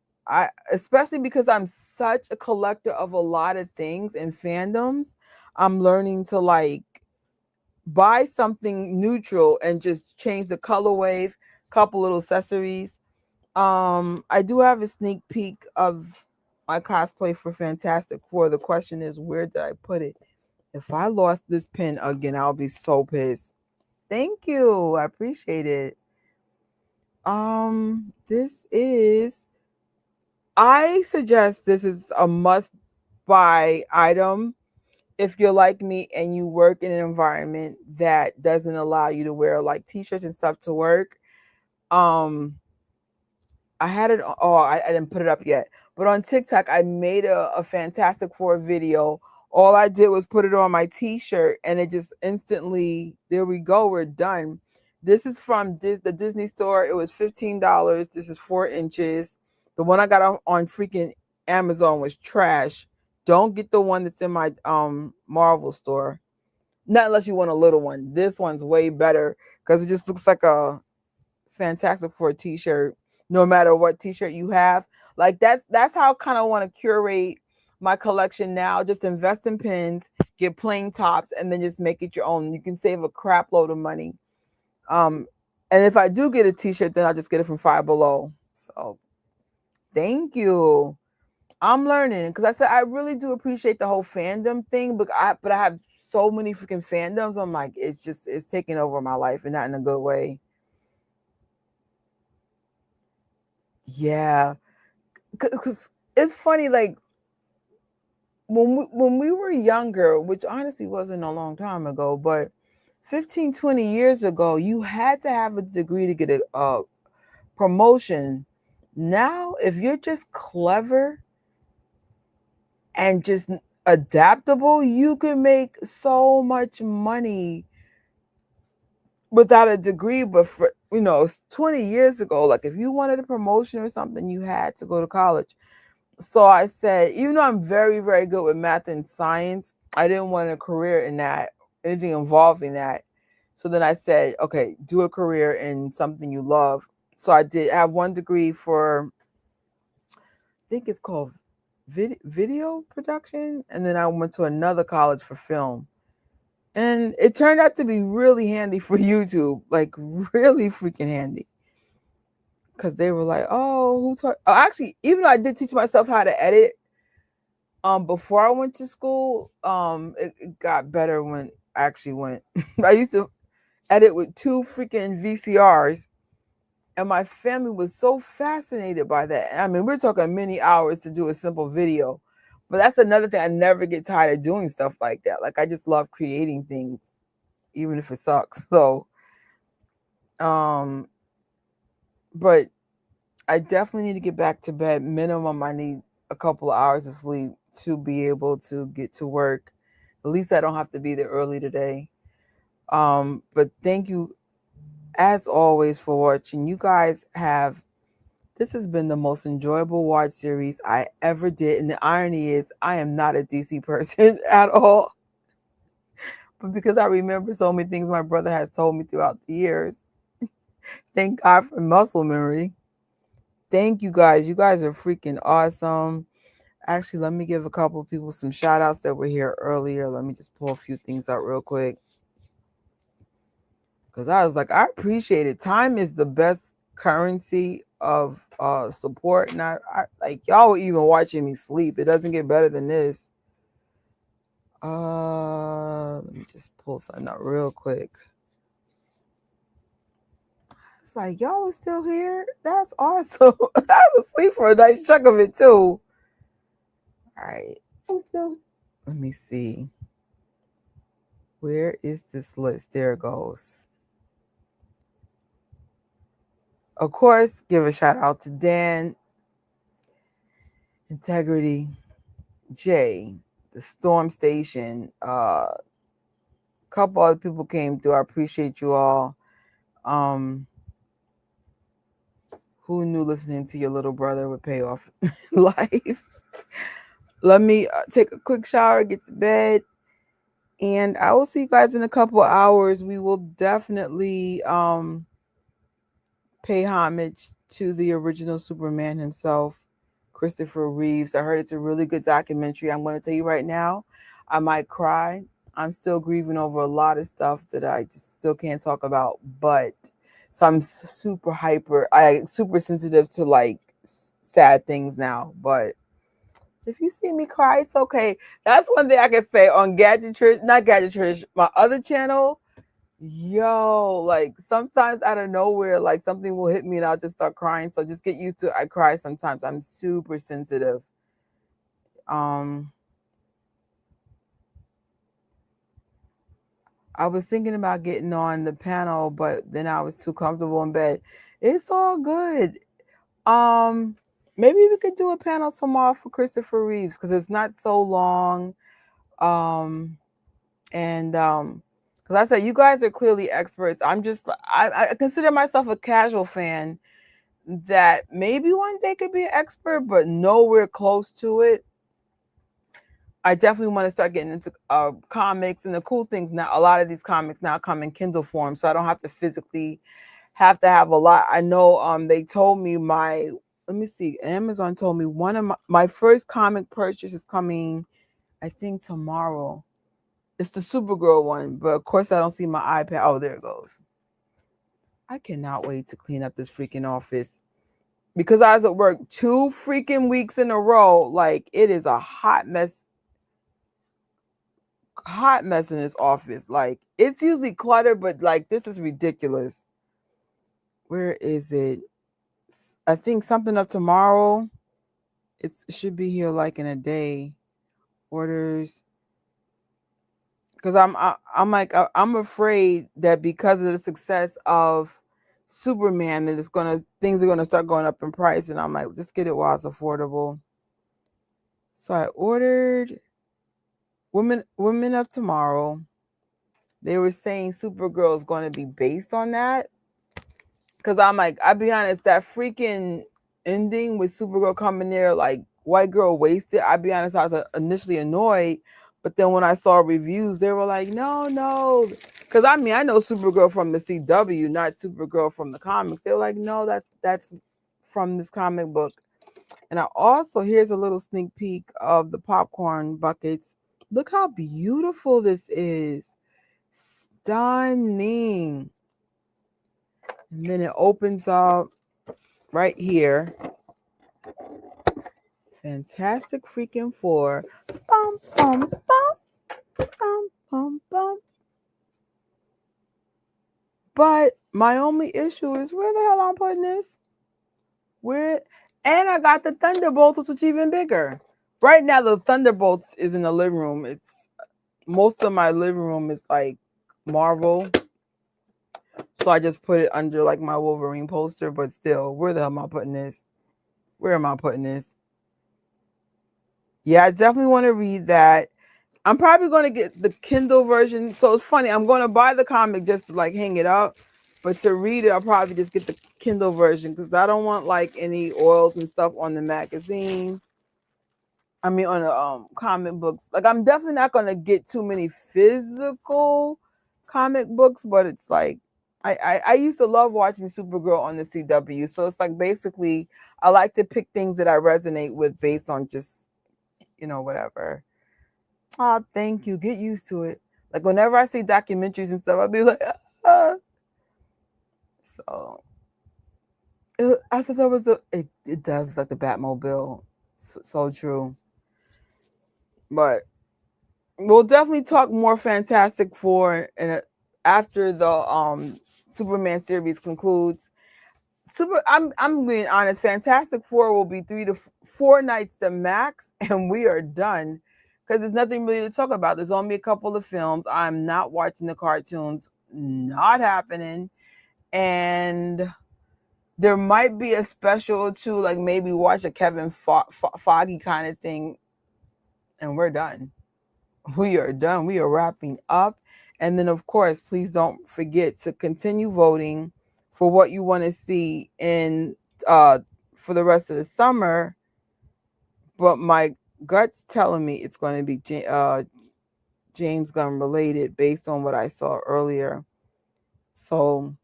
especially because I'm such a collector of a lot of things and fandoms, I'm learning to like buy something neutral and just change the color wave, couple little accessories. I do have a sneak peek of my cosplay for Fantastic Four. The question is, where did I put it? If I lost this pin again, I'll be so pissed. Thank you. I appreciate it. I suggest this is a must buy item if you're like me and you work in an environment that doesn't allow you to wear like t-shirts and stuff to work. I had it. Oh, I didn't put it up yet. But on TikTok, I made a Fantastic Four video. All I did was put it on my T-shirt, and it just instantly. There we go. We're done. This is from the Disney store. It was $15. This is 4 inches. The one I got on freaking Amazon was trash. Don't get the one that's in my Marvel store. Not unless you want a little one. This one's way better because it just looks like a Fantastic Four T-shirt. No matter what T-shirt you have, like that's how I kind of want to curate my collection now. Just invest in pins, get plain tops, and then just make it your own. You can save a crap load of money. And if I do get a T-shirt, then I'll just get it from Five Below. So, thank you. I'm learning because I said I really do appreciate the whole fandom thing, but I have so many freaking fandoms. I'm like, it's taking over my life, and not in a good way. Yeah, because it's funny, like when we were younger, which honestly wasn't a long time ago, but 15, 20 years ago, you had to have a degree to get a promotion. Now, if you're just clever and just adaptable, you can make so much money without a degree. But for 20 years ago, like if you wanted a promotion or something, you had to go to college. So I said, even though I'm very, very good with math and science, I didn't want a career in that, anything involving that. So then I said, okay, do a career in something you love. So I did have one degree for, I think it's called video production. And then I went to another college for film. And it turned out to be really handy for YouTube, like really freaking handy. Because they were like, oh, who taught? Oh, actually, even though I did teach myself how to edit before I went to school, it got better when I actually went. I used to edit with 2 freaking VCRs, and my family was so fascinated by that. I mean, we're talking many hours to do a simple video, but that's another thing. I never get tired of doing stuff like that. Like, I just love creating things, even if it sucks. So, but I definitely need to get back to bed. Minimum, I need a couple of hours of sleep to be able to get to work. At least I don't have to be there early today. But thank you, as always, for watching. You guys this has been the most enjoyable watch series I ever did. And the irony is, I am not a DC person at all. But because I remember so many things my brother has told me throughout the years, thank God for muscle memory. Thank you guys. You guys are freaking awesome. Actually, let me give a couple of people some shout outs that were here earlier. Let me just pull a few things out real quick. Because I was like, I appreciate it. Time is the best currency of support. And I like, y'all were even watching me sleep. It doesn't get better than this. Let me just pull something out real quick. It's like, y'all are still here? That's awesome. I was asleep for a nice chunk of it too. All right. Let me see. Where is this list? There it goes. Of course, give a shout out to Dan, Integrity, Jay, the Storm Station. A couple other people came through. I appreciate you all. Who knew listening to your little brother would pay off life? Let me take a quick shower, get to bed, and I will see you guys in a couple of hours. We will definitely pay homage to the original Superman himself, Christopher Reeves. I heard it's a really good documentary. I'm going to tell you right now, I might cry. I'm still grieving over a lot of stuff that I just still can't talk about, but so I'm super sensitive to like sad things now, but if you see me cry, it's okay. That's one thing I can say on not Gadgetrish, my other channel. Yo, like sometimes out of nowhere, like something will hit me and I'll just start crying. So just get used to it. I cry sometimes. I'm super sensitive. I was thinking about getting on the panel, but then I was too comfortable in bed. It's all good. Maybe we could do a panel tomorrow for Christopher Reeves because it's not so long. Because I said you guys are clearly experts. I consider myself a casual fan that maybe one day could be an expert, but nowhere close to it. I definitely want to start getting into comics, and the cool things now, a lot of these comics now come in Kindle form, so I don't have to physically have to have a lot. I know they told me let me see, Amazon told me one of my first comic purchase is coming, I think tomorrow. It's the Supergirl one, but of course I don't see my iPad. Oh, there it goes. I cannot wait to clean up this freaking office because I was at work 2 freaking weeks in a row. Like, it is a hot mess in this office. Like, it's usually cluttered, but like this is ridiculous. Where is it? I think something up tomorrow. It should be here like in a day. Orders. because I'm afraid that because of the success of Superman, that things are gonna start going up in price, and I'm like, just get it while it's affordable. So I ordered Women of Tomorrow. They were saying Supergirl is going to be based on that. Because I'm like, I'll be honest, that freaking ending with Supergirl coming there, like, white girl wasted. I'll be honest, I was initially annoyed. But then when I saw reviews, they were like, no. Because I know Supergirl from the CW, not Supergirl from the comics. They were like, no, that's from this comic book. And I also, here's a little sneak peek of the popcorn buckets. Look how beautiful this is. Stunning. And then it opens up right here. Fantastic freaking Four. Bum, bum, bum, bum, bum, bum. But my only issue is, where the hell I'm putting this? And I got the Thunderbolts, which is even bigger. Right now, the Thunderbolts is in the living room. Most of my living room is like Marvel. So I just put it under like my Wolverine poster, but still, where the hell am I putting this? Where am I putting this? Yeah, I definitely want to read that. I'm probably going to get the Kindle version. So it's funny, I'm going to buy the comic just to like hang it up, but to read it, I'll probably just get the Kindle version because I don't want like any oils and stuff on the magazine. I mean, on the comic books. Like, I'm definitely not going to get too many physical comic books, but it's like, I used to love watching Supergirl on the CW. So it's like, basically, I like to pick things that I resonate with based on just, whatever. Oh, thank you. Get used to it. Like, whenever I see documentaries and stuff, I'll be like, ah. So, I thought that was it does look like the Batmobile. So true. But we'll definitely talk more Fantastic Four after the Superman series concludes. I'm being honest. Fantastic Four will be 3 to 4 nights the max, and we are done because there's nothing really to talk about. There's only a couple of films. I'm not watching the cartoons. Not happening. And there might be a special or two, like maybe watch a Kevin Foggy kind of thing, and we're done. We are done. We are wrapping up. And then, of course, please don't forget to continue voting for what you want to see for the rest of the summer. But my gut's telling me it's going to be James Gunn related based on what I saw earlier. So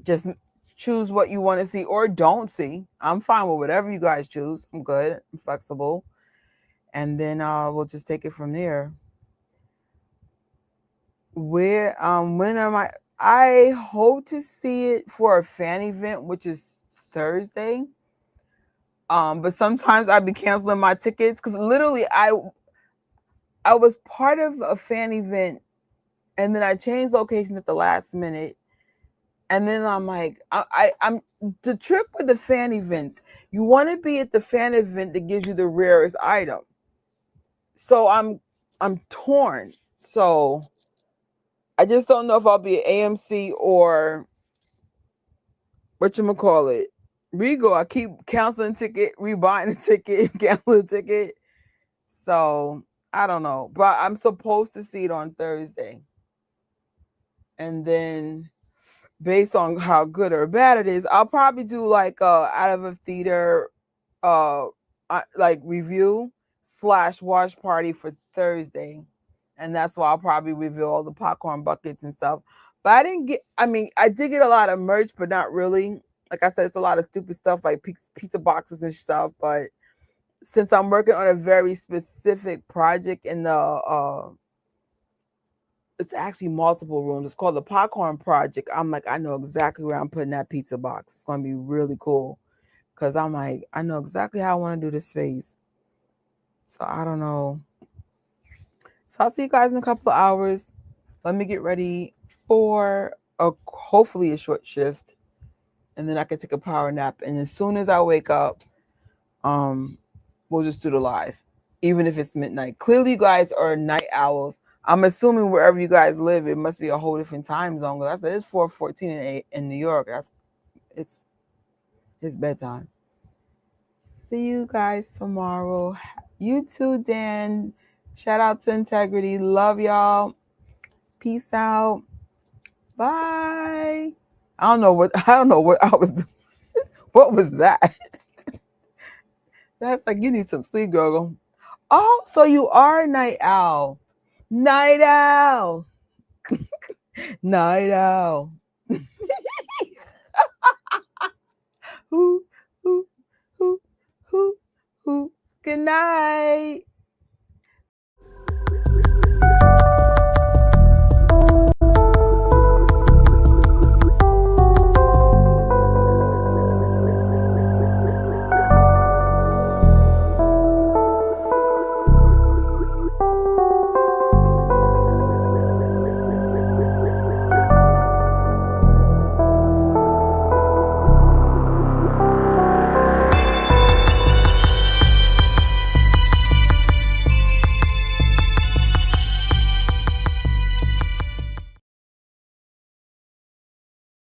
just choose what you want to see or don't see. I'm fine with whatever you guys choose. I'm good. I'm flexible. And then we'll just take it from there. When am I hope to see it for a fan event, which is Thursday. But sometimes I'd be canceling my tickets because literally I was part of a fan event and then I changed locations at the last minute. And then I'm like, I'm the trick with the fan events. You want to be at the fan event that gives you the rarest item. So I'm torn. So I just don't know if I'll be at AMC or whatchamacallit, Regal. I keep canceling ticket, rebuying the ticket, canceling the ticket. So I don't know. But I'm supposed to see it on Thursday. And then based on how good or bad it is, I'll probably do like out of a theater like review / watch party for Thursday. And that's why I'll probably reveal all the popcorn buckets and stuff. But I did get a lot of merch, but not really. Like I said, it's a lot of stupid stuff like pizza boxes and stuff. But since I'm working on a very specific project in the, it's actually multiple rooms. It's called the Popcorn Project. I'm like, I know exactly where I'm putting that pizza box. It's going to be really cool. Because I'm like, I know exactly how I want to do this space. So I don't know. So I'll see you guys in a couple of hours. Let me get ready for hopefully a short shift. And then I can take a power nap. And as soon as I wake up, we'll just do the live. Even if it's midnight. Clearly you guys are night owls. I'm assuming wherever you guys live, it must be a whole different time zone. That's it's 4:14 in New York. It's bedtime. See you guys tomorrow. You too, Dan. Shout out to Integrity. Love y'all. Peace out. Bye. I don't know what I was doing. What was that? That's like you need some sleep, girl. Oh, so you are a night owl. Night owl. Night owl. Who, who, who, who, who. Good night.